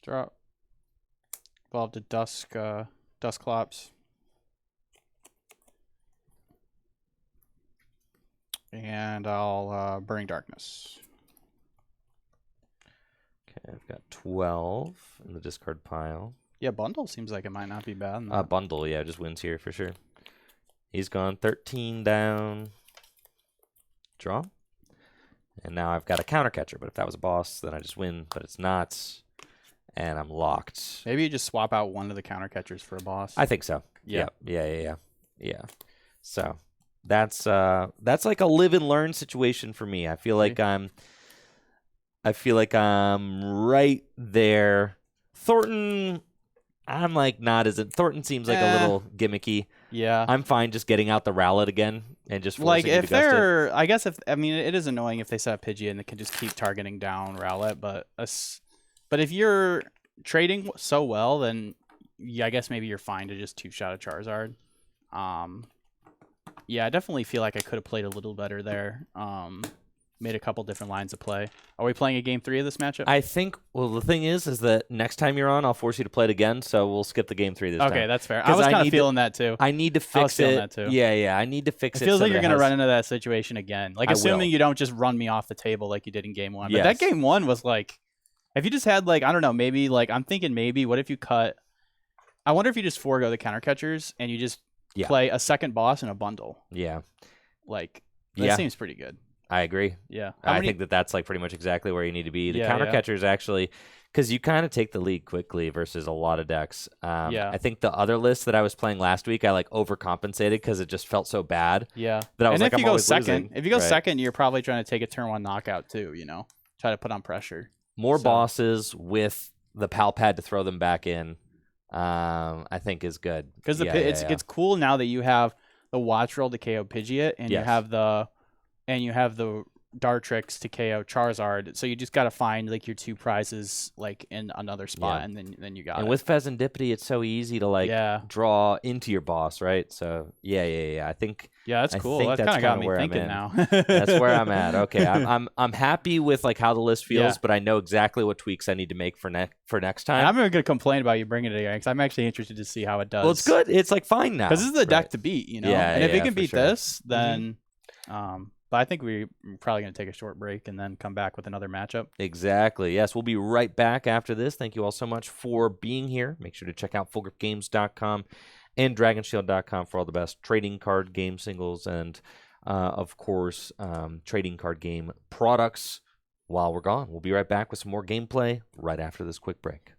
Drop. Evolve to Dusclops. And I'll Burning Darkness. Okay, I've got 12 in the discard pile. Yeah, Bundle seems like it might not be bad. Bundle, yeah, just wins here for sure. He's gone 13 down. Draw. And now I've got a counter catcher, but if that was a boss, then I just win, but it's not. and I'm locked. Maybe you just swap out one of the counter catchers for a boss. I think so. Yeah. Yeah. So that's like a live and learn situation for me. I feel like I'm right there. Thornton, I'm like not as Thornton seems like a little gimmicky. Yeah. I'm fine just getting out the Rowlet again and just forcing like you if to gust it. they're, I guess if I mean it is annoying if they set up Pidgey and they can just keep targeting down Rowlet, but if you're trading so well, then I guess maybe you're fine to just two-shot a Charizard. Yeah, I definitely feel like I could have played a little better there. Made a couple different lines of play. Are we playing a game 3 of this matchup? I think. Well, the thing is that next time you're on, I'll force you to play it again. So we'll skip the game 3 this time. Okay, that's fair. I was kind of feeling that too. I need to fix it. I was feeling that too. Yeah. I need to fix it. It feels like you're gonna run into that situation again. Like assuming will. you don't just run me off the table like you did in game 1. But Yes. that game 1 was like, if you just had like, I don't know, maybe like I'm thinking maybe what if you cut? I wonder if you just forego the counter catchers and you just play a second boss in a bundle. Yeah. Like that seems pretty good. I agree. Yeah. I think that's like pretty much exactly where you need to be. The counter catchers actually, because you kind of take the lead quickly versus a lot of decks. I think the other list that I was playing last week, I like overcompensated because it just felt so bad. Yeah. That I was and like, if you I'm go second, losing. if you go second, you're probably trying to take a turn 1 knockout too. You know, try to put on pressure. More bosses with the pal pad to throw them back in, I think is good. Because it's cool now that you have the watch roll to KO Pidgeot, and you have the Dartrix to KO Charizard. So you just got to find like your 2 prizes like in another spot, and then you got it. And with Fezandipiti, it's so easy to like draw into your boss, right? So I think that's cool. That kind of got me thinking now. That's where I'm at. Okay, I'm happy with like how the list feels, but I know exactly what tweaks I need to make for next time. And I'm not gonna complain about you bringing it again because I'm actually interested to see how it does. Well, it's good. It's like fine now because this is the deck to beat, you know. And if it can beat this, then but I think we're probably going to take a short break and then come back with another matchup. Exactly. Yes, we'll be right back after this. Thank you all so much for being here. Make sure to check out fullgripgames.com and dragonshield.com for all the best trading card game singles and, of course, trading card game products. While we're gone, we'll be right back with some more gameplay right after this quick break.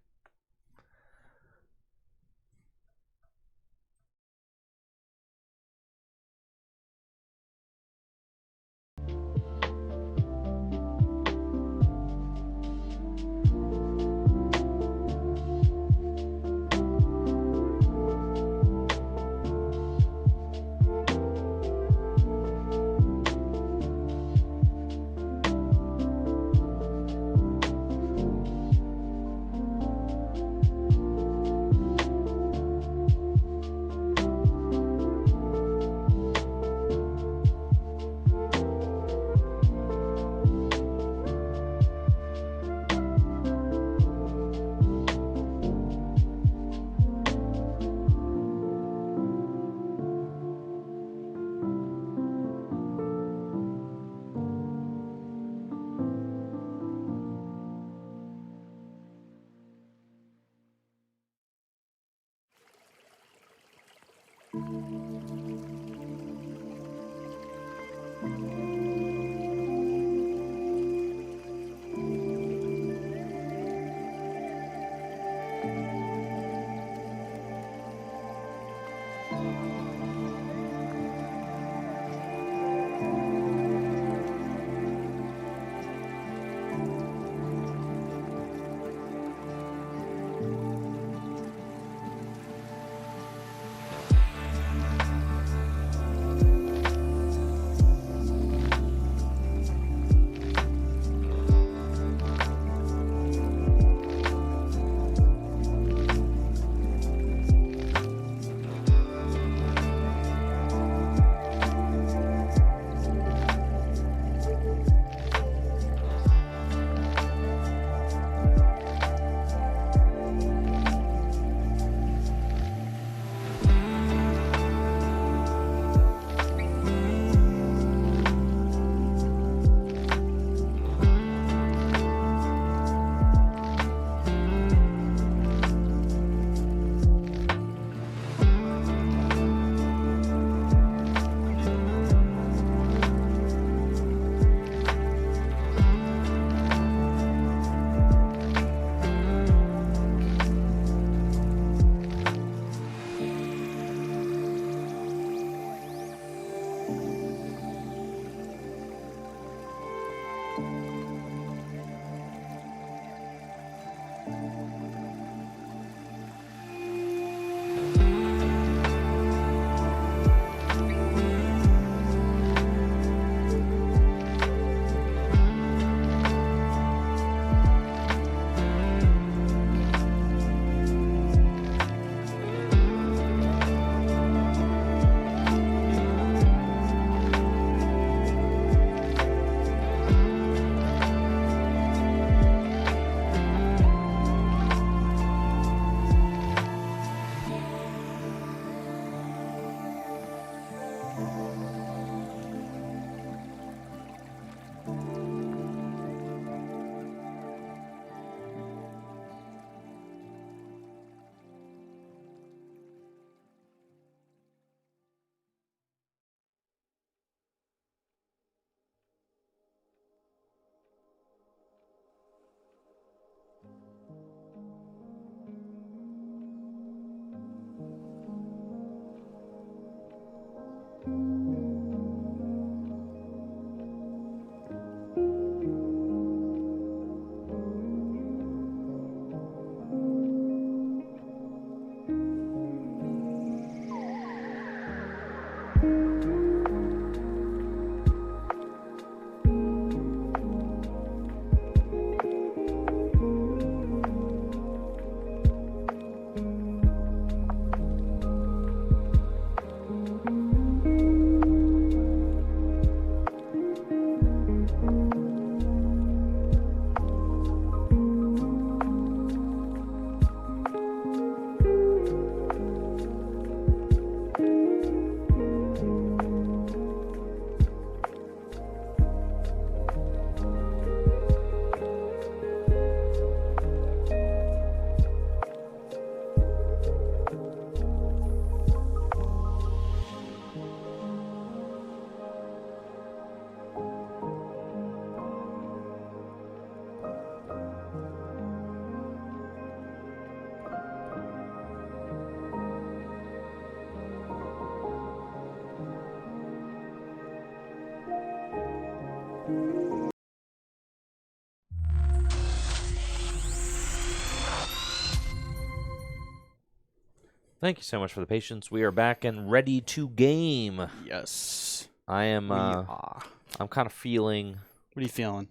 Thank you so much for the patience. We are back and ready to game. Yes. I am. We are. I'm kind of feeling What are you feeling?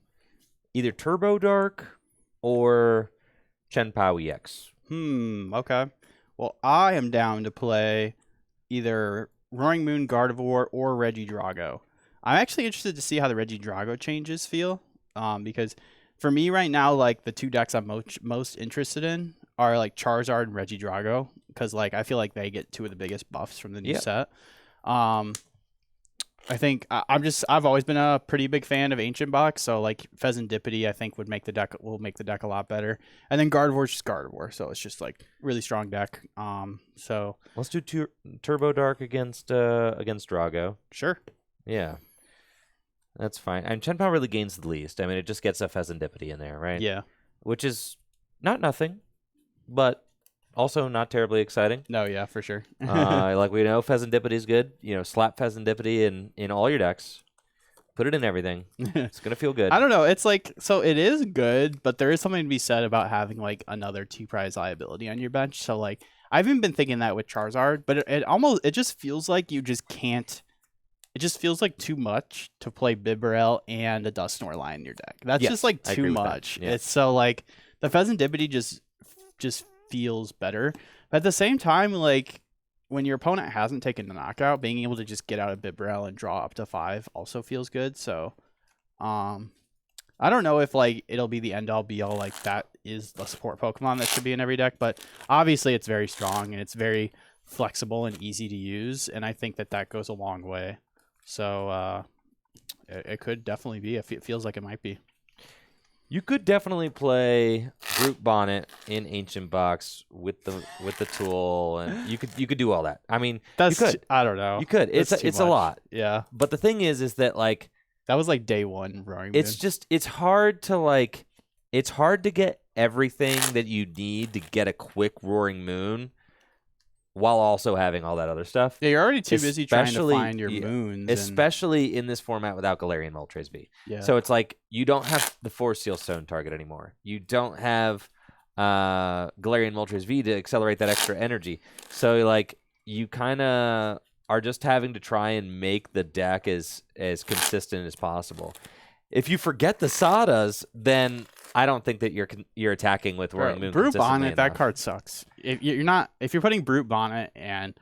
either Turbo Dark or Chen Pao EX. Okay. Well, I am down to play either Roaring Moon Gardevoir or Regidrago. I'm actually interested to see how the Regidrago changes feel. Because for me right now, like the two decks I'm most interested in are like Charizard and Regidrago, because like I feel like they get two of the biggest buffs from the new set. I think I've always been a pretty big fan of Ancient Box, so like Fezandipiti I think will make the deck a lot better. And then Gardevoir's just Gardevoir, so it's just like really strong deck. So let's do Turbo Dark against Drago. Sure. Yeah. That's fine. And Chen Pao really gains the least. I mean, it just gets a Fezandipiti in there, right? Yeah. Which is not nothing, but also not terribly exciting. No, yeah, for sure. Like we know Fezandipiti is good. Slap Fezandipiti in all your decks. Put it in everything. It's going to feel good. I don't know. It's like, so it is good, but there is something to be said about having like another 2-prize liability on your bench. So like, I've even been thinking that with Charizard, but it just feels like you just can't. It just feels like too much to play Bibarel and a Dusknoir line in your deck. That's just like too much. Yeah. It's so like the Fezandipiti just feels better. But at the same time, like when your opponent hasn't taken the knockout, being able to just get out of Bibarel and draw up to 5 also feels good. So I don't know if like it'll be the end all be all, like that is the support Pokemon that should be in every deck, but obviously it's very strong and it's very flexible and easy to use, and I think that goes a long way. So it could definitely be. It feels like it might be. You could definitely play Brute Bonnet in Ancient Box with the tool, and you could do all that. I mean, you could. I don't know. You could. It's a lot. Yeah. But the thing is that like that was like day one Roaring Moon. It's hard to get everything that you need to get a quick Roaring Moon, while also having all that other stuff. Yeah, you're already too busy trying to find your moons. Especially in this format without Galarian Moltres V. Yeah. So it's like you don't have the Force Seal Stone target anymore. You don't have Galarian Moltres V to accelerate that extra energy. So like you kind of are just having to try and make the deck as consistent as possible. If you forget the Sadas, then I don't think that you're attacking with Roaring Moon. Brute Bonnet, that card sucks. If you're putting Brute Bonnet and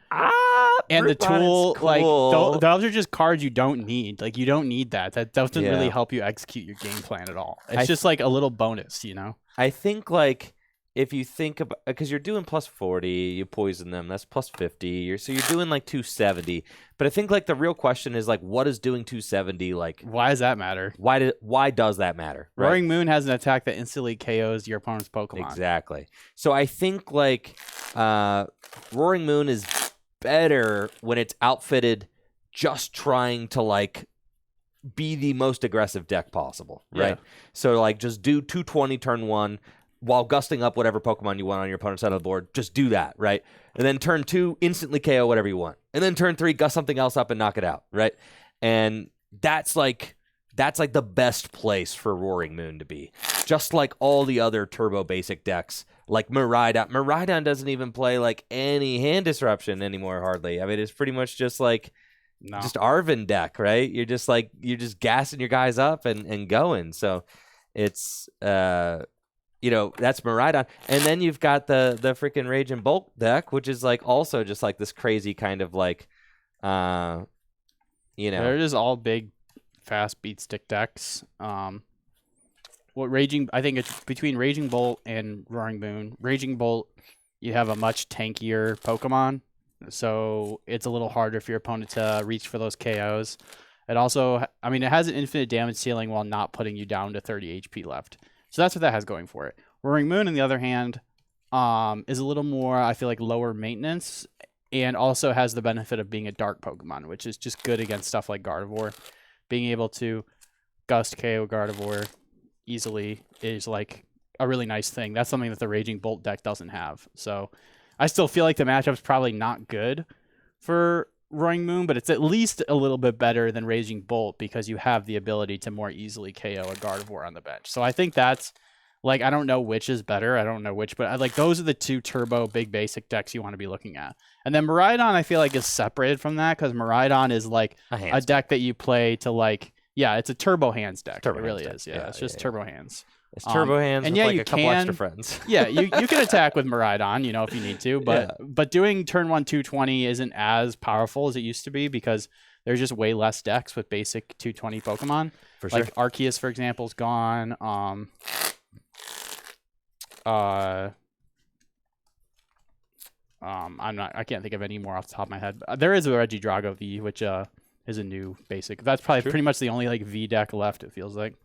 the tool, cool. Like those are just cards you don't need. Like you don't need that. That doesn't really help you execute your game plan at all. It's just like a little bonus, I think like if you think about, because you're doing plus 40, you poison them, that's plus 50. So you're doing like 270. But I think like the real question is like, what is doing 270 like? Why does that matter? Why does that matter? Right? Roaring Moon has an attack that instantly KOs your opponent's Pokemon. Exactly. So I think like Roaring Moon is better when it's outfitted just trying to like be the most aggressive deck possible, right? Yeah. So like just do 220 turn 1. while gusting up whatever Pokemon you want on your opponent's side of the board. Just do that, right? And then turn 2, instantly KO whatever you want. And then turn 3, gust something else up and knock it out, right? And that's like the best place for Roaring Moon to be. Just like all the other turbo basic decks, like Miraidon. Miraidon doesn't even play like any hand disruption anymore, hardly. I mean, it's pretty much just like just Arvin deck, right? You're just gassing your guys up and going. So it's that's Miraidon. And then you've got the freaking Rage and Bolt deck, which is like also just like this crazy kind of like they're just all big fast beat stick decks. I think it's between Raging Bolt and Roaring Moon. Raging Bolt, you have a much tankier Pokemon, so it's a little harder for your opponent to reach for those KOs. It also, it has an infinite damage ceiling while not putting you down to 30 HP left. So that's what that has going for it. Roaring Moon, on the other hand, is a little more, I feel like, lower maintenance, and also has the benefit of being a dark Pokemon, which is just good against stuff like Gardevoir. Being able to gust KO Gardevoir easily is like a really nice thing. That's something that the Raging Bolt deck doesn't have. So I still feel like the matchup's probably not good for Roaring Moon, but it's at least a little bit better than Raging Bolt because you have the ability to more easily KO a Gardevoir on the bench. So I think that's like, I don't know which is better. I don't know which, but those are the 2 turbo big basic decks you want to be looking at. And then Miraidon, I feel like, is separated from that because Miraidon is like a deck that you play to it's a turbo hands deck. It really is. Yeah, it's just turbo hands. It's turbo hands and with like a couple extra friends. Yeah, you can attack with Miraidon, if you need to, but doing turn 1 220 isn't as powerful as it used to be because there's just way less decks with basic 220 Pokemon. For sure. Like Arceus, for example, is gone. I can't think of any more off the top of my head. There is a Regidrago V, which is a new basic. That's probably pretty much the only like V deck left, it feels like.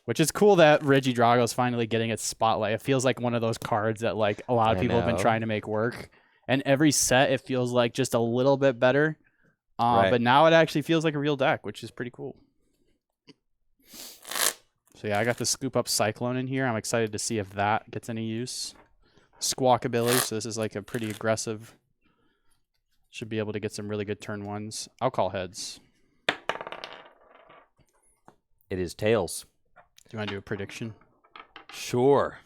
Which is cool that Regidrago is finally getting its spotlight. It feels like one of those cards that like a lot of people have been trying to make work. And every set it feels like just a little bit better. But now it actually feels like a real deck, which is pretty cool. So yeah, I got the Scoop Up Cyclone in here. I'm excited to see if that gets any use. Squawk ability, so this is like a pretty aggressive. Should be able to get some really good turn 1s. I'll call heads. It is tails. Do you want to do a prediction? Sure.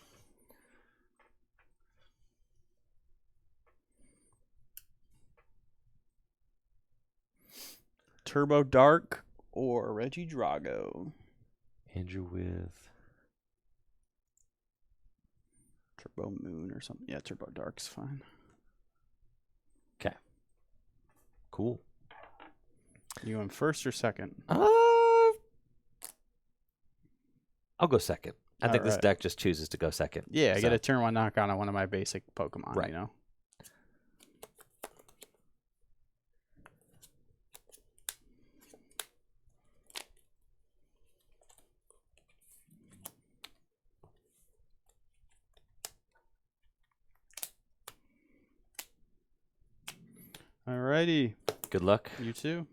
Turbo Dark or Regidrago? Andrew with Turbo Moon or something. Yeah, Turbo Dark's fine. Okay. Cool. You in first or second? I'll go second. I think this deck just chooses to go second. Yeah, I get a turn 1 knockout on one of my basic Pokemon, right. Alrighty. Good luck. You too.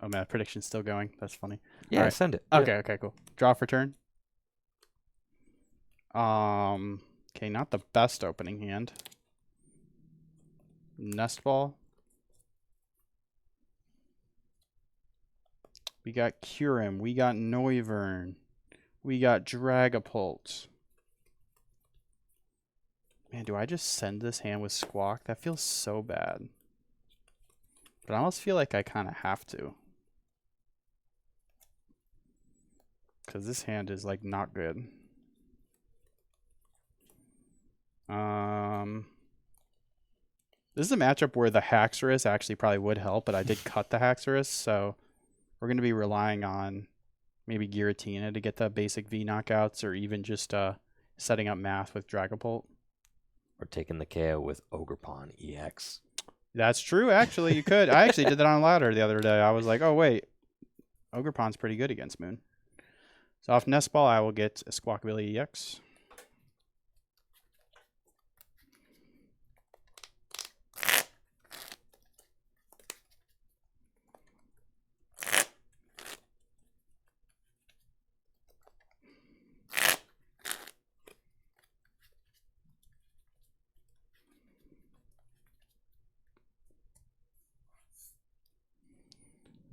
Oh man, prediction's still going. That's funny. Yeah, right. Send it. Okay, cool. Draw for turn. Okay, not the best opening hand. Nest Ball. We got Kyurem. We got Noivern. We got Dragapult. Man, do I just send this hand with Squawk? That feels so bad. But I almost feel like I kind of have to. Because this hand is, like, not good. This is a matchup where the Haxorus actually probably would help, but I did cut the Haxorus, so we're going to be relying on maybe Giratina to get the basic V knockouts, or even just setting up math with Dragapult. Or taking the KO with Ogerpon EX. That's true, actually. You could. I actually did that on ladder the other day. I was like, oh, wait. Ogerpon's pretty good against Moon. So off Nest Ball, I will get a Squawkabilly EX.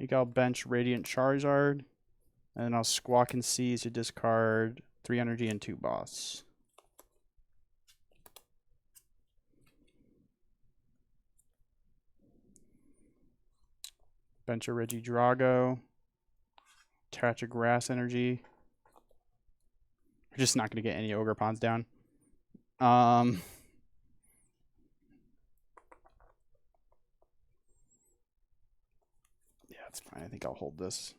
think I'll bench Radiant Charizard. And then I'll Squawk and Seize to discard 3 energy and 2 boss. Bench a Regidrago. Attach a Grass Energy. We're just not going to get any Ogre Pawns down. Yeah, it's fine. I think I'll hold this.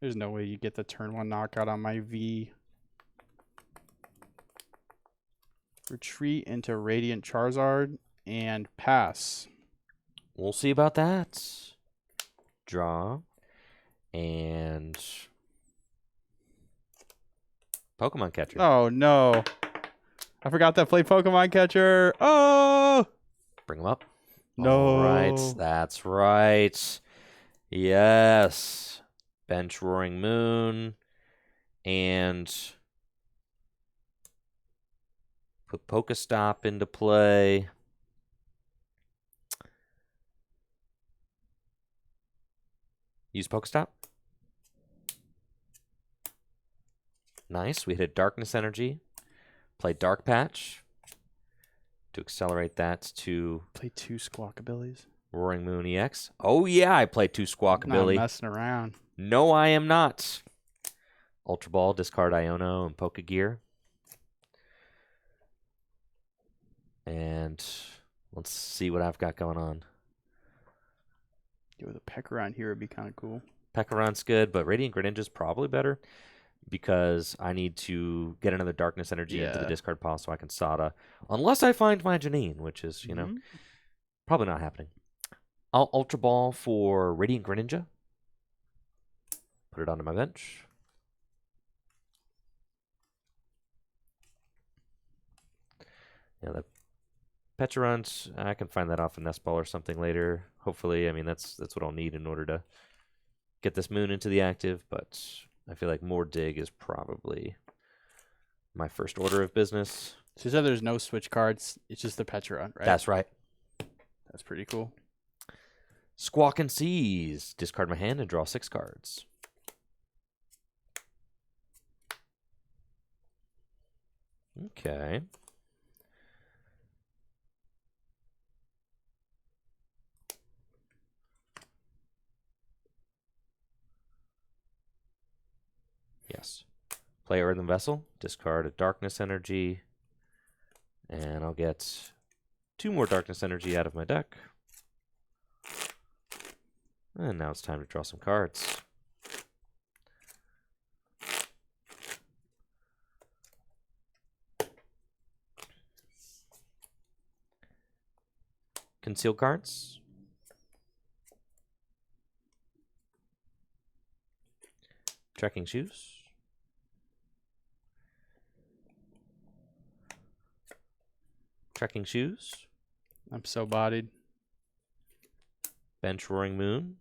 There's no way you get the turn 1 knockout on my V. Retreat into Radiant Charizard and pass. We'll see about that. Draw. And Pokemon Catcher. Oh, no. I forgot to play Pokemon Catcher. Oh! Bring them up. No. All right. That's right. Yes. Bench Roaring Moon. And put Pokestop into play. Use Pokestop. Nice. We hit a Darkness Energy. Play Dark Patch to accelerate that to Play 2 Squawk abilities. Roaring Moon EX. Oh, yeah, I play 2 Squawkabilly. Not messing around. No, I am not. Ultra Ball, discard Iono and Pokegear. And let's see what I've got going on. Yo, the Pecharunt here would be kind of cool. Pecharunt's good, but Radiant Greninja's probably better because I need to get another Darkness Energy into the discard pile so I can Sada. Unless I find my Janine, which is, you know, probably not happening. I'll Ultra Ball for Radiant Greninja. Put it onto my bench. Yeah, the Pecharunt, I can find that off a Nest Ball or something later. Hopefully, I mean, that's what I'll need in order to get this moon into the active, but I feel like more dig is probably my first order of business. So you said there's no switch cards. It's just the Pecharunt, right? That's right. That's pretty cool. Squawk and Seize. Discard my hand and draw 6 cards. Okay. Yes. Play Earthen Vessel. Discard a Darkness Energy. And I'll get 2 more Darkness Energy out of my deck. And now it's time to draw some cards. Conceal cards. Trekking Shoes. Trekking Shoes. I'm so bodied. Bench Roaring Moon.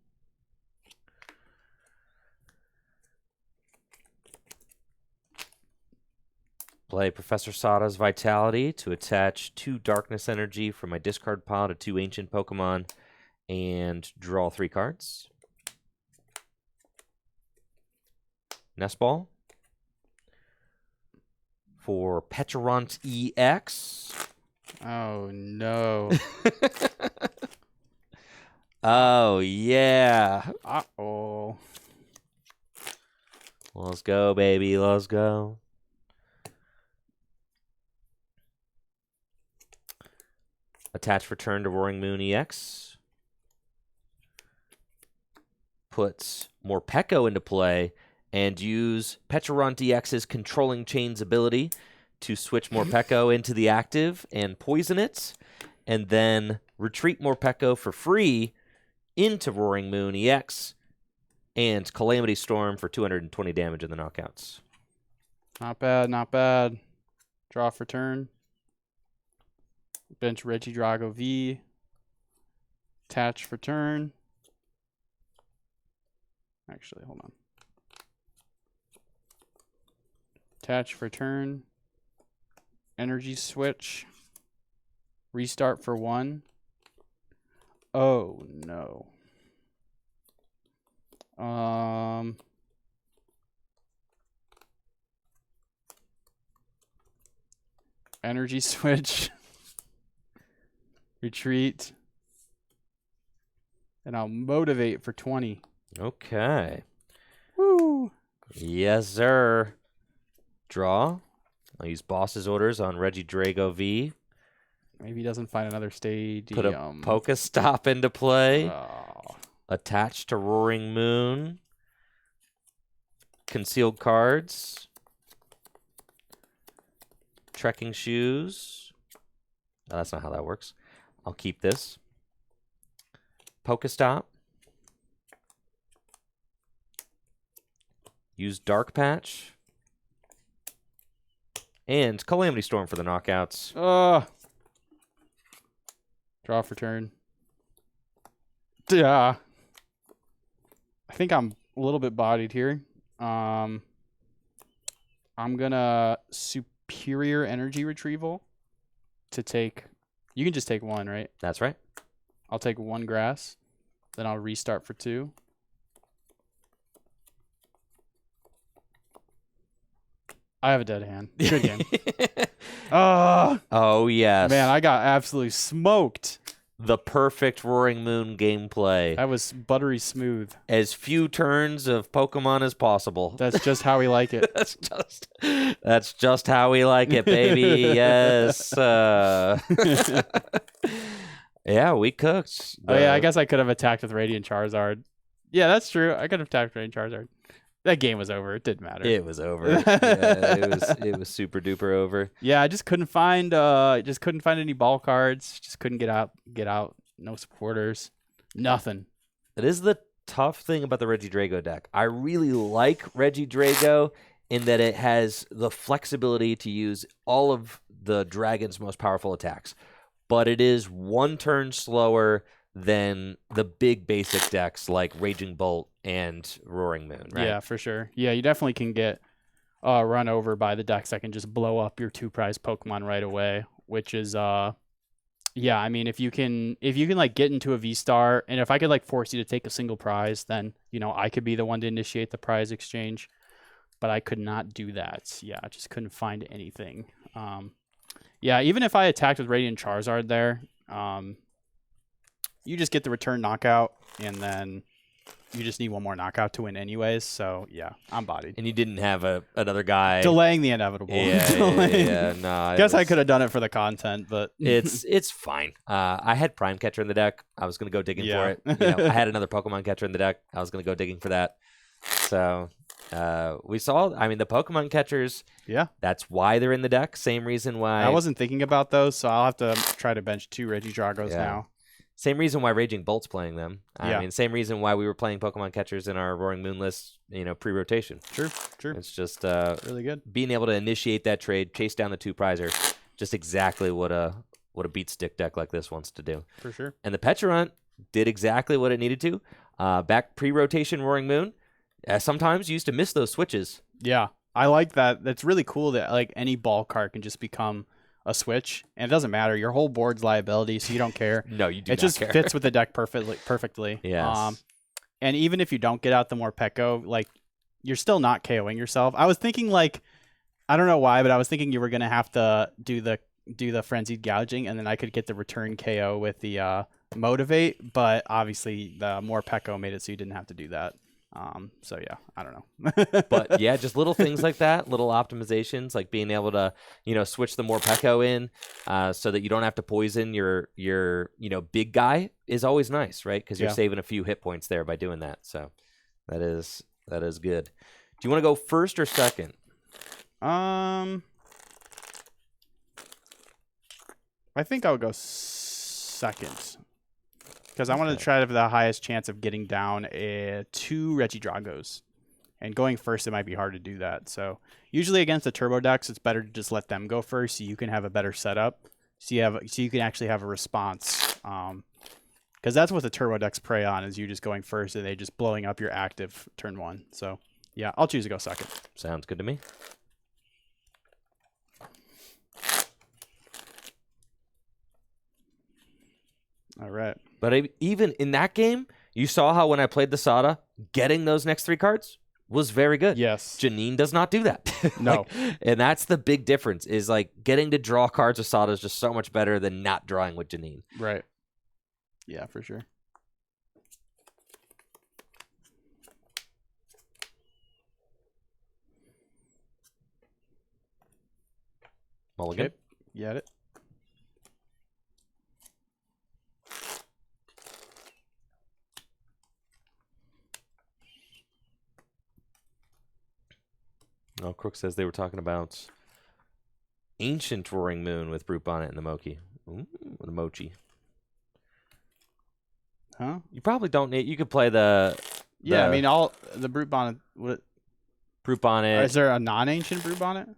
Play Professor Sada's Vitality to attach 2 Darkness Energy from my discard pile to 2 Ancient Pokemon and draw 3 cards. Nest Ball for Pecharunt EX. Oh, no. Oh, yeah. Uh-oh. Let's go, baby. Let's go. Attach Return to Roaring Moon EX. Puts Morpeko into play and use Pecharunt EX's Controlling Chains ability to switch Morpeko into the active and poison it, and then retreat Morpeko for free into Roaring Moon EX and Calamity Storm for 220 damage in the knockouts. Not bad, not bad. Draw for turn. Bench Regidrago V. Attach for turn. Actually, hold on. Attach for turn. Energy switch. Restart for 1. Oh, no. Energy switch. Retreat. And I'll motivate for 20. Okay. Woo! Yes, sir. Draw. I'll use Boss's Orders on Regidrago V. Maybe he doesn't find another stadium. Put a Pokestop into play. Oh. Attached to Roaring Moon. Concealed cards. Trekking shoes. Oh, that's not how that works. I'll keep this. Pokestop. Use Dark Patch. And Calamity Storm for the knockouts. Draw for turn. Yeah. I think I'm a little bit bodied here. I'm gonna Superior Energy Retrieval to take. You can just take one, right? That's right. I'll take one grass. Then I'll restart for 2. I have a dead hand. Good game. Oh, yes. Man, I got absolutely smoked. The perfect Roaring Moon gameplay. That was buttery smooth. As few turns of Pokemon as possible. That's just how we like it. That's just how we like it, baby. Yes. Yeah, we cooked. Oh, yeah, I guess I could have attacked with Radiant Charizard. Yeah, that's true. I could have attacked Radiant Charizard. That game was over. It didn't matter. It was over. Yeah, it was super duper over. Yeah, I just couldn't find any ball cards. Just couldn't get out. No supporters. Nothing. It is the tough thing about the Regidrago deck. I really like Regidrago in that it has the flexibility to use all of the dragon's most powerful attacks. But it is one turn slower than the big basic decks like Raging Bolt and Roaring Moon, right? Yeah, for sure. Yeah, you definitely can get run over by the decks that can just blow up your 2 prize Pokemon right away, which is yeah, I mean if you can like get into a V-Star, and if I could like force you to take a single prize, then I could be the one to initiate the prize exchange. But I could not do that. Yeah, I just couldn't find anything. Yeah, even if I attacked with Radiant Charizard there, you just get the return knockout, and then you just need one more knockout to win anyways. So, yeah, I'm bodied. And you didn't have another guy. Delaying the inevitable. Yeah. No, Guess I could have done it for the content, but... It's fine. I had Prime Catcher in the deck. I was going to go digging for it. I had another Pokemon Catcher in the deck. I was going to go digging for that. So... we saw, the Pokemon catchers. Yeah. That's why they're in the deck. Same reason why. I wasn't thinking about those, so I'll have to try to bench 2 Regidragos now. Same reason why Raging Bolt's playing them. Yeah. I mean, same reason why we were playing Pokemon catchers in our Roaring Moon list, pre-rotation. True. It's just really good. Being able to initiate that trade, chase down the 2 prizer, just exactly what a beat stick deck like this wants to do. For sure. And the Pecharunt did exactly what it needed to. Back pre-rotation Roaring Moon. Sometimes you used to miss those switches. Yeah, I like that. That's really cool that like any ball card can just become a switch, and it doesn't matter. Your whole board's liability, so you don't care. No, you do it not just care. fits with the deck perfectly. Yes. And even if you don't get out the more Pecco, like you're still not KOing yourself. I was thinking like, I don't know why, but I was thinking you were gonna have to do the frenzied gouging, and then I could get the return KO with the motivate. But obviously, the more Pecco made it so you didn't have to do that. So yeah, I don't know. But yeah, just little things like that, little optimizations, like being able to, switch the more Pecco in, so that you don't have to poison your big guy is always nice, right? Because you're saving a few hit points there by doing that. So that is good. Do you want to go first or second? I think I would go second. Because I wanted to try to have the highest chance of getting down 2 Regidragos. And going first, it might be hard to do that. So usually against the turbo decks, it's better to just let them go first so you can have a better setup. So you can actually have a response. Because that's what the turbo decks prey on, is you just going first and they just blowing up your active turn 1. So yeah, I'll choose to go second. Sounds good to me. All right. But even in that game, you saw how when I played the Sada, getting those next 3 cards was very good. Yes. Janine does not do that. No. And that's the big difference is like getting to draw cards with Sada is just so much better than not drawing with Janine. Right. Yeah, for sure. Mulligan. Okay. You had it. Oh, Crook says they were talking about Ancient Roaring Moon with Brute Bonnet and the Mochi. Ooh, the Mochi. Huh? You probably don't need. You could play the. Yeah, I mean, all the Brute Bonnet. What? Brute Bonnet. Is there a non-ancient Brute Bonnet?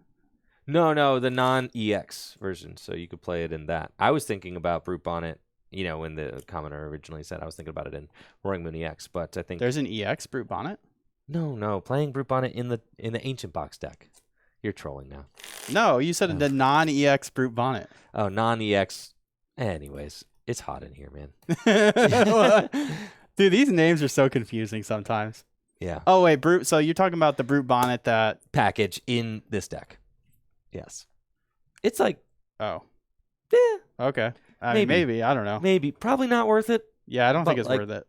No, the non-EX version. So you could play it in that. I was thinking about Brute Bonnet. You know, when the commenter originally said, I was thinking about it in Roaring Moon EX, but I think There's an EX Brute Bonnet. no, playing Brute Bonnet in the Ancient Box deck. You're trolling now. No, you said the non-EX Brute Bonnet. Oh, non-EX. Anyways, it's hot in here, man. Dude, these names are so confusing sometimes. Yeah. Oh wait, Brute. So you're talking about the Brute Bonnet that Package in this deck. Yes. It's like, Oh. eh, Okay. I mean, maybe. I don't know. maybe. Probably not worth it, Yeah, I don't think But, it's like, worth it.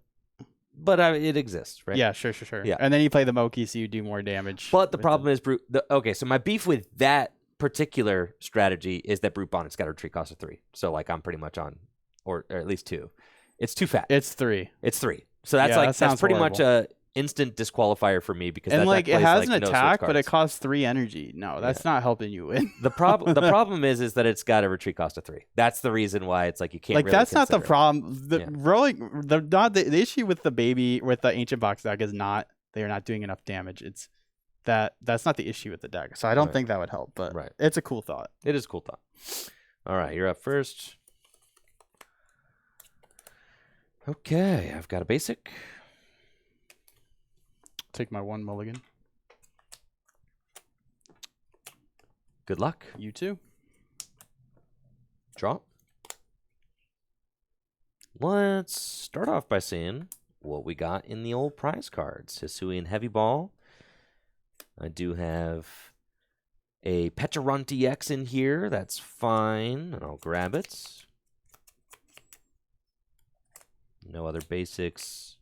but it exists, right? Yeah, sure. Yeah. And then you play the Moki, so you do more damage. But the with problem is, okay, so my beef with that particular strategy is that Brute Bonnet's got a retreat cost of 3. So, like, I'm pretty much on, or at least 2. It's too fat. It's 3. It's 3. So that's Yeah, like, that sounds that's pretty much horrible. a instant disqualifier for me because And that like deck it plays, has like, an no switch attack, but it cards. costs 3 energy. No, that's not helping you win. The problem is that it's got a retreat cost of 3. That's the reason why it's like you can't. Like really that's not the consider it. problem. The Yeah. rolling the issue with the ancient box deck is not they are not doing enough damage. It's that's not the issue with the deck. So I don't Right. think that would help, but Right. it's a cool thought. It is a cool thought. All right, you're up first. Okay, I've got a basic. Take my 1 mulligan. Good luck. You too. Draw. Let's start off by seeing what we got in the old prize cards. Hisuian Heavy Ball. I do have a Pecharunt EX in here. That's fine, and I'll grab it. No other basics.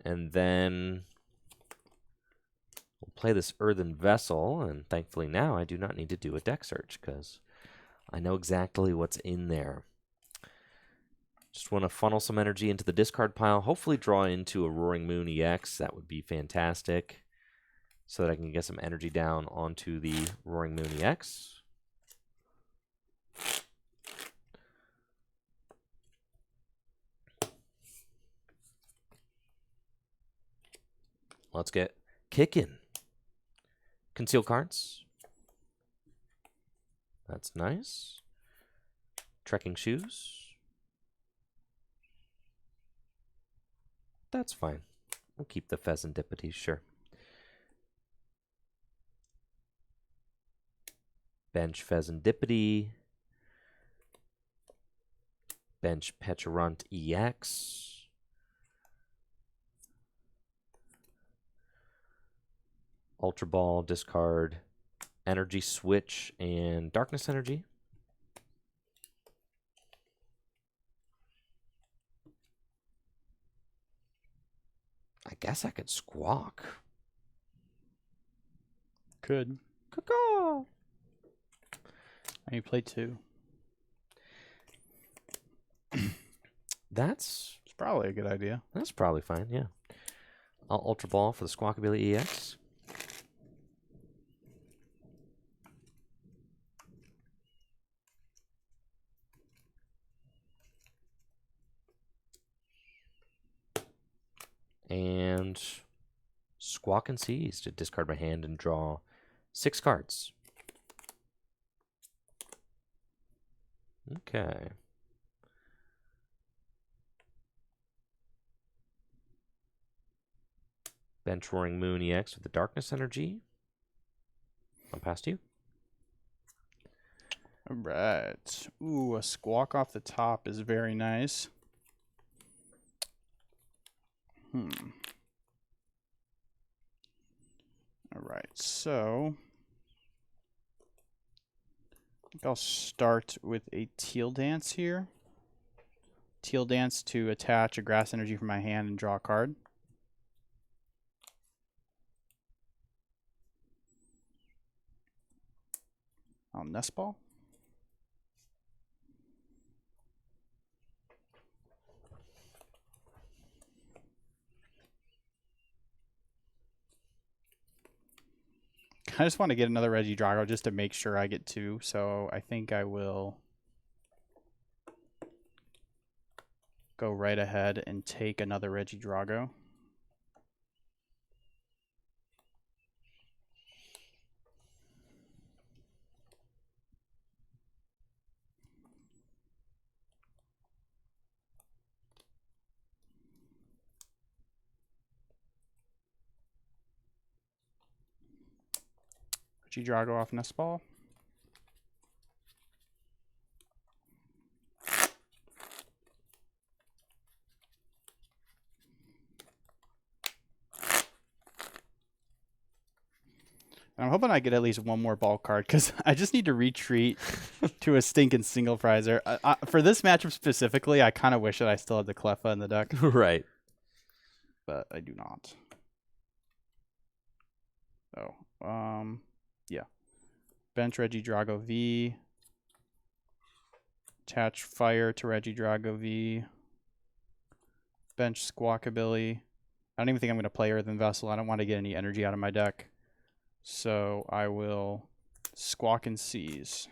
And then we'll play this Earthen Vessel, and thankfully now I do not need to do a deck search because I know exactly what's in there. Just want to funnel some energy into the discard pile, hopefully draw into a Roaring Moon EX. That would be fantastic, so that I can get some energy down onto the Roaring Moon EX. Let's get kicking. Conceal cards. That's nice. Trekking shoes. That's fine. We'll keep the Fezandipiti, sure. Bench Fezandipiti. Bench Pecharunt EX. Ultra Ball, discard, Energy Switch, and Darkness Energy. I guess I could Squawk. Could. Caw-caw. And you play 2. That's It's probably a good idea. probably fine, yeah. I'll Ultra Ball for the Squawkabilly EX. And Squawk and Seize to discard my hand and draw 6 cards. Okay. Bench Roaring Moon EX with the Darkness Energy. I'm past you. All right. Ooh, a Squawk off the top is very nice. All right, so I think I'll start with a Teal Dance here. Teal Dance to attach a Grass Energy from my hand and draw a card. I'll Nest Ball. I just want to get another Regidrago just to make sure I get 2, so I think I will go right ahead and take another Regidrago. Regidrago off Nest Ball. And I'm hoping I get at least one more ball card because I just need to retreat to a stinking single prizer. For this matchup specifically, I kind of wish that I still had the Cleffa in the deck. Right. But I do not. Oh, yeah. Bench Regidrago V. Attach Fire to Regidrago V. Bench Squawkabilly. I don't even think I'm going to play Earthen Vessel. I don't want to get any energy out of my deck. So I will Squawk and Seize.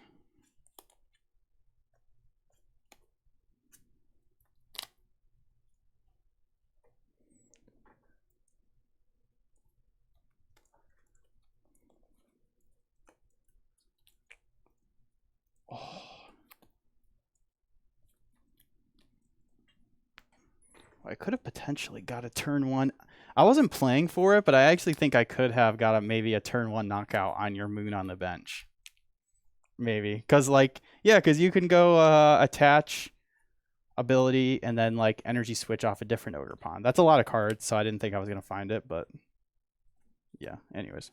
Oh. I could have potentially got a turn 1. I wasn't playing for it, but I actually think I could have got maybe a turn 1 knockout on your Moon on the bench. Maybe. Because, because you can go attach ability and then, energy switch off a different Ogre Pond. That's a lot of cards, so I didn't think I was going to find it, but yeah, anyways.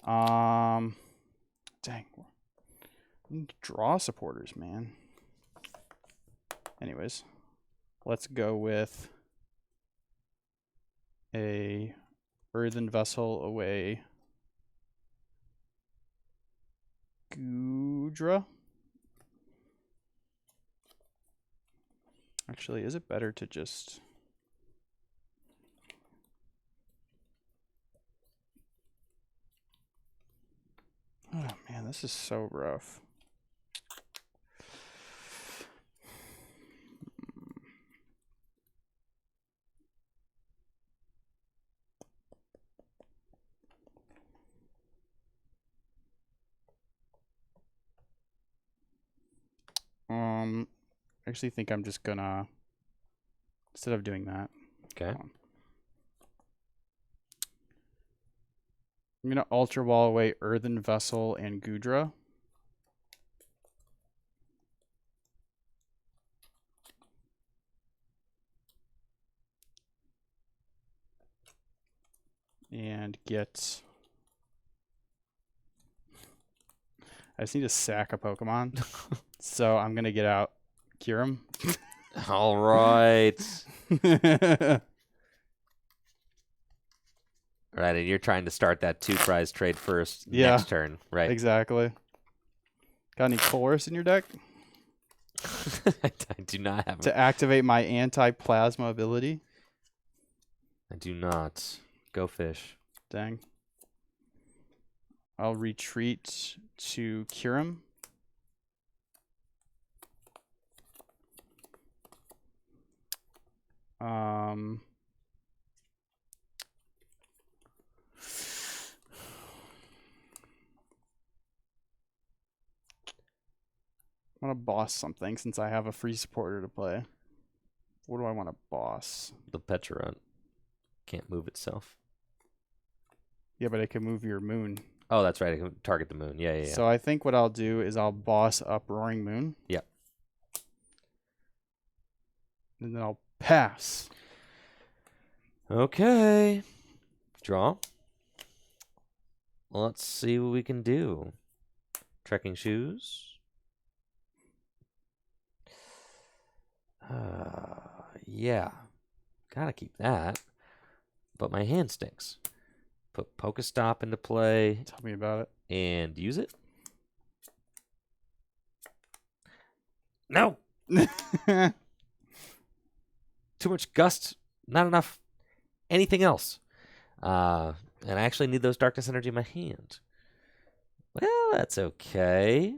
Dang. I need to draw supporters, man. Anyways, let's go with a Earthen Vessel away Gudra. Actually, is it better to just... Oh man, this is so rough. I actually think I'm just gonna, instead of doing that, Okay. I'm gonna Ultra Ball away Earthen Vessel and Gudra. And get... I just need to sack a Pokemon. So I'm going to get out Kyurem. All right. Right, and you're trying to start that 2-prize trade first next turn, right? Exactly. Got any Chorus in your deck? I do not have to activate my anti-plasma ability. I do not. Go fish. Dang. I'll retreat to Kyurem. I'm going to boss something since I have a free supporter to play. What do I want to boss? The Pecharunt can't move itself. Yeah, but it can move your Moon. Oh, that's right. I can target the Moon. Yeah. So I think what I'll do is I'll boss up Roaring Moon. Yep. And then I'll pass. Okay. Draw. Let's see what we can do. Trekking shoes. Yeah. Gotta keep that. But my hand stinks. Put Pokestop into play. Tell me about it. And use it. No! Too much gust. Not enough anything else. And I actually need those darkness energy in my hand. Well, that's okay.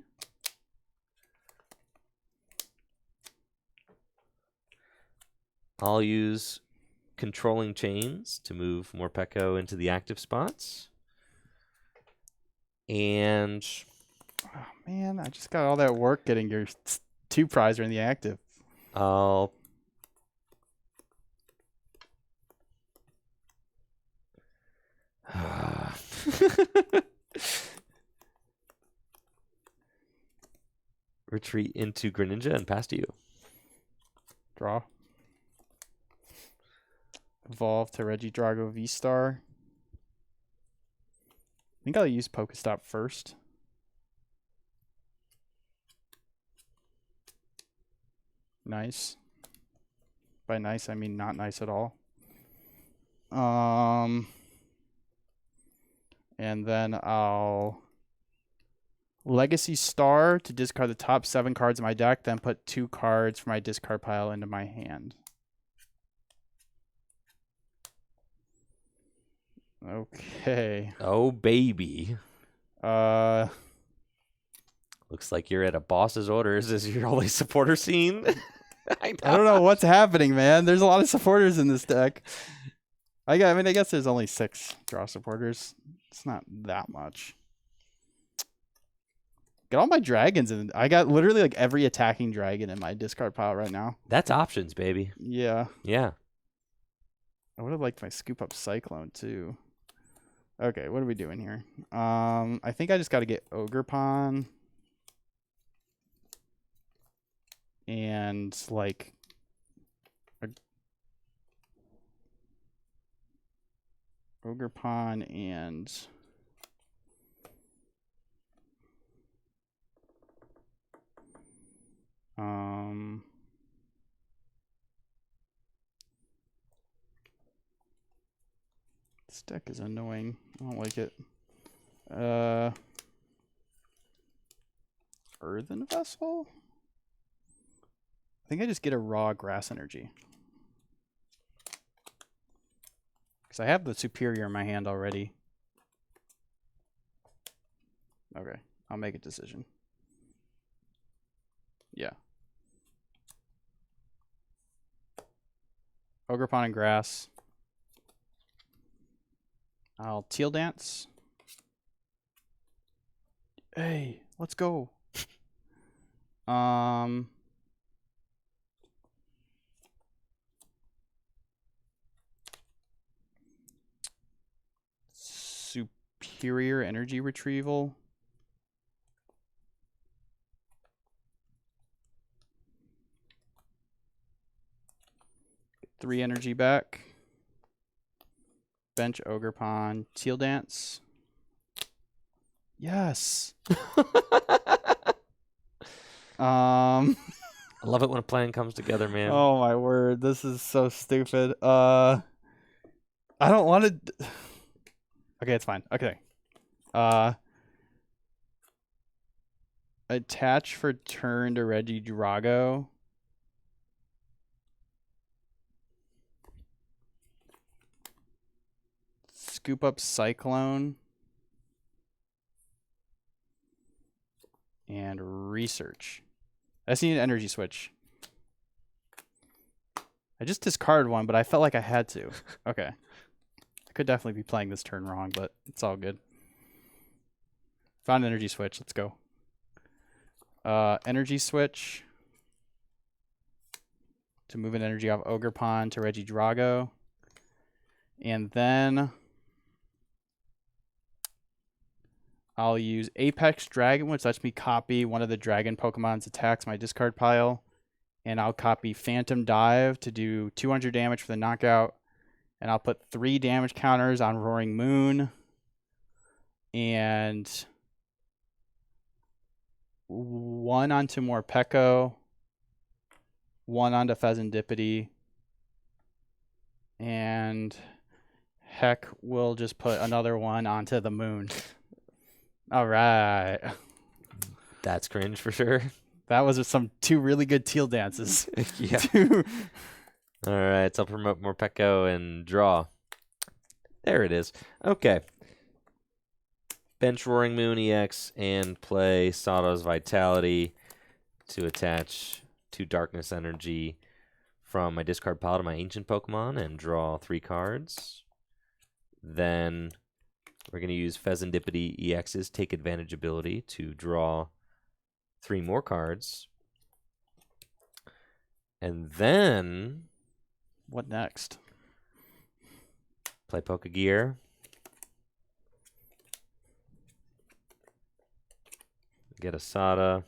I'll use controlling chains to move Morpeko into the active spots. And oh, man, I just got all that work getting your 2 prizer in the active. I'll retreat into Greninja and pass to you. Draw. Evolve to Regidrago V-Star. I think I'll use Pokestop first. Nice. By nice, I mean not nice at all. And then I'll Legacy Star to discard the top 7 cards of my deck, then put 2 cards from my discard pile into my hand. Okay. Oh, baby. Looks Looks like you're at a boss's orders as your only supporter scene. I don't know what's happening, man. There's a lot of supporters in this deck. I guess there's only 6 draw supporters. It's not that much. Get all my dragons in. I got literally like every attacking dragon in my discard pile right now. That's options, baby. Yeah. Yeah. I would have liked my scoop up Cyclone too. Okay, what are we doing here? I think I just got to get Ogerpon. And like Ogerpon and this deck is annoying. I don't like it. Earthen Vessel? I think I just get a raw grass energy. Because I have the superior in my hand already. Okay, I'll make a decision. Yeah. Ogerpon and grass. I'll Teal Dance. Hey, let's go. Superior energy retrieval. Get 3 energy back. Bench Ogerpon. Teal Dance. Yes. I love it when a plan comes together, man. Oh my word, this is so stupid. I don't want to. Okay, it's fine. Okay. Attach for turn to Regidrago. Scoop up Cyclone. And research. I just need an energy switch. I just discarded one, but I felt like I had to. Okay. I could definitely be playing this turn wrong, but it's all good. Found an energy switch. Let's go. Energy switch. To move an energy off Ogerpon to Regidrago. And then I'll use Apex Dragon, which lets me copy one of the dragon Pokemon's attacks in my discard pile. And I'll copy Phantom Dive to do 200 damage for the knockout. And I'll put 3 damage counters on Roaring Moon. And 1 onto Morpeko. 1 onto Fezandipiti. And heck, we'll just put another 1 onto the moon. All right. That's cringe for sure. That was some 2 really good Teal dances. Yeah. All right, so I'll promote Morpeko and draw. There it is. Okay. Bench Roaring Moon EX and play Sawdow's Vitality to attach 2 Darkness Energy from my discard pile to my Ancient Pokemon and draw 3 cards. Then we're going to use Fezandipiti EX's Take Advantage ability to draw 3 more cards. And then... what next? Play Pokegear. Get a Sada.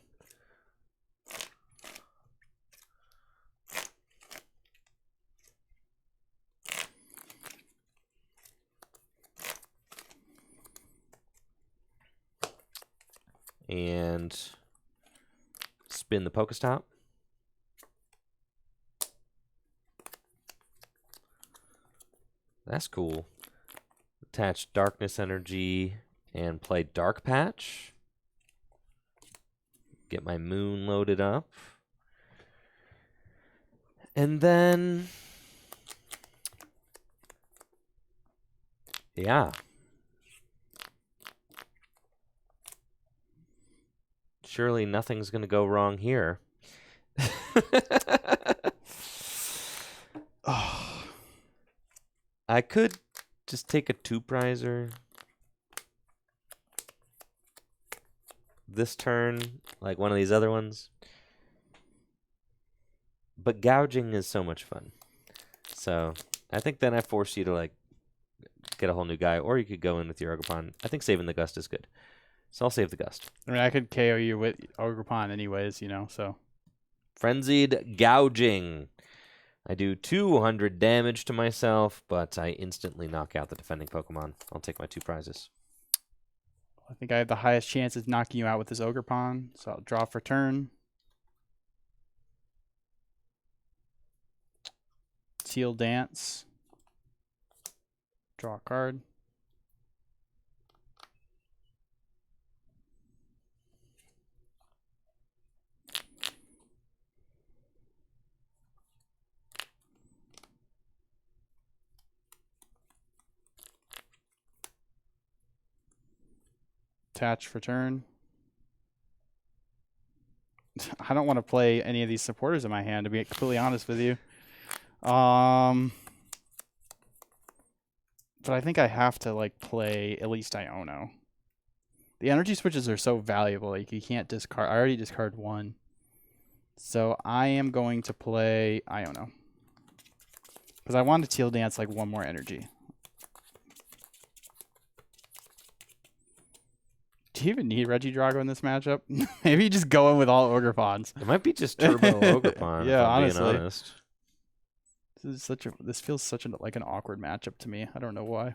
And spin the Pokestop. That's cool. Attach Darkness Energy and play Dark Patch. Get my moon loaded up. And then... yeah. Surely nothing's going to go wrong here. I could just take a 2-prizer this turn, like one of these other ones. But gouging is so much fun. So I think then I force you to like get a whole new guy, or you could go in with your Ogerpon. I think saving the Gust is good. So I'll save the Gust. I mean, I could KO you with Ogerpon anyways, so. Frenzied Gouging. I do 200 damage to myself, but I instantly knock out the defending Pokemon. I'll take my 2 prizes. I think I have the highest chance of knocking you out with this Ogerpon, so I'll draw for turn. Teal Dance. Draw a card. Attach for turn. I don't want to play any of these supporters in my hand, to be completely honest with you. But I think I have to like play at least Iono. The energy switches are so valuable, like you can't discard. I already discard 1. So I am going to play Iono. Because I want to Teal Dance like 1 more energy. Do you even need Regidrago in this matchup? Maybe you just go in with all Ogerpons. It might be just Turbo Ogerpon, yeah, if I'm honestly. being honest. This feels such like an awkward matchup to me. I don't know why.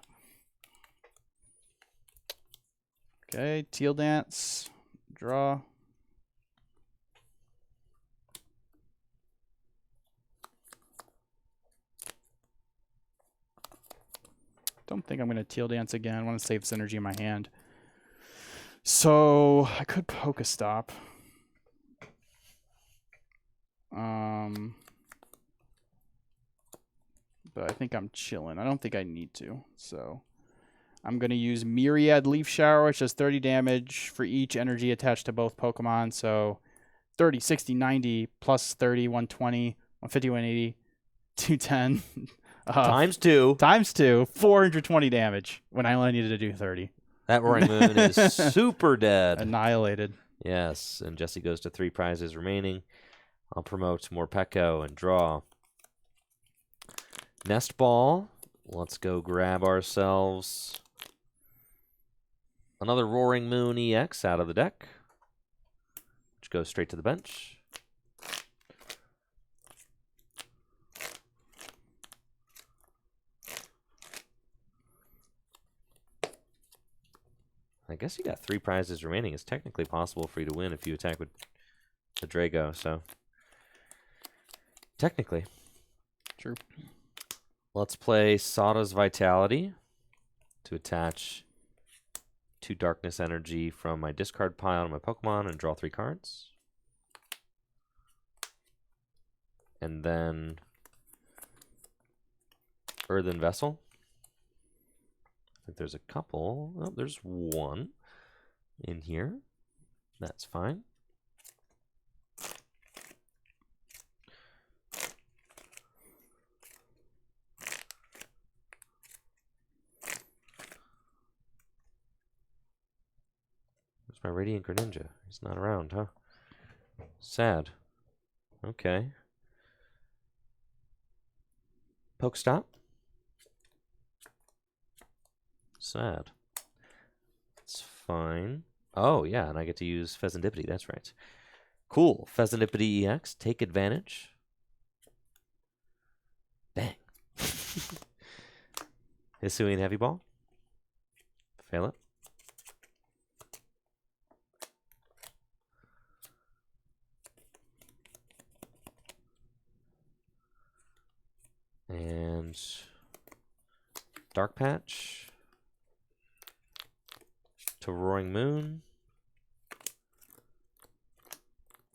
Okay, Teal Dance, draw. Don't think I'm going to Teal Dance again. I want to save this energy in my hand. So I could Pokestop. But I think I'm chilling. I don't think I need to. So I'm going to use Myriad Leaf Shower, which does 30 damage for each energy attached to both Pokemon. So 30, 60, 90, plus 30, 120, 150, 180, 210. Times 2. Times 2, 420 damage when I only needed to do 30. That Roaring Moon is super dead. Annihilated. Yes, and Jesse goes to 3 prizes remaining. I'll promote Morpeko and draw. Nest Ball. Let's go grab ourselves another Roaring Moon EX out of the deck, which goes straight to the bench. I guess you got 3 prizes remaining. It's technically possible for you to win if you attack with the Drago, so technically. True. Let's play Sada's Vitality to attach 2 Darkness Energy from my discard pile to my Pokemon and draw 3 cards. And then Earthen Vessel. I think there's a couple. Oh, there's one in here. That's fine. There's my Radiant Greninja. He's not around, huh? Sad. Okay. Pokestop. Sad. It's fine. Oh, yeah, and I get to use Fezandipiti. That's right. Cool. Fezandipiti EX. Take advantage. Bang. Hisuian Heavy Ball. Fail it. And Dark Patch to Roaring Moon.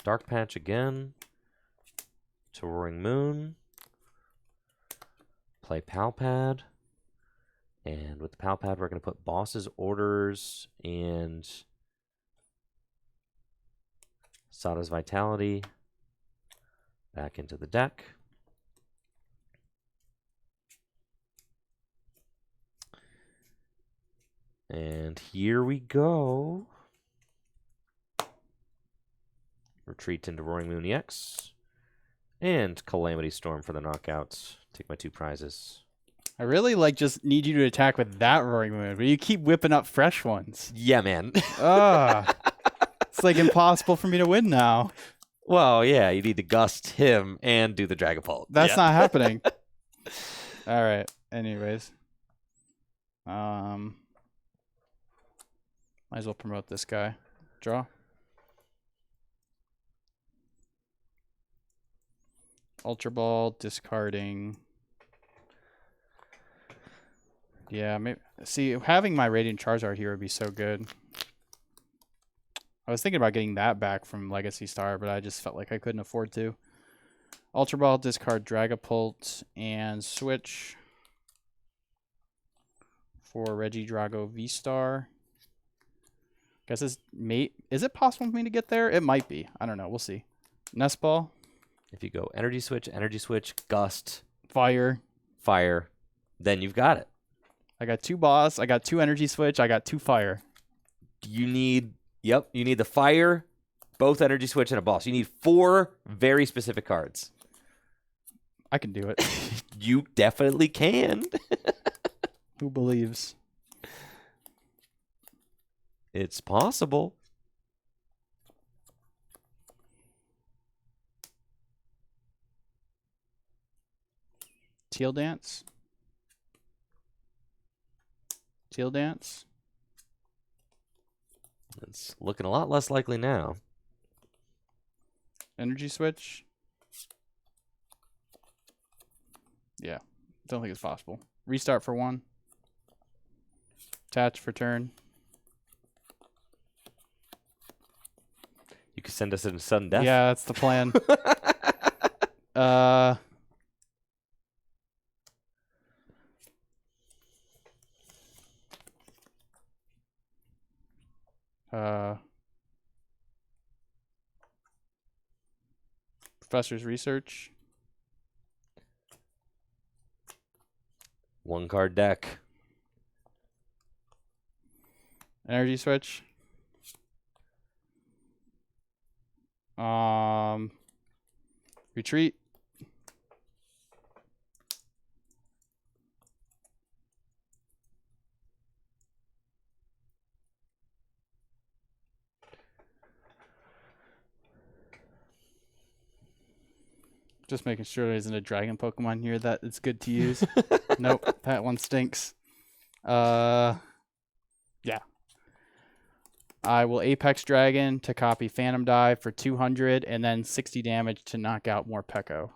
Dark Patch again to Roaring Moon. Play Palpad. And with the Palpad, we're going to put Boss's Orders and Sada's Vitality back into the deck. And here we go. Retreat into Roaring Moon EX. And Calamity Storm for the knockouts. Take my 2 prizes. I really just need you to attack with that Roaring Moon, but you keep whipping up fresh ones. Yeah, man. It's like impossible for me to win now. Well, yeah, you need to gust him and do the Dragapult. That's not happening. All right. Anyways. Might as well promote this guy. Draw. Ultra Ball, discarding. Yeah, maybe. See, having my Radiant Charizard here would be so good. I was thinking about getting that back from Legacy Star, but I just felt like I couldn't afford to. Ultra Ball, discard Dragapult, and switch for Regidrago V-Star. Guess is it possible for me to get there? It might be. I don't know. We'll see. Nest Ball. If you go Energy Switch, Gust, Fire, then you've got it. I got 2 Boss. I got 2 Energy Switch. I got 2 Fire. You need the Fire, both Energy Switch, and a Boss. You need 4 very specific cards. I can do it. You definitely can. Who believes? It's possible. Teal Dance. Teal Dance. It's looking a lot less likely now. Energy Switch. Yeah. Don't think it's possible. Restart for 1. Attach for turn. You could send us in sudden death. Yeah, that's the plan. Professor's Research. 1 card deck. Energy Switch. Retreat. Just making sure there isn't a dragon Pokemon here that it's good to use. Nope, that one stinks. Yeah. I will Apex Dragon to copy Phantom Dive for 200, and then 60 damage to knock out more Peko.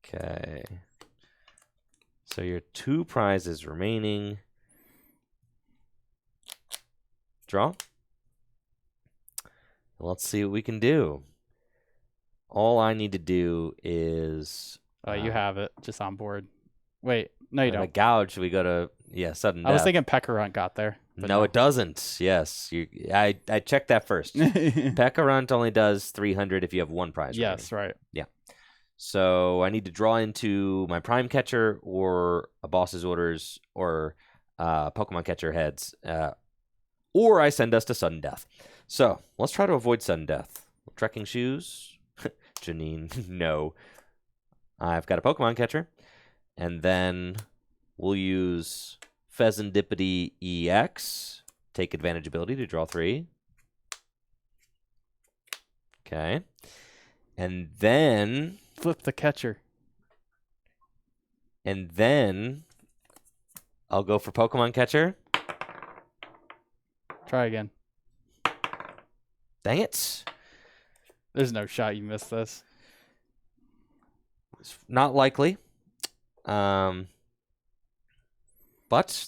Okay. So your 2 prizes remaining. Draw. Let's see what we can do. All I need to do is... you have it just on board. Wait, no, you don't. A gouge, we go to, sudden death. I was thinking Pecharunt got there. No, it doesn't. Yes. I checked that first. Pecharunt only does 300 if you have 1 prize. Yes, right. Yeah. So I need to draw into my Prime Catcher or a Boss's Orders or Pokemon Catcher heads. Or I send us to sudden death. So let's try to avoid sudden death. Trekking shoes. Janine, no. I've got a Pokemon Catcher. And then we'll use Fezandipiti EX. Take advantage ability to draw 3. Okay. And then... Flip the catcher. And then I'll go for Pokemon Catcher. Try again. Dang it. There's no shot you missed this. It's not likely. But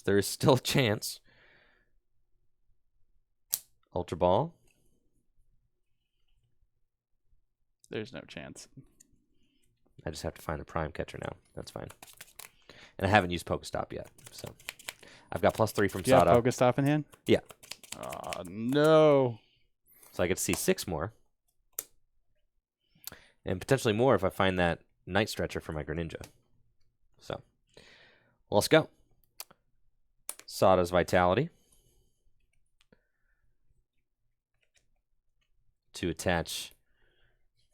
there's still a chance. Ultra Ball. There's no chance. I just have to find the Prime Catcher now. That's fine. And I haven't used Pokestop yet. So I've got +3 from Do you have Sada. Pokestop in hand? Yeah. Oh, no. So I get to see 6 more. And potentially more if I find that Night Stretcher for my Greninja. So, let's go. Sada's Vitality. To attach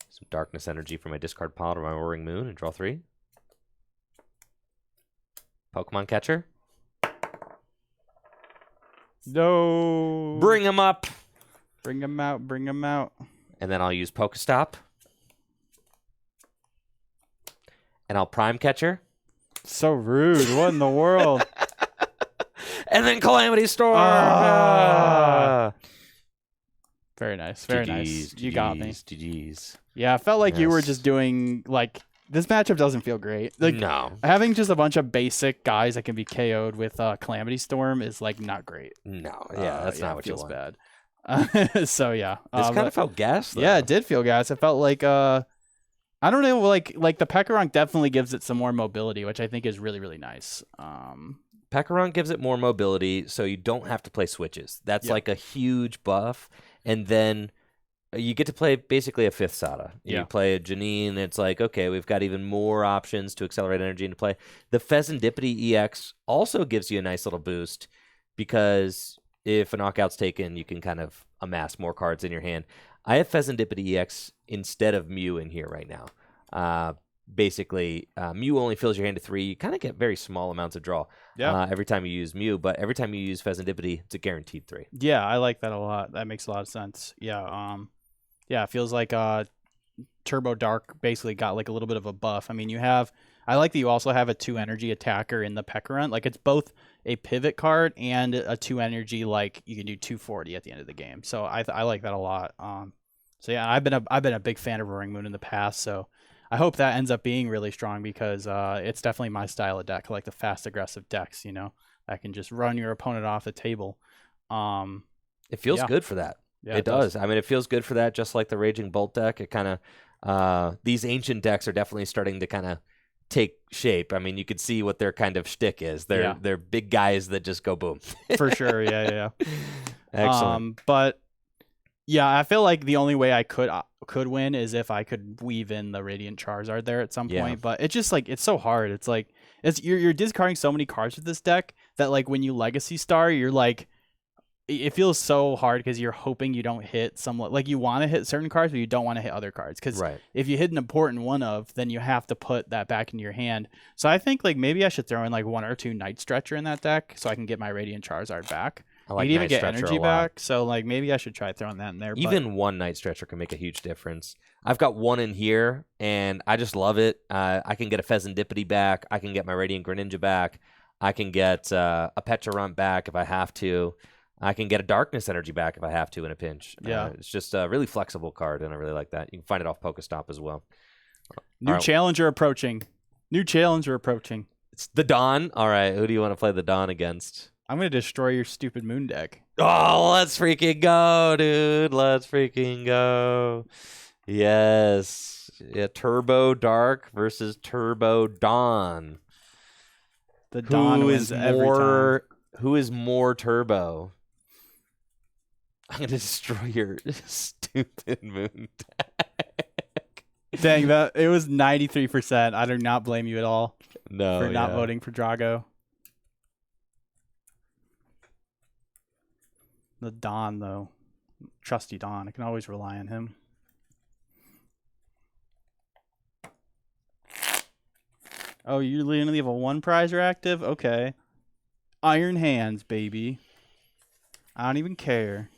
some Darkness Energy from my discard pile to my Roaring Moon and draw 3. Pokemon Catcher. No. Bring him up. Bring him out. Bring him out. And then I'll use Pokestop. And I'll Prime Catcher. So rude. What in the world? And then Calamity Storm. Very nice. Very nice. You got me. GG's. Yeah, I felt like you were just doing, like, this matchup doesn't feel great. Like, no. Having just a bunch of basic guys that can be KO'd with Calamity Storm is, like, not great. No. Yeah, that's not what you want. Feels bad. So, yeah. This kind of felt gas, though. Yeah, it did feel gas. It felt like, I don't know, like the Pecharunt definitely gives it some more mobility, which I think is really, really nice. Pecharunt gives it more mobility, so you don't have to play switches. That's like a huge buff. And then you get to play basically a 5th Sada. You play a Janine, it's like, okay, we've got even more options to accelerate energy into play. The Fezandipiti EX also gives you a nice little boost because if a knockout's taken, you can kind of amass more cards in your hand. I have Fezandipiti EX instead of Mew in here right now. Basically, Mew only fills your hand to 3. You kind of get very small amounts of draw every time you use Mew, but every time you use Fezandipiti, it's a guaranteed 3. Yeah, I like that a lot. That makes a lot of sense. Yeah, it feels like Turbo Dark basically got like a little bit of a buff. I mean, I like that you also have a 2 energy attacker in the Pecharunt. Like, it's both a pivot card and a 2 energy, like you can do 240 at the end of the game. So I like that a lot. So yeah, I've been a big fan of Roaring Moon in the past, so I hope that ends up being really strong because it's definitely my style of deck. I like the fast, aggressive decks, that can just run your opponent off the table. It feels good for that. Yeah, it does. I mean, it feels good for that, just like the Raging Bolt deck. It kind of these ancient decks are definitely starting to kind of take shape. I mean, you could see what their kind of shtick is. They're big guys that just go boom. For sure. Yeah. Excellent. But yeah, I feel like the only way I could win is if I could weave in the Radiant Charizard there at some point. But it's just like it's so hard. It's like you're discarding so many cards with this deck that like when you Legacy Star, you're like it feels so hard because you're hoping you don't hit some like you want to hit certain cards, but you don't want to hit other cards because if you hit an important one then you have to put that back into your hand. So I think like maybe I should throw in like 1 or 2 Night Stretcher in that deck so I can get my Radiant Charizard back. I like you'd even Night get Stretcher energy a lot. back, so like maybe I should try throwing that in there. Even 1 Night Stretcher can make a huge difference. I've got 1 in here, and I just love it. I can get a Fezandipiti back. I can get my Radiant Greninja back. I can get a Pecharunt back if I have to. I can get a Darkness Energy back if I have to in a pinch. Yeah. It's just a really flexible card, and I really like that. You can find it off Pokestop as well. New challenger approaching. New challenger approaching. It's the Dawn. All right, who do you want to play the Dawn against? I'm going to destroy your stupid moon deck. Oh, let's freaking go, dude. Let's freaking go. Yes. Yeah, Turbo Dark versus Turbo Dawn. The Dawn wins every time. Who is more turbo? I'm going to destroy your stupid moon deck. Dang, it was 93%. I do not blame you at all for not voting for Drago. The Dawn, though. Trusty Dawn. I can always rely on him. Oh, you only have a 1 prize active? Okay. Iron Hands, baby. I don't even care.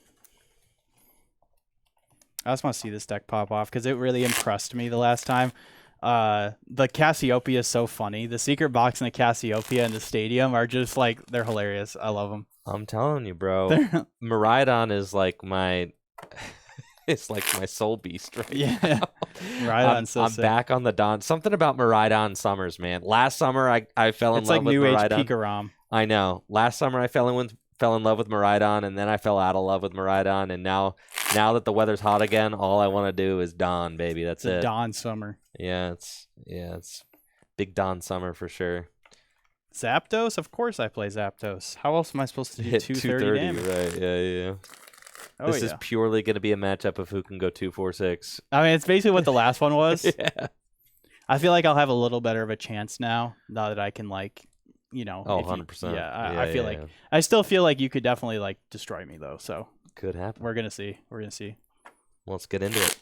I just want to see this deck pop off because it really impressed me the last time. The Cassiopeia is so funny. The secret box and the Cassiopeia in the stadium are just like, they're hilarious. I love them. I'm telling you, bro. Miraidon is like my... It's like my soul beast right now. Miraidon's so sick. I'm back on the Dawn. Something about Miraidon summers, man. Last summer, I fell in love with Miraidon. It's like New Age Pikarom. I know. Last summer, I fell in love with Miraidon, and then I fell out of love with Miraidon, and now that the weather's hot again, all I want to do is Dawn, baby. That's it. Dawn summer. Yeah, it's big Dawn summer for sure. Zapdos? Of course I play Zapdos. How else am I supposed to do 230 damage? Right, yeah. Oh, this is purely going to be a matchup of who can go 2-4-6. I mean, it's basically what the last one was. Yeah. I feel like I'll have a little better of a chance now that I can, like, you know. Oh, 100%. I feel like I still feel like you could definitely, like, destroy me, though. So could happen. We're going to see. Well, let's get into it.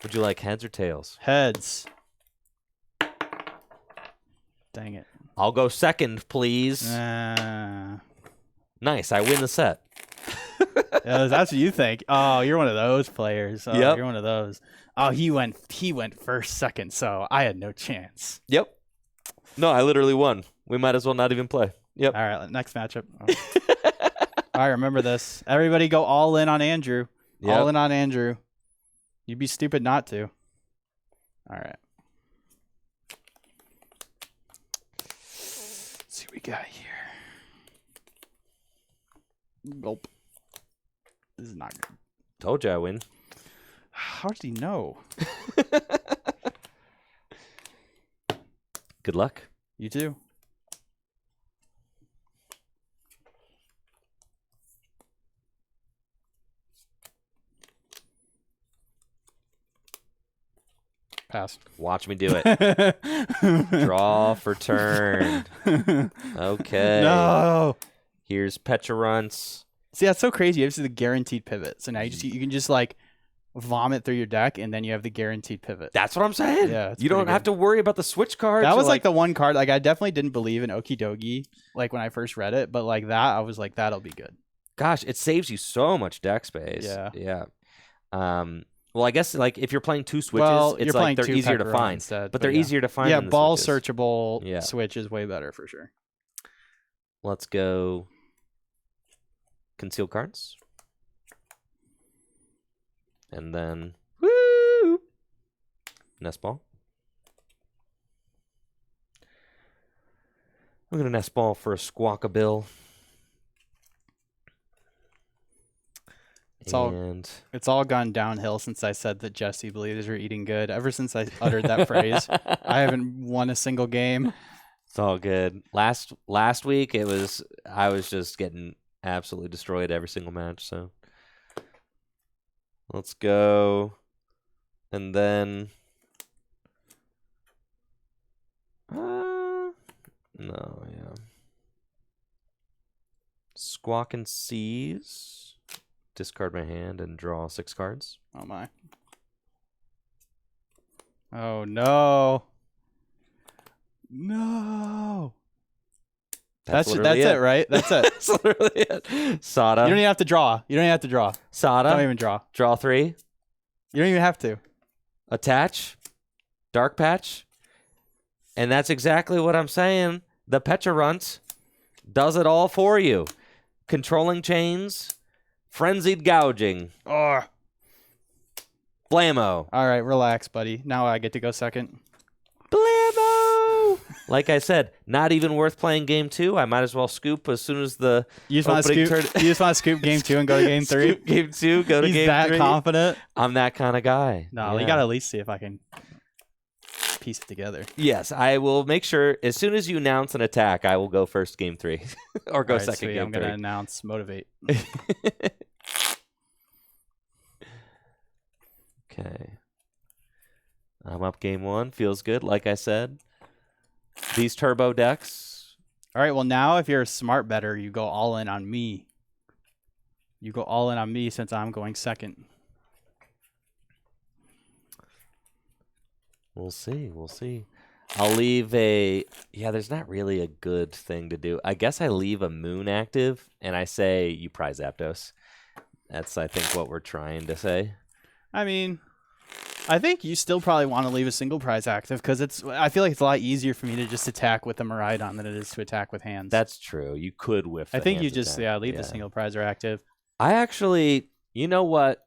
Would you like heads or tails? Heads. Dang it. I'll go second, please. Nice. I win the set. That's what you think. Oh, you're one of those players. Oh, yep. You're one of those. Oh, he went first, second, so I had no chance. Yep. No, I literally won. We might as well not even play. Yep. All right, next matchup. Oh. All right, remember this. Everybody go all in on Andrew. Yep. All in on Andrew. You'd be stupid not to. All right. Let's see what we got here. Gulp. This is not good. Told you I win. How did he know? Good luck. You too. Pass. Watch me do it. Draw for turn. Okay. No. Here's Pecharunt's. See, that's so crazy. You have the guaranteed pivot. So now you can just like vomit through your deck, and then you have the guaranteed pivot. That's what I'm saying. Yeah, you don't have to worry about the switch cards. That was like the one card. Like I definitely didn't believe in Okidogi like when I first read it, but like that, I was like, that'll be good. Gosh, it saves you so much deck space. Yeah. Well, I guess like if you're playing two switches, it's like they're easier to find. Instead, but they're easier to find. Yeah, than ball switches. searchable switch is way better for sure. Let's go. Conceal cards. And then woo! Nest ball. I'm gonna nest ball for a Squawkabill. It's all gone downhill since I said that Jesse believes we're eating good. Ever since I uttered that phrase, I haven't won a single game. It's all good. Last week I was just getting absolutely destroyed every single match. So let's go, and then Squawk and Seize. Discard my hand and draw 6 cards. Oh my. Oh no. No. That's it, right? That's it. That's literally it. Sada. You don't even have to draw. Sada. Don't even draw. Draw 3. You don't even have to. Attach. Dark Patch. And that's exactly what I'm saying. The Pecharunt does it all for you. Controlling chains. Frenzied Gouging. Oh. Blammo. All right, relax, buddy. Now I get to go second. Blammo! Like I said, not even worth playing game 2. I might as well scoop as soon as the You just want to scoop game 2 and go to game 3? Scoop game 2, go to He's game 3. that confident? I'm that kind of guy. No, you got to at least see if I can piece it together. Yes, I will make sure as soon as you announce an attack, I will go first game 3 or go second sweet. game I'm 3. going to announce Motivate. Okay. I'm up game 1. Feels good, like I said. These turbo decks. All right, well, now if you're a smart bettor, you go all in on me. You go all in on me since I'm going second. We'll see. We'll see. I'll leave a... Yeah, there's not really a good thing to do. I guess I leave a Moon active, and I say you prize Zapdos. That's, I think, what we're trying to say. I mean... I think you still probably want to leave a single prize active because I feel like it's a lot easier for me to just attack with a Miraidon than it is to attack with hands. That's true. You could whiff. I think you just leave the single prizer active. I actually, you know what?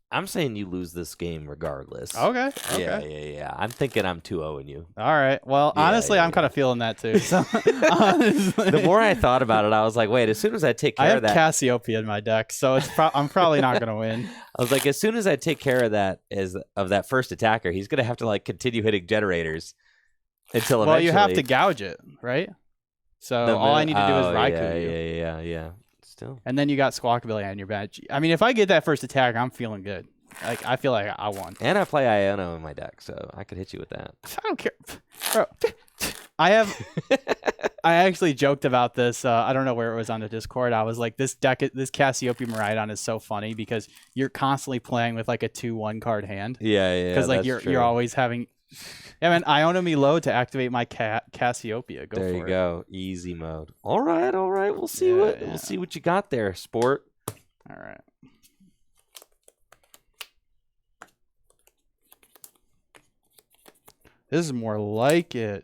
I'm saying you lose this game regardless. Okay. Yeah. I'm thinking I'm 2-0-ing you. All right. Well, honestly, I'm kind of feeling that too. So honestly, the more I thought about it, I was like, wait, as soon as I take care of that. I have Cassiopeia in my deck, so I'm probably not going to win. I was like, as soon as I take care of that of that first attacker, he's going to have to like continue hitting generators until eventually. Well, you have to gouge it, right? So all I need to do is Raikou you. Yeah. Still. And then you got Squawkabilly on your bench. I mean, if I get that first attack, I'm feeling good. Like I feel like I won. And I play Iono in my deck, so I could hit you with that. I don't care, bro. I actually joked about this. I don't know where it was on the Discord. I was like, this Cassiopeia Miraidon is so funny because you're constantly playing with like a 2/1 card hand. Yeah. Because like you're always having. Yeah, man, Iono me low to activate my Cassiopeia. Go there for you it. go. Easy mode. All right. We'll see we'll see what you got there, sport. All right. This is more like it.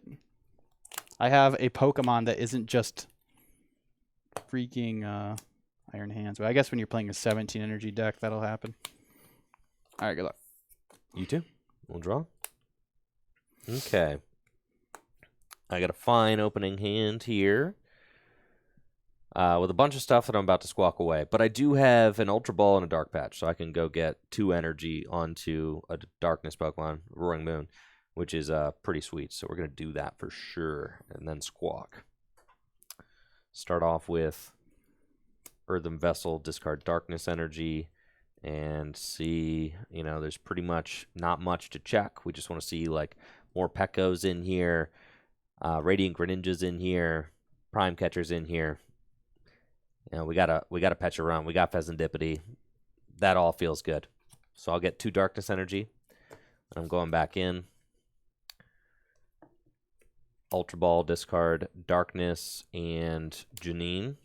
I have a Pokemon that isn't just freaking Iron Hands, but I guess when you're playing a 17 energy deck, that'll happen. All right, good luck. You too. We'll draw. Okay. I got a fine opening hand here with a bunch of stuff that I'm about to squawk away. But I do have an Ultra Ball and a Dark Patch, so I can go get 2 energy onto a Darkness Pokemon, Roaring Moon, which is pretty sweet. So we're going to do that for sure, and then squawk. Start off with Earthen Vessel, discard Darkness Energy, and see, there's pretty much not much to check. We just want to see, like, more Pekos in here, Radiant Greninjas in here, Prime Catchers in here. We got a Pecharunt, we got Fezandipiti. That all feels good. So I'll get 2 Darkness Energy. I'm going back in. Ultra Ball, discard Darkness and Janine.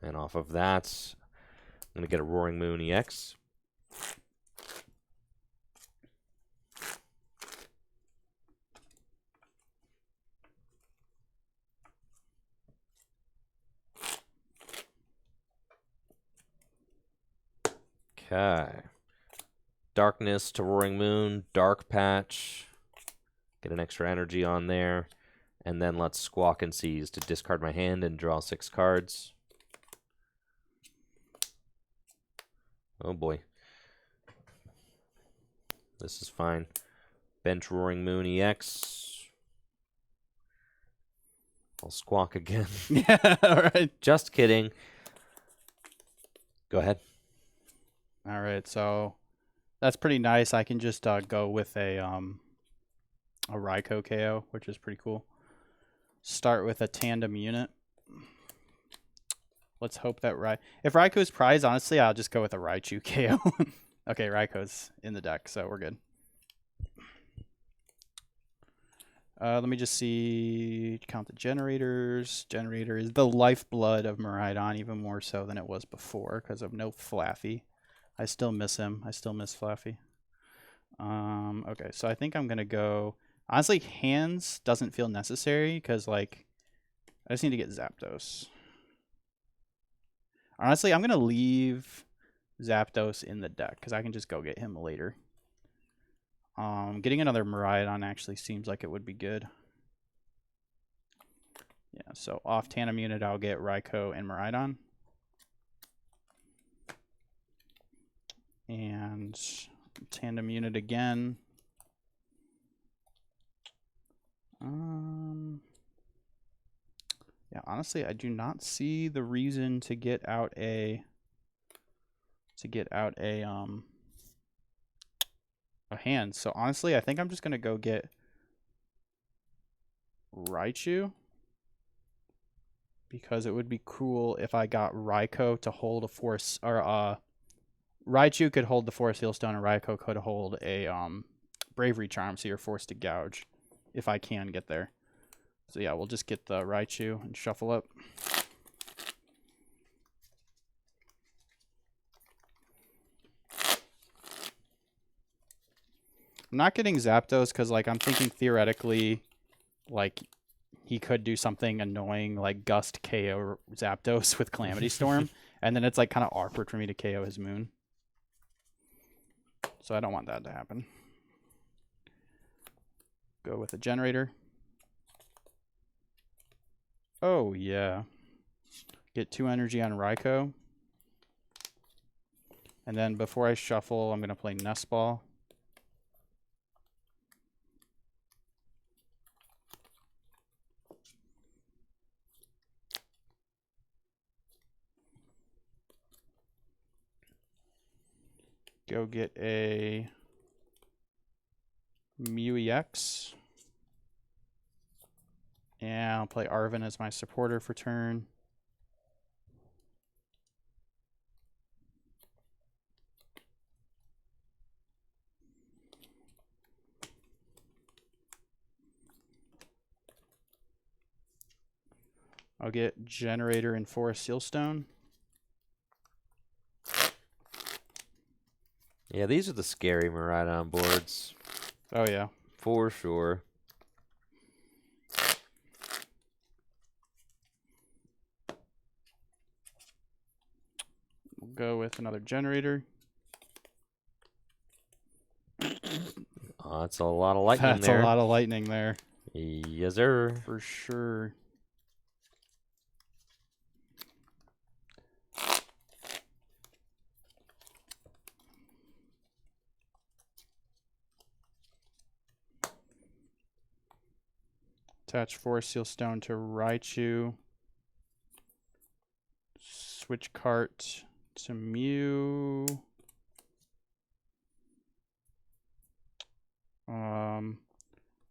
And off of that, I'm going to get a Roaring Moon EX. Okay. Darkness to Roaring Moon, Dark Patch. Get an extra energy on there. And then let's Squawk and Seize to discard my hand and draw 6 cards. Oh boy. This is fine. Bench Roaring Moon EX. I'll Squawk again. Yeah, all right. Just kidding. Go ahead. All right, so that's pretty nice. I can just go with a Raikou KO, which is pretty cool. Start with a tandem unit. Let's hope that if Raikou is prized, honestly, I'll just go with a Raichu KO. Okay, Raikou's in the deck, so we're good. Let me just see. Count the generators. Generator is the lifeblood of Miraidon, even more so than it was before because of no Flaffy. I still miss him. I still miss Flaffy. Okay, so I think I'm going to go... Honestly, hands doesn't feel necessary because, like, I just need to get Zapdos. Honestly, I'm going to leave Zapdos in the deck because I can just go get him later. Getting another Miraidon actually seems like it would be good. Yeah, so off Tandem Unit, I'll get Raikou and Miraidon. And Tandem Unit again. Yeah, honestly, I do not see the reason to get out a hand. So honestly, I think I'm just gonna go get Raichu because it would be cool if I got Raikou to hold a force, or Raichu could hold the Force Heal Stone and Raikou could hold a Bravery Charm, so you're forced to gouge if I can get there. So yeah, we'll just get the Raichu and shuffle up. I'm not getting Zapdos because, like, I'm thinking theoretically, like, he could do something annoying like Gust KO Zapdos with Calamity Storm, and then it's like kind of awkward for me to KO his Moon. So I don't want that to happen. Go with a Generator. Oh, yeah. Get 2 energy on Raikou. And then before I shuffle, I'm going to play Nest Ball. Go get a Mew EX. And I'll play Arven as my supporter for turn. I'll get Generator and Forest Sealstone. Yeah, these are the scary Miraidon boards. Oh, yeah. For sure. We'll go with another Generator. That's a lot of lightning there. That's a lot of lightning there. Yes, sir. For sure. Attach Force Seal Stone to Raichu. Switch cart to Mew.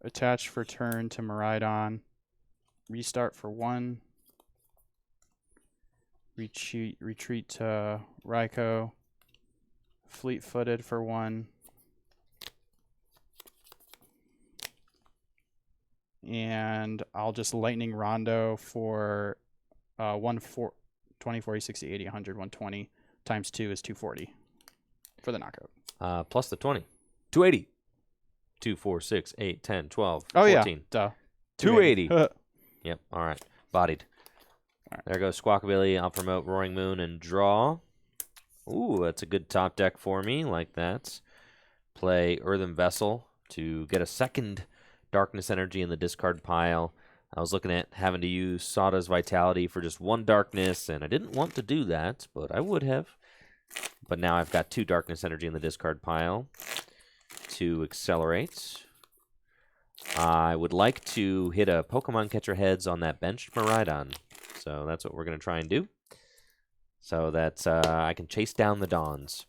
Attach for turn to Miraidon. Restart for 1. Retreat to Raikou. Fleet-footed for 1. And I'll just Lightning Rondo for 20, 40, 60, 80, 100, 120 times 2 is 240 for the knockout. Plus the 20. 280. 2, 4, 6, 8, 10, 12, Oh, 14. yeah. Duh. 280. Yep. All right. Bodied. All right. There goes Squawkabilly. I'll promote Roaring Moon and draw. Ooh, that's a good top deck for me. Like that. Play Earthen Vessel to get a second Darkness Energy in the discard pile. I was looking at having to use Sada's Vitality for just 1 Darkness, and I didn't want to do that, but I would have. But now I've got 2 Darkness Energy in the discard pile to accelerate. I would like to hit a Pokemon Catcher Heads on that benched Miraidon. So that's what we're going to try and do. So that I can chase down the Dawns.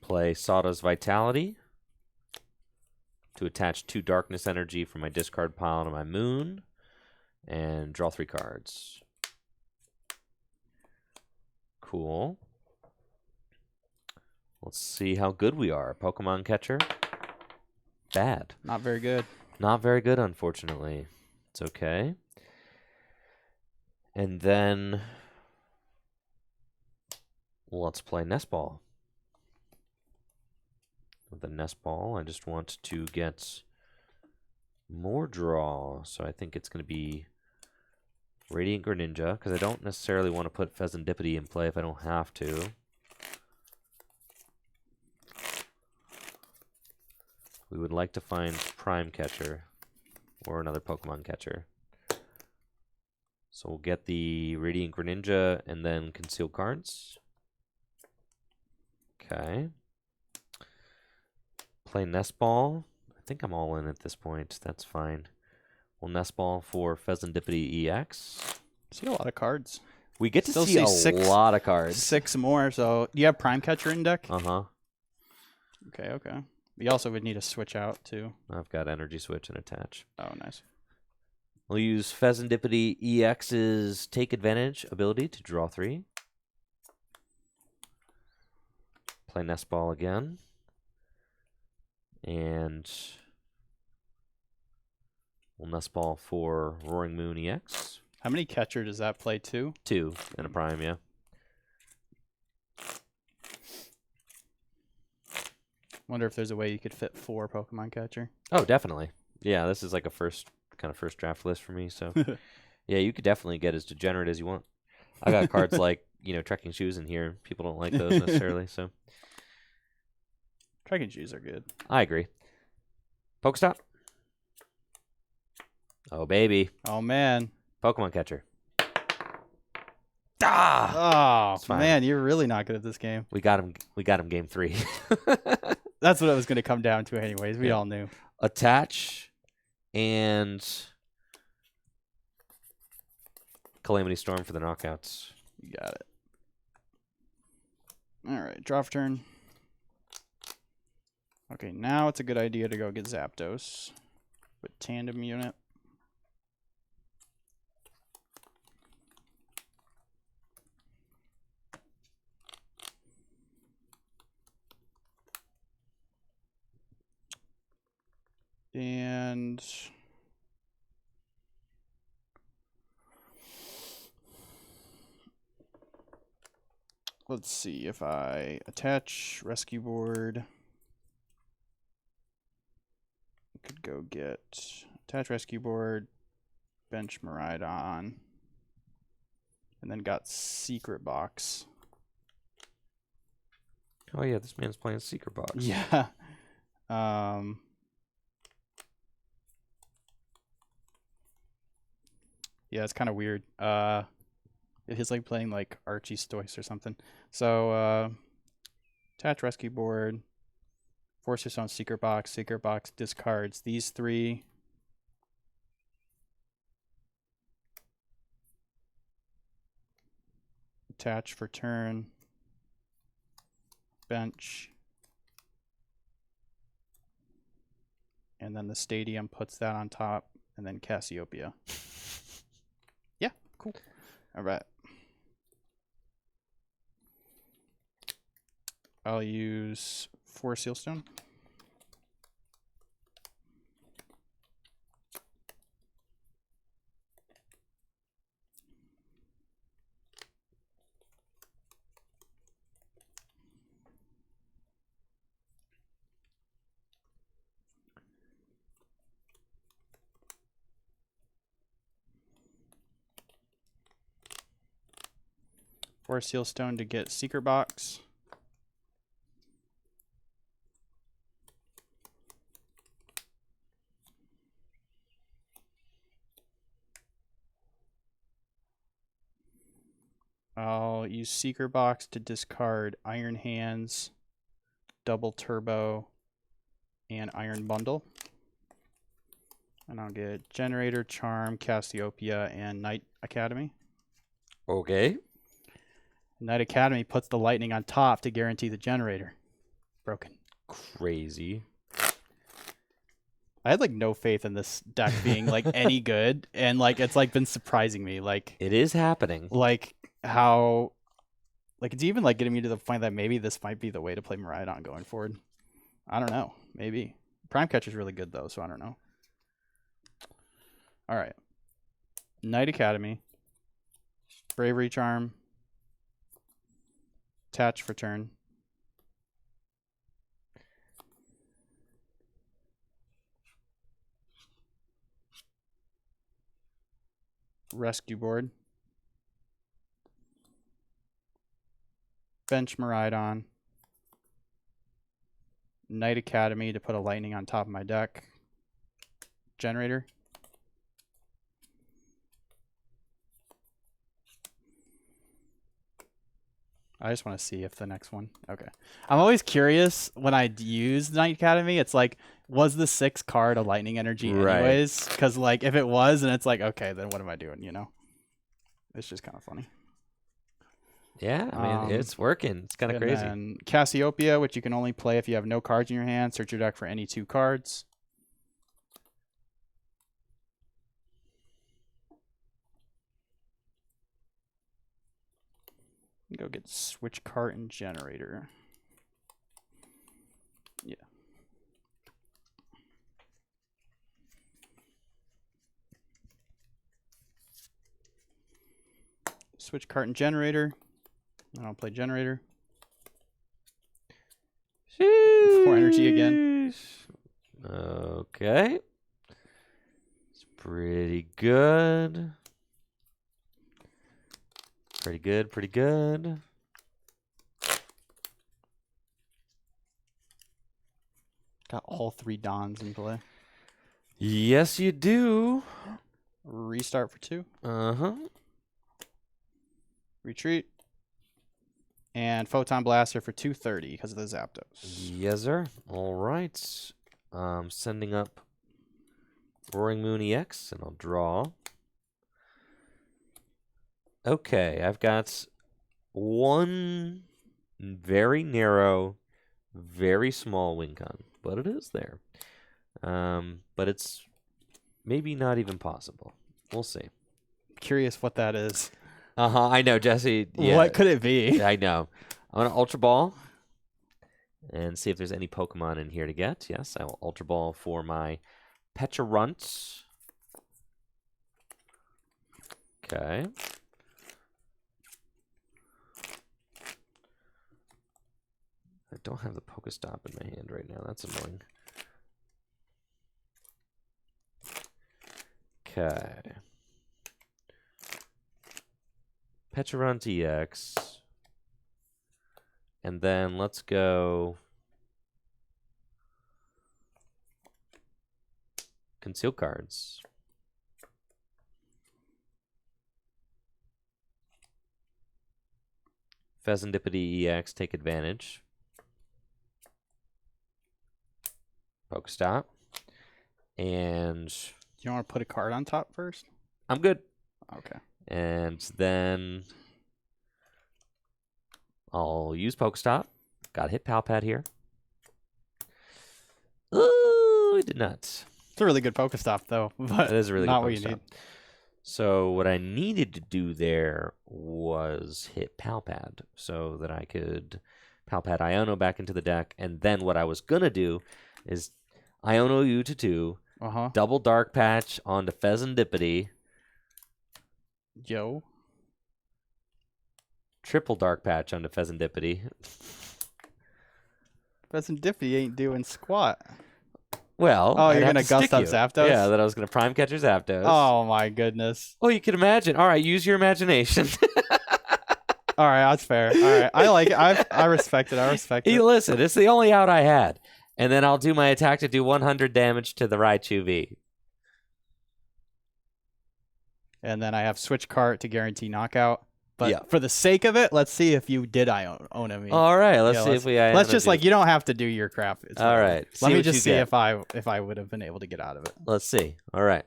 Play Sada's Vitality to attach 2 Darkness Energy from my discard pile to my Moon. And draw 3 cards. Cool. Let's see how good we are. Pokemon Catcher. Bad. Not very good. Not very good, unfortunately. It's okay. And then let's play Nest Ball. With the Nest Ball, I just want to get more draw. So I think it's going to be Radiant Greninja, because I don't necessarily want to put Fezandipiti in play if I don't have to. We would like to find Prime Catcher or another Pokemon Catcher. So we'll get the Radiant Greninja and then Concealed Cards. Okay. Play Nest Ball. I think I'm all in at this point. That's fine. We'll Nest Ball for Fezandipiti EX. See a lot of cards. We get to Still see see a lot of cards. 6 more. So do you have Prime Catcher in deck? Uh-huh. Okay, okay. We also would need a switch out too. I've got Energy Switch and Attach. Oh, nice. We'll use Fezandipiti EX's Take Advantage ability to draw 3. Play Nest Ball again. And we'll Nest Ball for Roaring Moon EX. How many catcher does that play? 2? 2 and a Prime, yeah. Wonder if there's a way you could fit 4 Pokemon catcher. Oh, definitely. Yeah, this is like a first draft list for me. So, yeah, you could definitely get as degenerate as you want. I got cards like, Trekking Shoes in here. People don't like those necessarily, so. Trekking Shoes are good. I agree. Pokestop. Oh, baby. Oh, man. Pokemon Catcher. Ah! Oh, man, you're really not good at this game. We got him game 3. That's what it was going to come down to anyways. We all knew. Attach and Calamity Storm for the knockouts. You got it. All right, draw for turn. Okay, now it's a good idea to go get Zapdos with Tandem Unit. And let's see if I attach Rescue Board. I could go get attach Rescue Board, bench Miraidon, and then got Secret Box. Oh yeah, this man's playing Secret Box. Yeah. Yeah, it's kind of weird. It is like playing like Archie Stoice or something. So, attach Rescue Board, force yourself on Secret Box discards these 3. Attach for turn, bench, and then the Stadium puts that on top, and then Cassiopeia. Yeah, cool. All right. I'll use 4 Sealstone. For Sealstone to get Secret Box. I'll use Secret Box to discard Iron Hands, Double Turbo, and Iron Bundle. And I'll get Generator, Charm, Cassiopeia, and Knight Academy. Okay. Knight Academy puts the lightning on top to guarantee the generator. Broken. Crazy. I had like no faith in this deck being like any good, and like it's like been surprising me. Like it is happening. Like how, like it's even like getting me to the point that maybe this might be the way to play Miraidon going forward. I don't know. Maybe Prime Catcher is really good though, so I don't know. All right. Knight Academy. Bravery Charm. Attach for turn. Rescue Board. Bench Miraidon. Knight Academy to put a lightning on top of my deck. Generator. I just want to see if the next one. Okay. I'm always curious when I use Knight Academy. It's like, was the 6 card a lightning energy anyways? Because like if it was, and it's like, okay, then what am I doing? You know, it's just kind of funny. Yeah, I mean, it's working. It's kind of crazy. And Cassiopeia, which you can only play if you have no cards in your hand. Search your deck for any 2 cards. Go get Switch Cart and Generator. Yeah. Switch Cart and Generator. I don't play Generator. Sheesh. 4 energy again. Okay. It's pretty good. Pretty good, pretty good. Got all 3 Dons in play. Yes, you do. Restart for 2. Uh-huh. Retreat. And Photon Blaster for 230 because of the Zapdos. Yes, sir. All right. Sending up Roaring Moon EX, and I'll draw. Okay, I've got one very narrow, very small win con, but it is there. But it's maybe not even possible. We'll see. Curious what that is. I know, Jesse. Yeah, What could it be? I know. I'm going to Ultra Ball and see if there's any Pokemon in here to get. Yes, I will Ultra Ball for my Pecharunt. Okay. I don't have the Pokestop in my hand right now. That's annoying. Okay. Pecharunt EX. And then let's go Conceal cards. Fezandipiti EX, take advantage. Pokestop. And You want to put a card on top first? I'm good. Okay. And then I'll use Pokestop. Got to hit Palpad here. Ooh, we did not. It's a really good Pokestop, though. But It is a really not good what you Pokestop. need. So what I needed to do there was hit Palpad so that I could Palpad Iono back into the deck. And then what I was going to do is Iono you to 2, double Dark Patch onto Fezandipiti, Yo. triple Dark Patch onto Fezandipiti. Fezandipiti ain't doing squat. Well, Oh, I'd you're have going to to gust stick up you. Zapdos? Yeah, that I was going to Prime Catcher Zapdos. Oh, my goodness. Well, you can imagine. All right, use your imagination. All right, that's fair. All right. I like it. I respect it. I respect Hey, it. listen, it's the only out I had. And then I'll do my attack to do 100 damage to the Raichu V. And then I have Switch Cart to guarantee knockout. But Yeah. for the sake of it, let's see if you did own me. All right, let's Yeah, see if we. Let's just like, you don't have to do your crap. It's All fine. right. Let me what just you see get. if I would have been able to get out of it. Let's see. All right.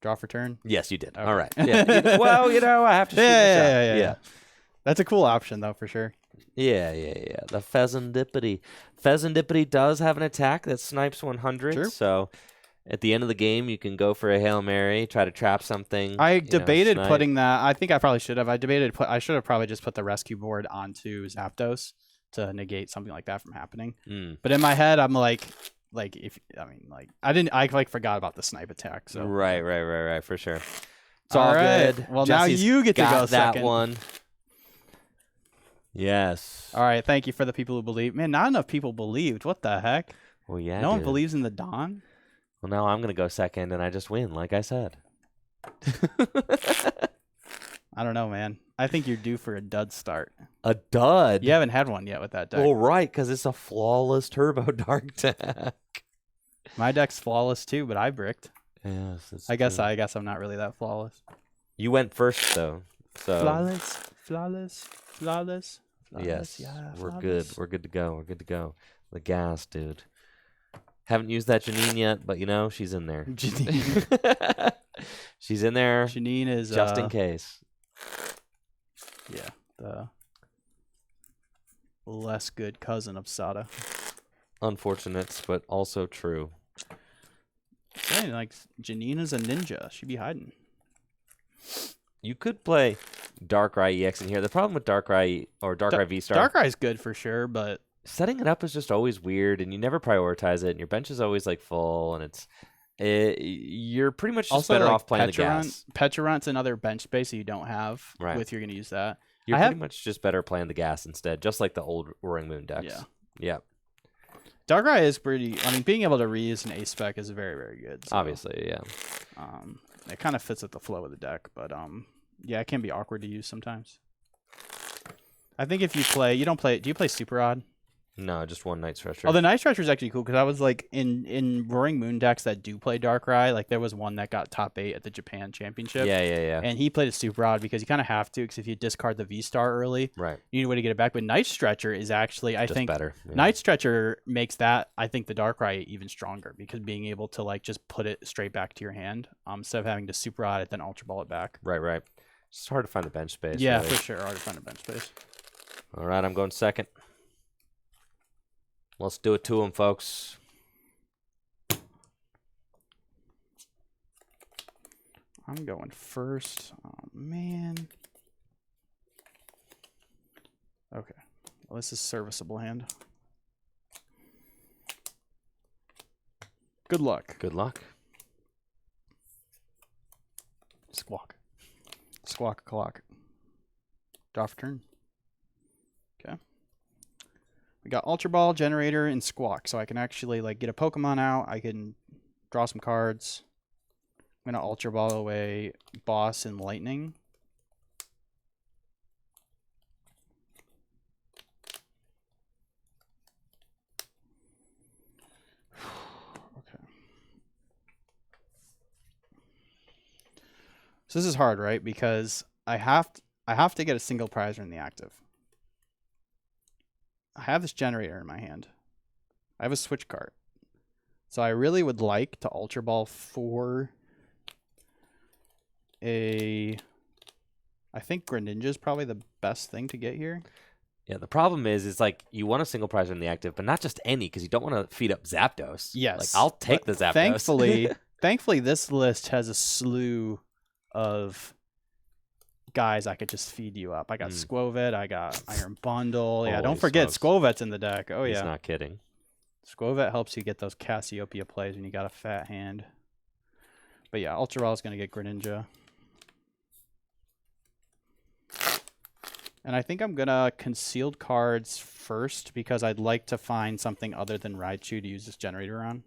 Draw for turn. Yes, you did. Okay. All right. Yeah. Well, I have to shoot Yeah. That's a cool option though, for sure. Yeah. The Fezandipiti. Fezandipiti does have an attack that snipes 100. True. So at the end of the game, you can go for a Hail Mary, try to trap something. I debated snipe. putting that. I think I probably should have. I should have probably just put the rescue board onto Zapdos to negate something like that from happening. But in my head, I'm like I forgot about the snipe attack. So Right. For sure. It's All all right. good. Well, now Jesse's you get to got go that second. one. Yes. All right. Thank you for the people who believe. Man, not enough people believed. What the heck? Well, yeah. No one dude. believes in the Dawn. Well, now I'm gonna go second, and I just win, like I said. I don't know, man. I think you're due for a dud start. A dud? You haven't had one yet with that deck. Well, right, because it's a flawless Turbo Dark deck. My deck's flawless too, but I bricked. Yes, that's I guess true. I'm not really that flawless. You went first, though. So Flawless. yes, Yeah, we're flawless. good. We're good to go. We're good to go. The gas, dude. Haven't used that Janine yet, but she's in there. Janine. She's in there. Janine is just in case. Yeah, the less good cousin of Sada. Unfortunate, but also true. Saying like Janine is a ninja. She'd be hiding. You could play Darkrai EX in here. The problem with Darkrai or Darkrai V-Star, Darkrai's good for sure, but setting it up is just always weird, and you never prioritize it, and your bench is always like full, and you're pretty much just also better like off playing the gas. Pecharunt's another bench space that you don't have Right. you're going to use that. You're pretty much just better playing the gas instead, just like the old Roaring Moon decks. Yeah. Yeah. Darkrai is pretty. I mean, being able to reuse an ace spec is very, very good. So, Obviously, yeah. it kind of fits with the flow of the deck, but yeah, it can be awkward to use sometimes. I think if you play, do you play Super Odd? No, just one Night Stretcher. Oh, the Night Stretcher is actually cool because I was like in Roaring Moon decks that do play Darkrai. Like there was one that got top 8 at the Japan Championship. Yeah. And he played a Super Odd because you kind of have to, because if you discard the V-Star early, right, you need a way to get it back. But Night Stretcher is actually, I think, better. Yeah. Night Stretcher makes that, I think, the Darkrai even stronger because being able to like just put it straight back to your hand instead of having to Super Odd it then Ultra Ball it back. Right. It's hard to find the bench space. Yeah, really. for sure. Hard to find a bench space. All right, I'm going second. Let's do it to him, folks. I'm going first. Oh, man. Okay. Well, this is serviceable hand. Good luck. Good luck. Squawk. Squawk clock. Draw for turn. Okay. We got Ultra Ball, Generator, and Squawk, so I can actually like get a Pokemon out. I can draw some cards. I'm gonna Ultra Ball away Boss and Lightning. Okay. So this is hard, right? Because I have to get a single prizer in the active. I have this Generator in my hand. I have a Switch card. So I really would like to Ultra Ball for I think Greninja is probably the best thing to get here. Yeah, the problem is like you want a single prizer in the active, but not just any, because you don't want to feed up Zapdos. Yes. Like, I'll take the Zapdos. Thankfully, this list has a slew of guys I could just feed you up. I got Squovet, I got Iron Bundle. Yeah, don't forget Squovet's in the deck. Oh, yeah. He's not kidding. Squovet helps you get those Cassiopeia plays when you got a fat hand. But yeah, Ultra Ball is going to get Greninja. And I think I'm going to concealed cards first because I'd like to find something other than Raichu to use this Generator on.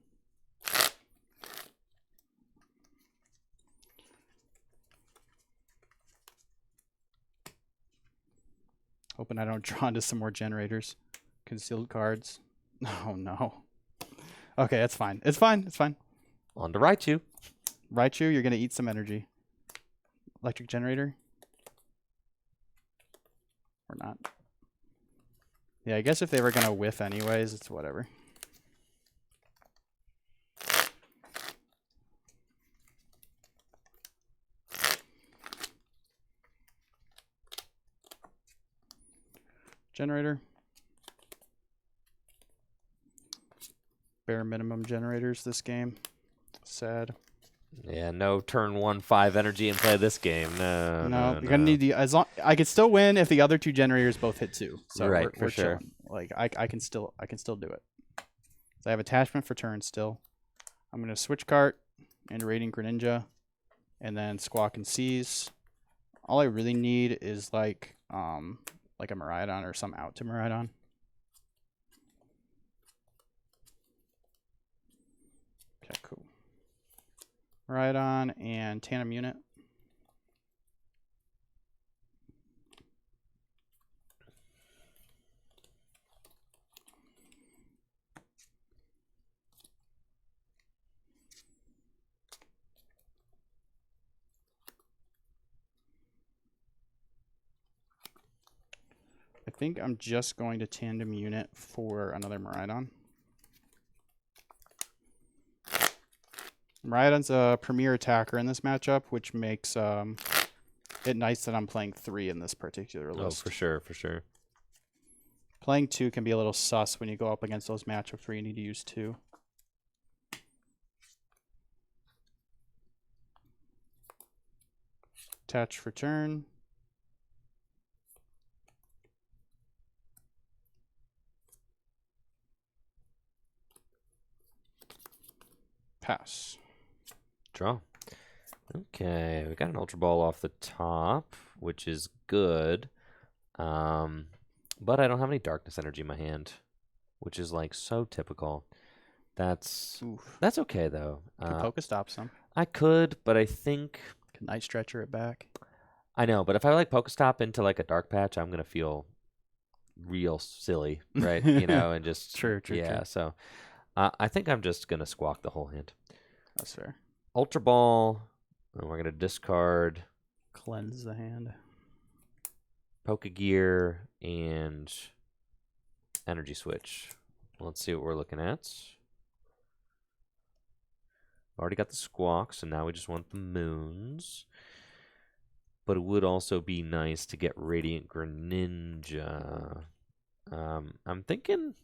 Hoping I don't draw into some more Generators. Concealed cards. Oh, no. Okay, that's fine. It's fine. It's fine. On to Raichu. Raichu, you're going to eat some energy. Electric Generator. Or not. Yeah, I guess if they were going to whiff anyways, it's whatever. Generator. Bare minimum generators this game. Sad. Yeah, no turn 1/5 energy and play this game. No, you're gonna need the I could still win if the other two generators both hit 2. So right, we're sure. chilling. Like I can still do it. So I have attachment for turn still. I'm gonna switch cart into Radiant Greninja, and then Squawk and Seize. All I really need is like a Miraidon or some out to Miraidon. Okay, cool. Miraidon and Tandem Unit. think I'm just going to tandem unit for another Miraidon. Miraidon's a premier attacker in this matchup, which makes it nice that I'm playing 3 in this particular list. Oh, for sure, for sure. Playing 2 can be a little sus when you go up against those matchups where you need to use 2. Attach for turn. Pass. Draw. Okay, we got an Ultra Ball off the top, which is good. But I don't have any Darkness Energy in my hand, which is like so typical. That's okay though. Could Pokestop some. I could, but I think Can Night Stretcher it back. I know, but if I like Pokestop into like a Dark Patch, I'm gonna feel real silly, right? And just True. So I think I'm just gonna squawk the whole hand. That's fair. Ultra Ball. And we're gonna discard Cleanse the hand. Pokegear and Energy Switch. Let's see what we're looking at. Already got the Squawk, so now we just want the Moons. But it would also be nice to get Radiant Greninja. I'm thinking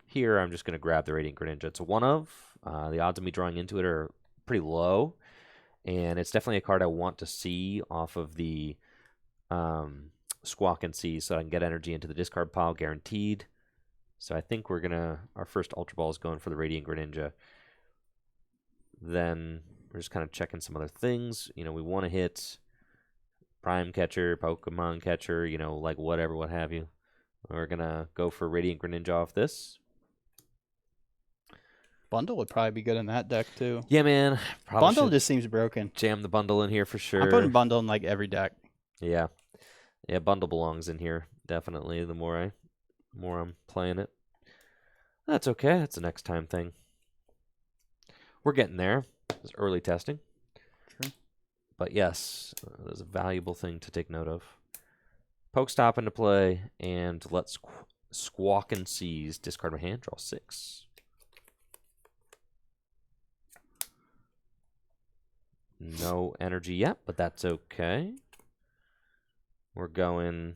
here I'm just going to grab the Radiant Greninja. It's a 1-of. The odds of me drawing into it are pretty low. And it's definitely a card I want to see off of the Squawk and See so I can get energy into the discard pile guaranteed. So I think our first Ultra Ball is going for the Radiant Greninja. Then we're just kind of checking some other things. We want to hit Prime Catcher, Pokemon Catcher, like whatever, what have you. We're going to go for Radiant Greninja off this. Bundle would probably be good in that deck too. Yeah, man. Bundle just seems broken. Jam the Bundle in here for sure. I'm putting Bundle in like every deck. Yeah. Yeah, Bundle belongs in here, definitely, the more I'm playing it. That's okay. That's a next time thing. We're getting there. It's early testing. True. But yes, there's a valuable thing to take note of. Pokestop into play, and let's Squawk and Seize. Discard my hand, draw 6. No energy yet, but that's okay. We're going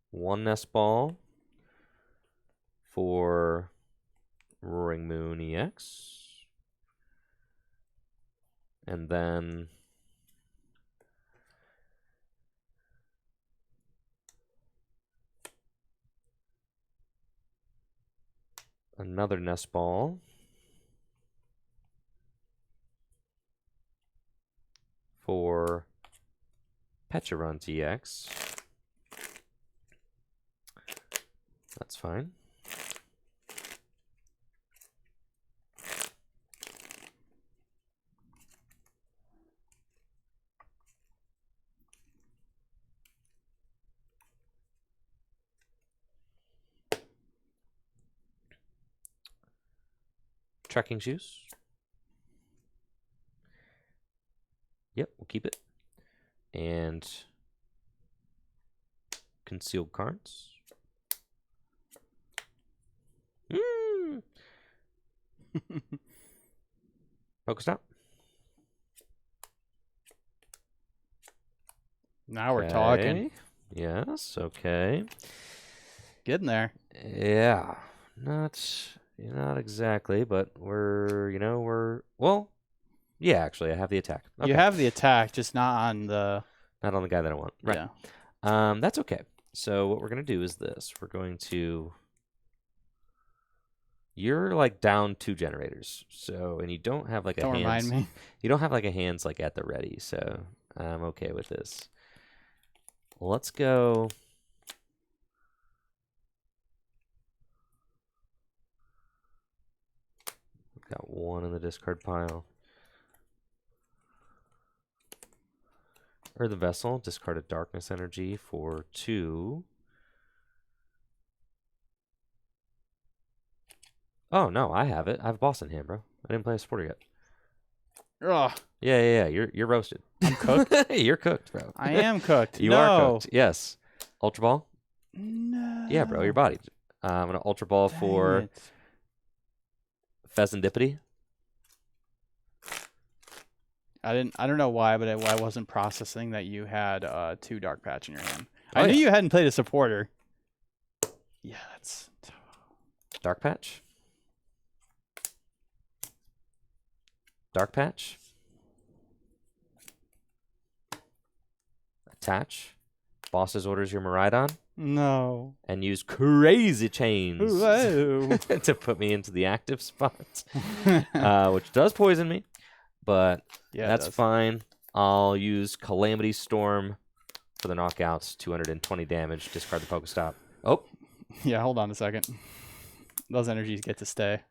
1 Nest Ball for Roaring Moon EX. And then another Nest Ball for Pecharunt EX. That's fine. Trekking Shoes. Yep, we'll keep it. And Concealed Cards. Pokestop. Now we're talking. Yes, okay. Getting there. Yeah. Not exactly, but we're well, yeah, actually I have the attack. Okay. You have the attack, just not on the guy that I want. Right. Yeah. That's okay. So what we're gonna do is this. We're going to You're like down 2 generators. So and you don't have like a Don't hands. remind me. You don't have like a hands like at the ready, so I'm okay with this. Let's go. Got 1 in the discard pile. Or the Vessel, discard a Darkness Energy for 2. Oh, no, I have it. I have Boss in hand, bro. I didn't play a supporter yet. Ugh, Yeah. You're roasted. I'm cooked. You're cooked, bro. I am cooked. You no. are cooked. Yes. Ultra Ball. No. Yeah, bro. Your body. I'm gonna Ultra Ball Dang for it. Fezandipiti. I don't know why, but I wasn't processing that you had 2 Dark Patch in your hand. Oh, I knew yeah. you hadn't played a supporter. Yeah, that's Dark Patch. Dark Patch. Attach. Boss's orders your Miraidon. no. And use Crazy Chains Whoa. to put me into the active spot, which does poison me, but Yeah, that's fine. I'll use Calamity Storm for the knockouts, 220 damage. Discard the Pokestop. Oh, Yeah, hold on a second. Those energies get to stay.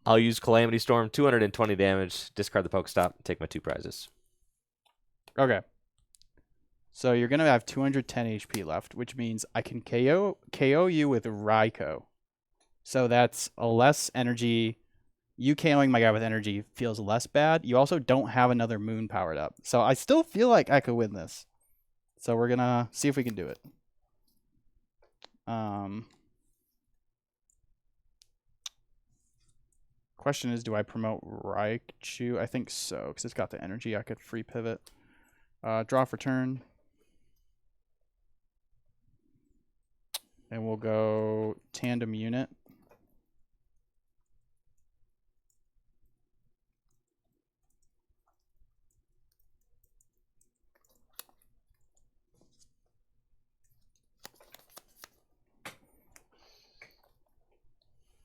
I'll use Calamity Storm, 220 damage. Discard the Pokestop. Take my 2 prizes. Okay. So you're going to have 210 HP left, which means I can KO you with Raikou. So that's a less energy. You KOing my guy with energy feels less bad. You also don't have another moon powered up. So I still feel like I could win this. So we're going to see if we can do it. Question is, do I promote Raichu? I think so, because it's got the energy. I could free pivot. Draw for turn. And we'll go Tandem Unit.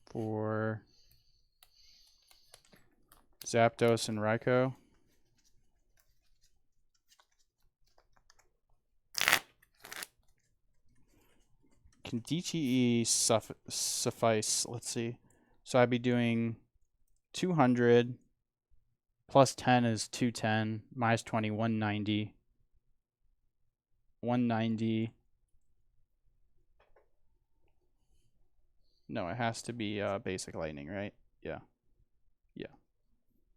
For Zapdos and Raikou. Can DTE suffice? Let's see. So I'd be doing 200 plus 10 is 210, minus 20, 190. 190. No, it has to be basic lightning, right? Yeah. Yeah.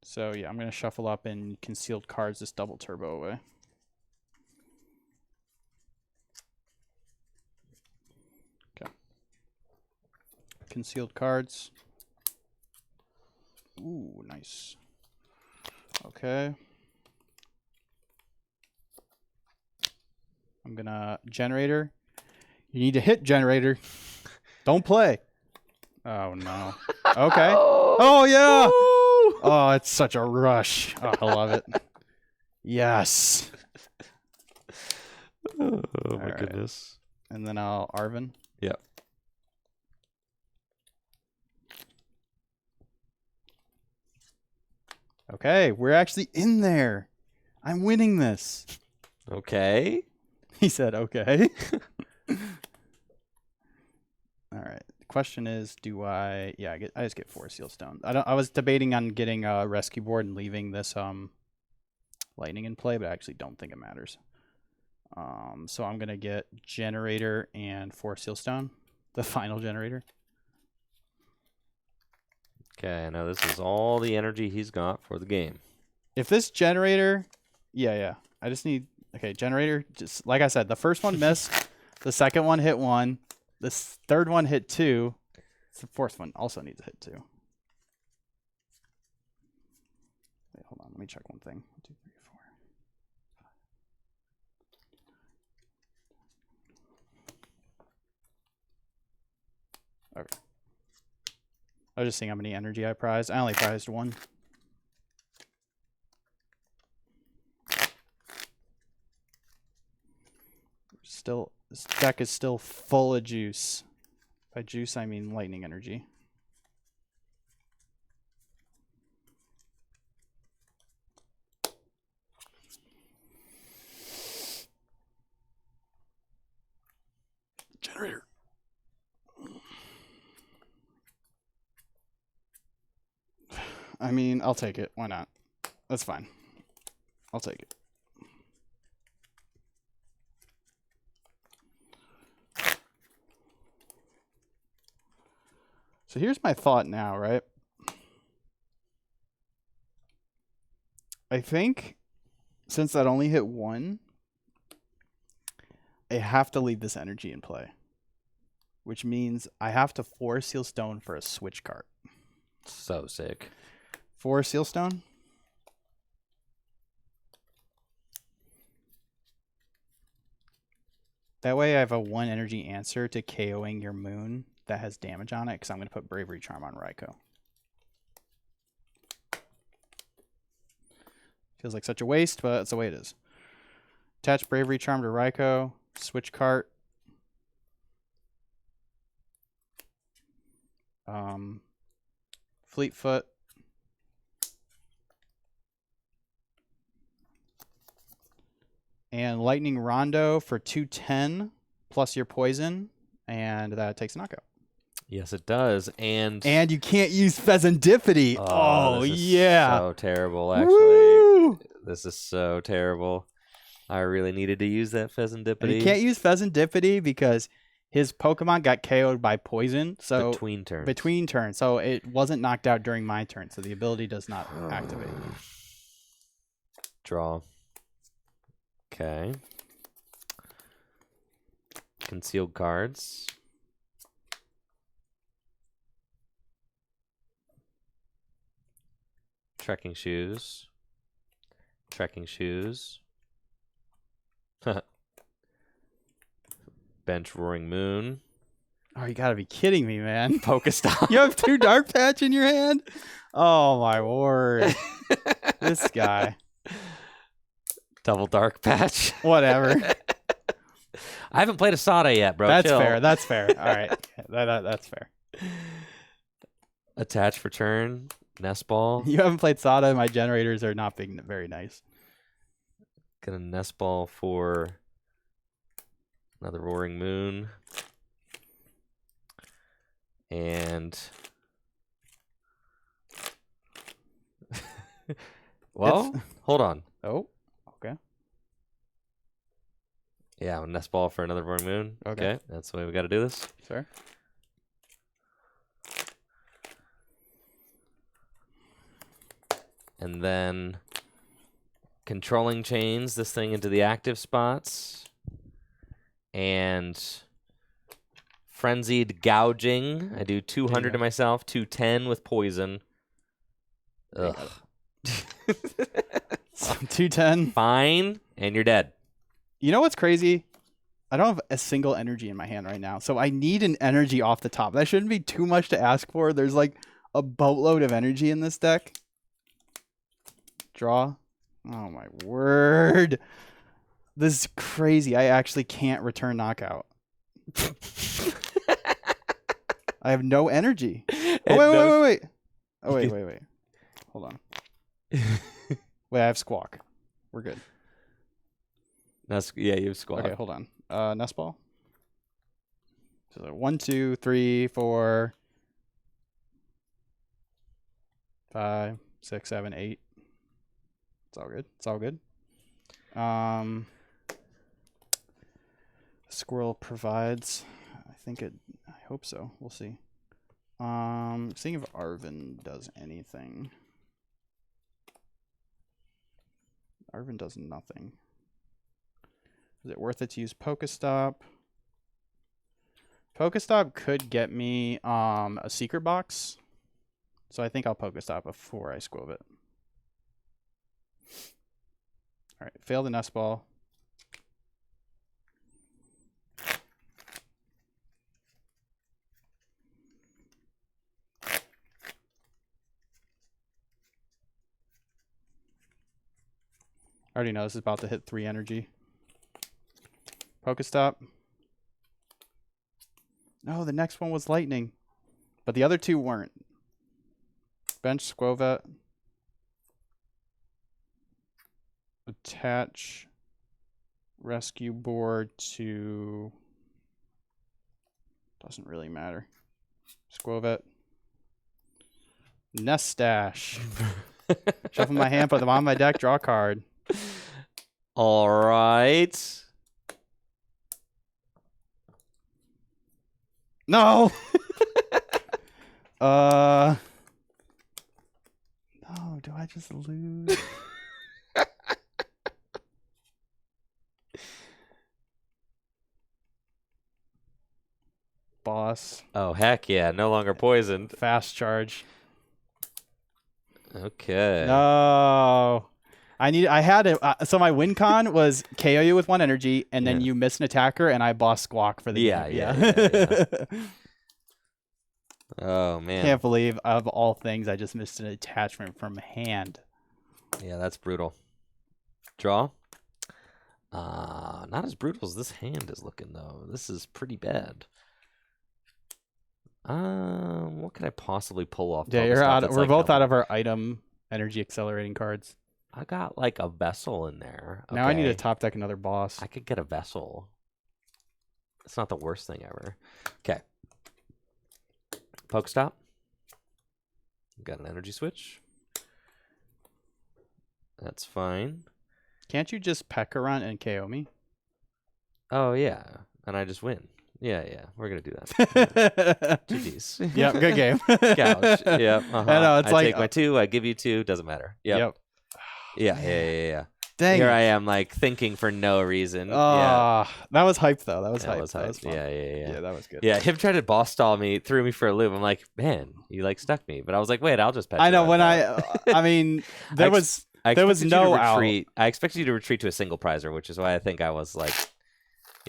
So yeah, I'm going to shuffle up and concealed cards this double turbo away. Okay. Concealed cards. Ooh, nice. Okay. I'm going to generator. You need to hit generator. Don't play. Oh, no. Okay. Oh, yeah. Oh, it's such a rush. Oh, I love it. Yes. Oh, my right. goodness. And then I'll Arvin. Yep. Okay, we're actually in there. I'm winning this. Okay. He said, okay. All right. The question is, do I? Yeah, I just get 4 Seal Stones. I was debating on getting a rescue board and leaving this lightning in play, but I actually don't think it matters. So I'm gonna get generator and 4 Seal Stone, the final generator. Okay, I know this is all the energy he's got for the game. If this generator, yeah, I just need. Okay, generator. Just like I said, the first one missed. The second one hit 1. The third one hit 2. The fourth one also needs to hit 2. Wait, hold on. Let me check one thing. 1, 2, 3, 4. Okay. I was just seeing how many energy I prized. I only prized 1. Still, this deck is still full of juice. By juice, I mean lightning energy. Generator. I mean, I'll take it. Why not? That's fine. I'll take it. So here's my thought now, right? I think since that only hit 1, I have to leave this energy in play. Which means I have to 4 Seal Stone for a switch card. So sick. 4 Seal Stone. That way I have a 1 energy answer to KOing your moon that has damage on it, because I'm going to put Bravery Charm on Raikou. Feels like such a waste, but that's the way it is. Attach Bravery Charm to Raikou. Switch cart. Fleetfoot. And Lightning Rondo for 210 plus your poison, and that takes a knockout. Yes, it does. And you can't use Fezandipiti. Oh this is yeah. so terrible, actually. Woo! This is so terrible. I really needed to use that Fezandipiti. And you can't use Fezandipiti because his Pokemon got KO'd by poison. So between turns. So it wasn't knocked out during my turn. So the ability does not activate. Draw. Okay. Concealed cards. Trekking shoes. Trekking shoes. Bench Roaring Moon. Oh, you gotta be kidding me, man. Pokestop. You have 2 Dark Patch in your hand? Oh my word. This guy. Double Dark Patch. Whatever. I haven't played Asada yet, bro. That's Chill. fair. That's fair. All right. That's fair. Attach for turn. Nest Ball. You haven't played Sada. My generators are not being very nice. Gonna Nest Ball for another Roaring Moon. And well, hold on. Oh, okay. Yeah, Nest Ball for another Roaring Moon. Okay, that's the way we got to do this. Fair. And then Controlling Chains this thing into the active spots. And Frenzied Gouging. I do 200 to myself, 210 with poison. Ugh. 210. Fine, and you're dead. You know what's crazy? I don't have a single energy in my hand right now, so I need an energy off the top. That shouldn't be too much to ask for. There's like a boatload of energy in this deck. Draw. Oh my word. This is crazy. I actually can't return knockout. I have no energy. Oh, wait. Oh, wait. Hold on. Wait, I have Squawk. We're good. Yeah, you have Squawk. Okay, hold on. Nest Ball. So 1, 2, 3, 4, 5, 6, 7, 8. It's all good. It's all good. Squirrel provides. I hope so. We'll see. Seeing if Arvin does anything. Arvin does nothing. Is it worth it to use Pokestop? Pokestop could get me a secret box. So I think I'll Pokestop before I Squove it. Alright, fail the Nest Ball. I already know this is about to hit 3 energy. Pokestop. No, the next one was Lightning. But the other 2 weren't. Bench Squovet. Attach rescue board to... Doesn't really matter. Squovet. Nest Stash. Shuffle my hand, put them on my deck, draw a card. All right. No. No, do I just lose? boss. Oh, heck yeah. No longer poisoned. Fast charge. Okay. No. I had it. So my win con was KO you with 1 energy, and then Yeah. you miss an attacker, and I boss Squawk for the game. Yeah. Oh, man. Can't believe, of all things, I just missed an attachment from hand. Yeah, that's brutal. Draw. Not as brutal as this hand is looking, though. This is pretty bad. What could I possibly pull off? Yeah, you're out. We're both out of our item energy accelerating cards. I got like a vessel in there. Okay. Now I need to top deck another boss. I could get a vessel. It's not the worst thing ever. Okay. Pokestop. Got an energy switch. That's fine. Can't you just Pecharunt and KO me? Oh, yeah. And I just win. Yeah. We're going to do that. GG's. Yep, good game. Couch. Yep. I know, it's I like, take my 2, I give you 2, doesn't matter. Yep. Yeah. Dang. Here I am, like, thinking for no reason. That was hype, though. That was That hype. was That hype. was fun. Yeah, that was good. Yeah, him trying to boss stall me, threw me for a loop. I'm like, man, you like stuck me. But I was like, wait, I'll just pet I you know right when now. I mean, there was expected you to no out. retreat. I expected you to retreat to a single prizer, which is why I think I was like,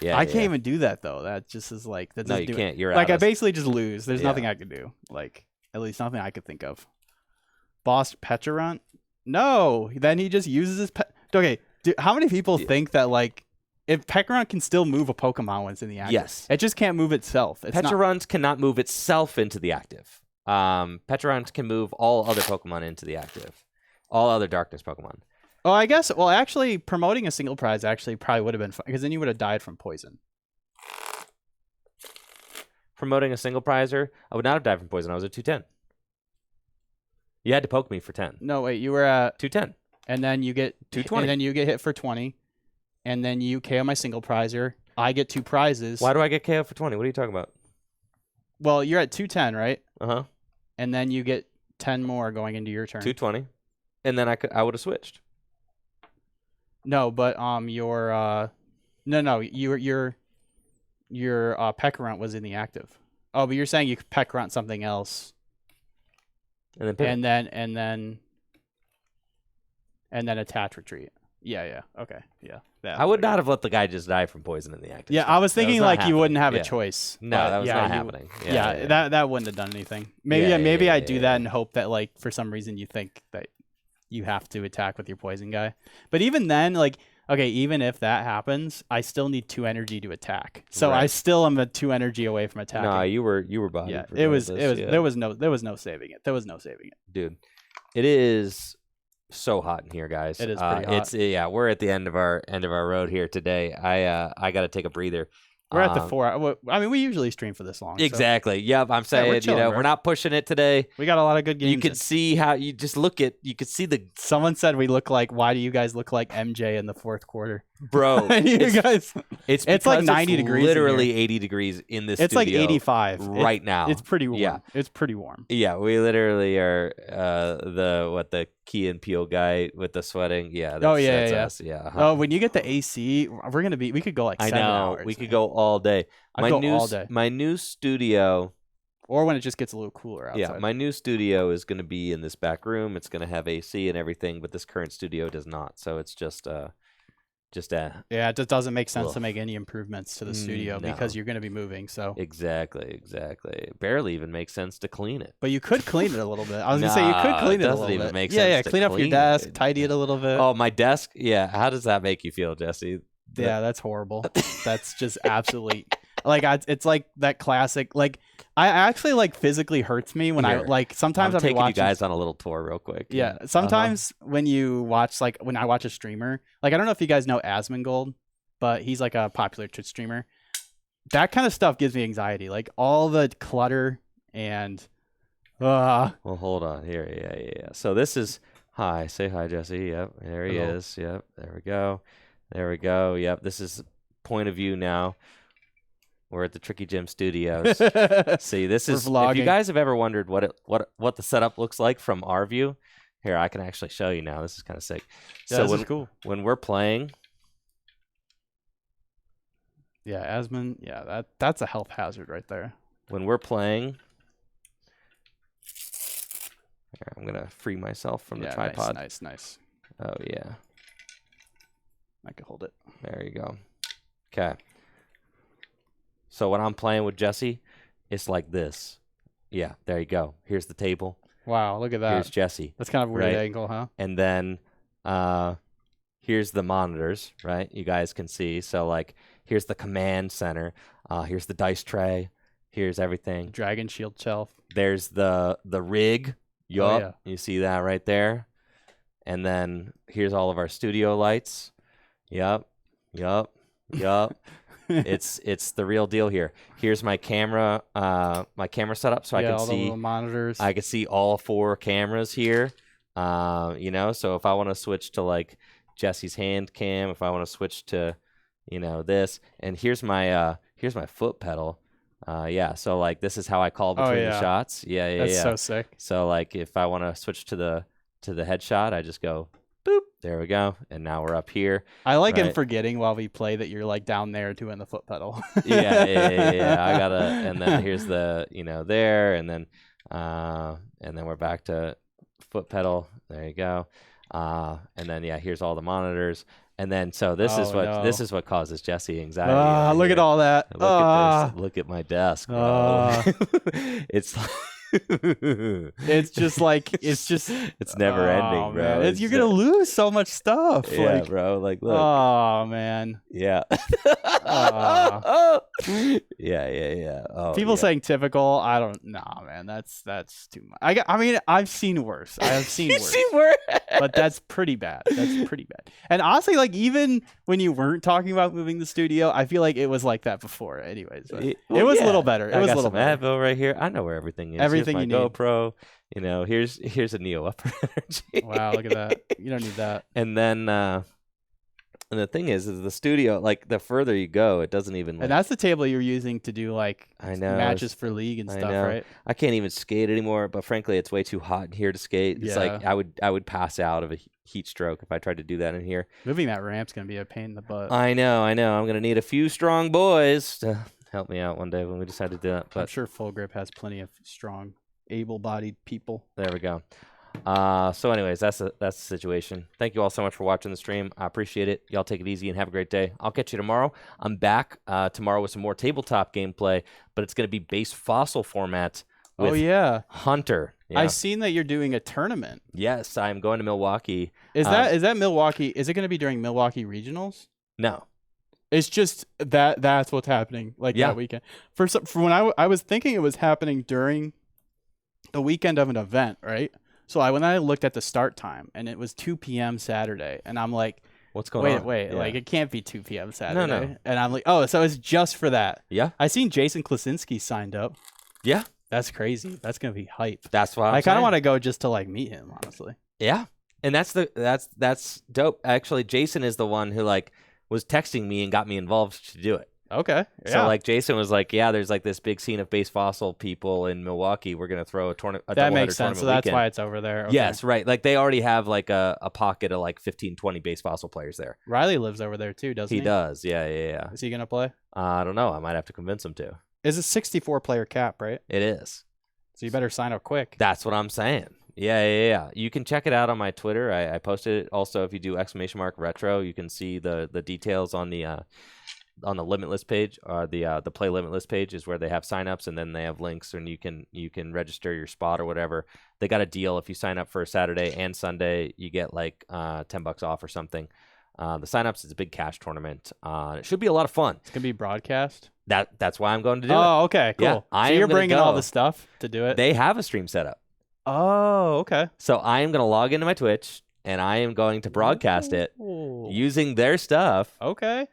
I can't even do that though. That just is like that. No, you can't. You're like out. I basically just lose. There's Yeah. nothing I could do. Like at least nothing I could think of. Boss Pecharunt? No. Then he just uses his pet. Okay. How many people think that like if Pecharunt can still move a Pokemon when it's in the active? Yes. It just can't move itself. It's Pecharunt cannot move itself into the active. Pecharunt can move all other Pokemon into the active. All other Darkness Pokemon. Oh, I guess. Well, actually, promoting a single prize actually probably would have been fun because then you would have died from poison. Promoting a single prizer, I would not have died from poison. I was at 210. You had to poke me for 10. No, wait, you were at 210. and then you get 220. and then you get hit for 20, and then you KO my single prizer. I get 2 prizes. Why do I get KO for 20? What are you talking about? Well, you're at 210, right? Uh-huh. And then you get 10 more going into your turn. 220. And then I would have switched. No, but your Pecharunt was in the active. Oh, but you're saying you could Pecharunt something else. And then pivot. and then attach retreat. Yeah. Okay. Yeah. I would not have let the guy just die from poison in the active. Yeah, I was thinking like you wouldn't have Yeah. a choice. No, but that was yeah, not you- happening. Yeah, that wouldn't have done anything. Maybe Yeah, I do yeah. that and hope that like for some reason you think that you have to attack with your poison guy. But even then, like, okay, even if that happens, I still need 2 energy to attack. So I Right. still am at 2 energy away from attacking. No, you were bodied. yeah, regardless, yeah. there was no saving it. There was no saving it. Dude, it is so hot in here, guys. It is pretty hot. We're at the end of our road here today. I got to take a breather. We're at the 4. I mean, we usually stream for this long. So Exactly. Yep. I'm saying, chilling, bro. we're not pushing it today. we got a lot of good games. You could see how you just look at. You could see the Someone said we look like. Why do you guys look like MJ in the 4th quarter? bro. you guys. It's like because 90 degrees in Literally here. 80 degrees in this. It's like studio 85 right now. It's pretty warm. Yeah. It's pretty warm. Yeah, we literally are the Key and Peele guy with the sweating. Yeah. That's us. Yeah. Oh, when you get the AC, we could go like I 7 know. hours. We could go all day. I'd go all day. My new studio. Or when it just gets a little cooler outside. Yeah, my new studio is going to be in this back room. It's going to have AC and everything, but this current studio does not. So it's just yeah, it just doesn't make sense Ugh. to make any improvements to the studio no. because you're going to be moving. So, exactly. It barely even makes sense to clean it. but you could clean it a little bit. I was gonna say you could Nah, clean it it a doesn't little even bit. make yeah, sense to clean up your clean desk, it. tidy it a little bit. Oh, my desk. Yeah, how does that make you feel, Jesse? Yeah, that's horrible. That's just absolutely like it's like that classic. Like I actually like physically hurts me when I Here, like sometimes I'm I'll be taking you watching. guys on a little tour real quick. Yeah, sometimes when you watch like when I watch a streamer, like I don't know if you guys know Asmongold, but he's like a popular Twitch streamer. That kind of stuff gives me anxiety, like all the clutter and. Well, hold on here. Yeah. So this is hi. Say hi, Jesse. Yep. There he Hello. is. Yep. There we go. Yep. This is point of view now. We're at the Tricky Gym Studios. See, this We're is if vlogging. you guys have ever wondered what the setup looks like from our view. Here, I can actually show you now. This is kind of sick. Yeah, So this when, is cool. when we're playing, Yeah, Asmon. Yeah, that's a health hazard right there. when we're playing, here, I'm gonna free myself from the tripod. Nice. Oh yeah, I can hold it. there you go. Okay. So when I'm playing with Jesse, it's like this. Yeah, there you go. Here's the table. Wow, look at that. Here's Jesse. That's kind of a weird right? angle, huh? And then here's the monitors, right? You guys can see. So like here's the command center. Here's the dice tray. Here's everything. Dragon shield shelf. There's the rig. Yup. Yeah. You see that right there. And then here's all of our studio lights. Yup. It's the real deal here. Here's my camera setup, so I can all the see little monitors. I can see all 4 cameras here. So if I want to switch to like Jesse's hand cam, if I want to switch to, this, and here's my foot pedal. So like this is how I call between the shots. That's so sick. So like if I want to switch to the headshot, I just go boop. There we go. And now we're up here. I like him forgetting while we play that you're like down there doing the foot pedal. Yeah. I gotta. And then here's the there, and then we're back to foot pedal. There you go. And then here's all the monitors. And then so this is what causes Jesse anxiety. Look at all that. Look at this. Look at my desk. It's it's never ending, bro. You're gonna lose so much stuff. Yeah, bro. Like, look. Oh man. Yeah. Yeah. Oh, people saying typical. I don't. Nah, man. That's too much. I've seen worse. I have seen worse. But that's pretty bad. And honestly, like even when you weren't talking about moving the studio, I feel like it was like that before. Anyways, it was a little better. I got some Advil right here. I know where everything is. Everything here's my you need. GoPro. Here's a Neo Upper Energy. Wow, look at that. You don't need that. And then and the thing is the studio, like the further you go, it doesn't even. And that's the table you're using to do like matches for league and stuff, right? I can't even skate anymore. But frankly, it's way too hot in here to skate. It's like I would pass out of a heat stroke if I tried to do that in here. Moving that ramp's gonna be a pain in the butt. I know. I'm gonna need a few strong boys to help me out one day when we decide to do that. But I'm sure Full Grip has plenty of strong, able-bodied people. There we go. So anyways, that's the situation. Thank you all so much for watching the stream. I appreciate it. Y'all take it easy and have a great day. I'll catch you tomorrow. I'm back tomorrow with some more tabletop gameplay, but it's going to be base fossil format with Hunter. Yeah. I've seen that you're doing a tournament. Yes, I'm going to Milwaukee. Is that Milwaukee? Is it going to be during Milwaukee Regionals? No. It's just that's what's happening that weekend. For when I was thinking it was happening during the weekend of an event, right? So when I looked at the start time and it was 2 p.m. Saturday, and I'm like, what's going on? Wait, like it can't be 2 p.m. Saturday. No. And I'm like, oh, so it's just for that. Yeah. I seen Jason Klasinski signed up. Yeah. That's crazy. That's gonna be hype. That's why I kind of want to go just to like meet him, honestly. Yeah. And that's dope. Actually, Jason is the one who like was texting me and got me involved to do it. Okay. Yeah. So like Jason was like, there's like this big scene of base fossil people in Milwaukee. We're gonna throw a tournament. That makes sense. So that's why it's over there. Okay. Yes, right. Like they already have like a pocket of like 15, 20 base fossil players there. Riley lives over there too, doesn't he? He does. Yeah. Is he gonna play? I don't know. I might have to convince him to. It's a 64 player cap, right? It is. So you better sign up quick. That's what I'm saying. Yeah. You can check it out on my Twitter. I posted it. Also, if you do !retro, you can see the details on the Limitless page, or the Play Limitless page is where they have signups, and then they have links, and you can register your spot or whatever. They got a deal. If you sign up for Saturday and Sunday, you get like $10 off or something. The signups is a big cash tournament. It should be a lot of fun. It's gonna be broadcast. That's why I'm going to do it. Oh, okay, cool. Yeah, so you're bringing all the stuff to do it. They have a stream set up. Oh, okay. So I am going to log into my Twitch, and I am going to broadcast it using their stuff. Okay.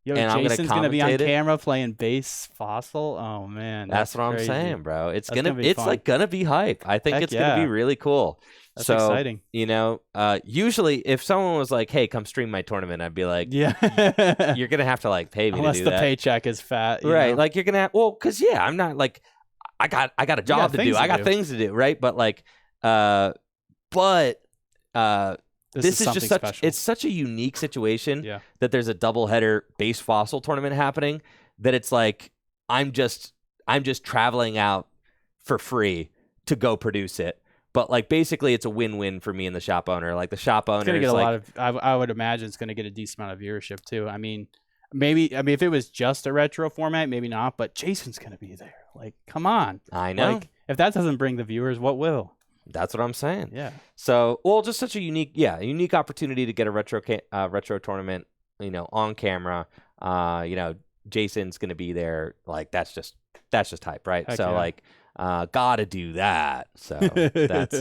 Yo, and Jason's going to be on it. camera playing base fossil. Oh man, that's what crazy. I'm saying, bro. It's like gonna be hype. I think it's gonna be really cool. That's exciting. Usually if someone was like, "Hey, come stream my tournament," I'd be like, "Yeah, you're gonna have to like pay me unless to do the paycheck is fat, right?" know? Like you're gonna because I'm not like I got a job to do. I got things to do, right? But like, this is just such a unique situation that there's a doubleheader base fossil tournament happening that it's like I I'm just traveling out for free to go produce it. But like basically, it's a win-win for me and the shop owner. Like the shop owner, It's gonna get a like, lot of. I would imagine it's gonna get a decent amount of viewership too. I mean, maybe. I mean, if it was just a retro format, maybe not. But Jason's gonna be there. Like, come on. I know. Like, if that doesn't bring the viewers, what will? That's what I'm saying. Yeah. So, well, just such a unique opportunity to get a retro tournament, on camera. Jason's gonna be there. Like that's just hype, right? Heck so yeah. like. Gotta do that. So that's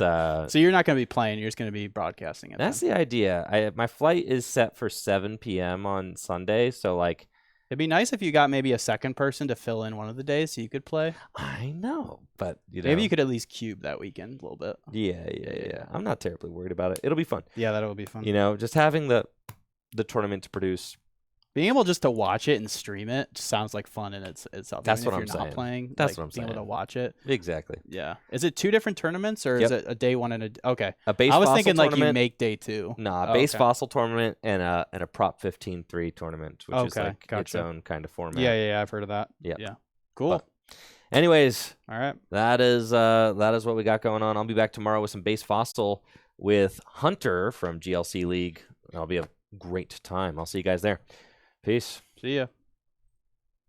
So you're not going to be playing. You're just going to be broadcasting it. That's the idea. My flight is set for 7 p.m. on Sunday, so like it'd be nice if you got maybe a second person to fill in one of the days so you could play. I know, but maybe you could at least cube that weekend a little bit. Yeah. I'm not terribly worried about it. It'll be fun. Yeah, that'll be fun. Just having the tournament to produce. Being able just to watch it and stream it just sounds like fun in itself. That's Even what if I'm you're saying. not playing. That's like, what I'm being saying. able to watch it. Exactly. Yeah. Is it 2 different tournaments or is it a day one and a? Okay. A base I was fossil thinking like you tournament. make day 2. Nah, base fossil tournament and a Prop 15-3 tournament, which is like its own kind of format. Yeah. I've heard of that. Yep. Yeah. Cool. But anyways, all right. That is what we got going on. I'll be back tomorrow with some base fossil with Hunter from GLC League. That'll be a great time. I'll see you guys there. Peace. See ya.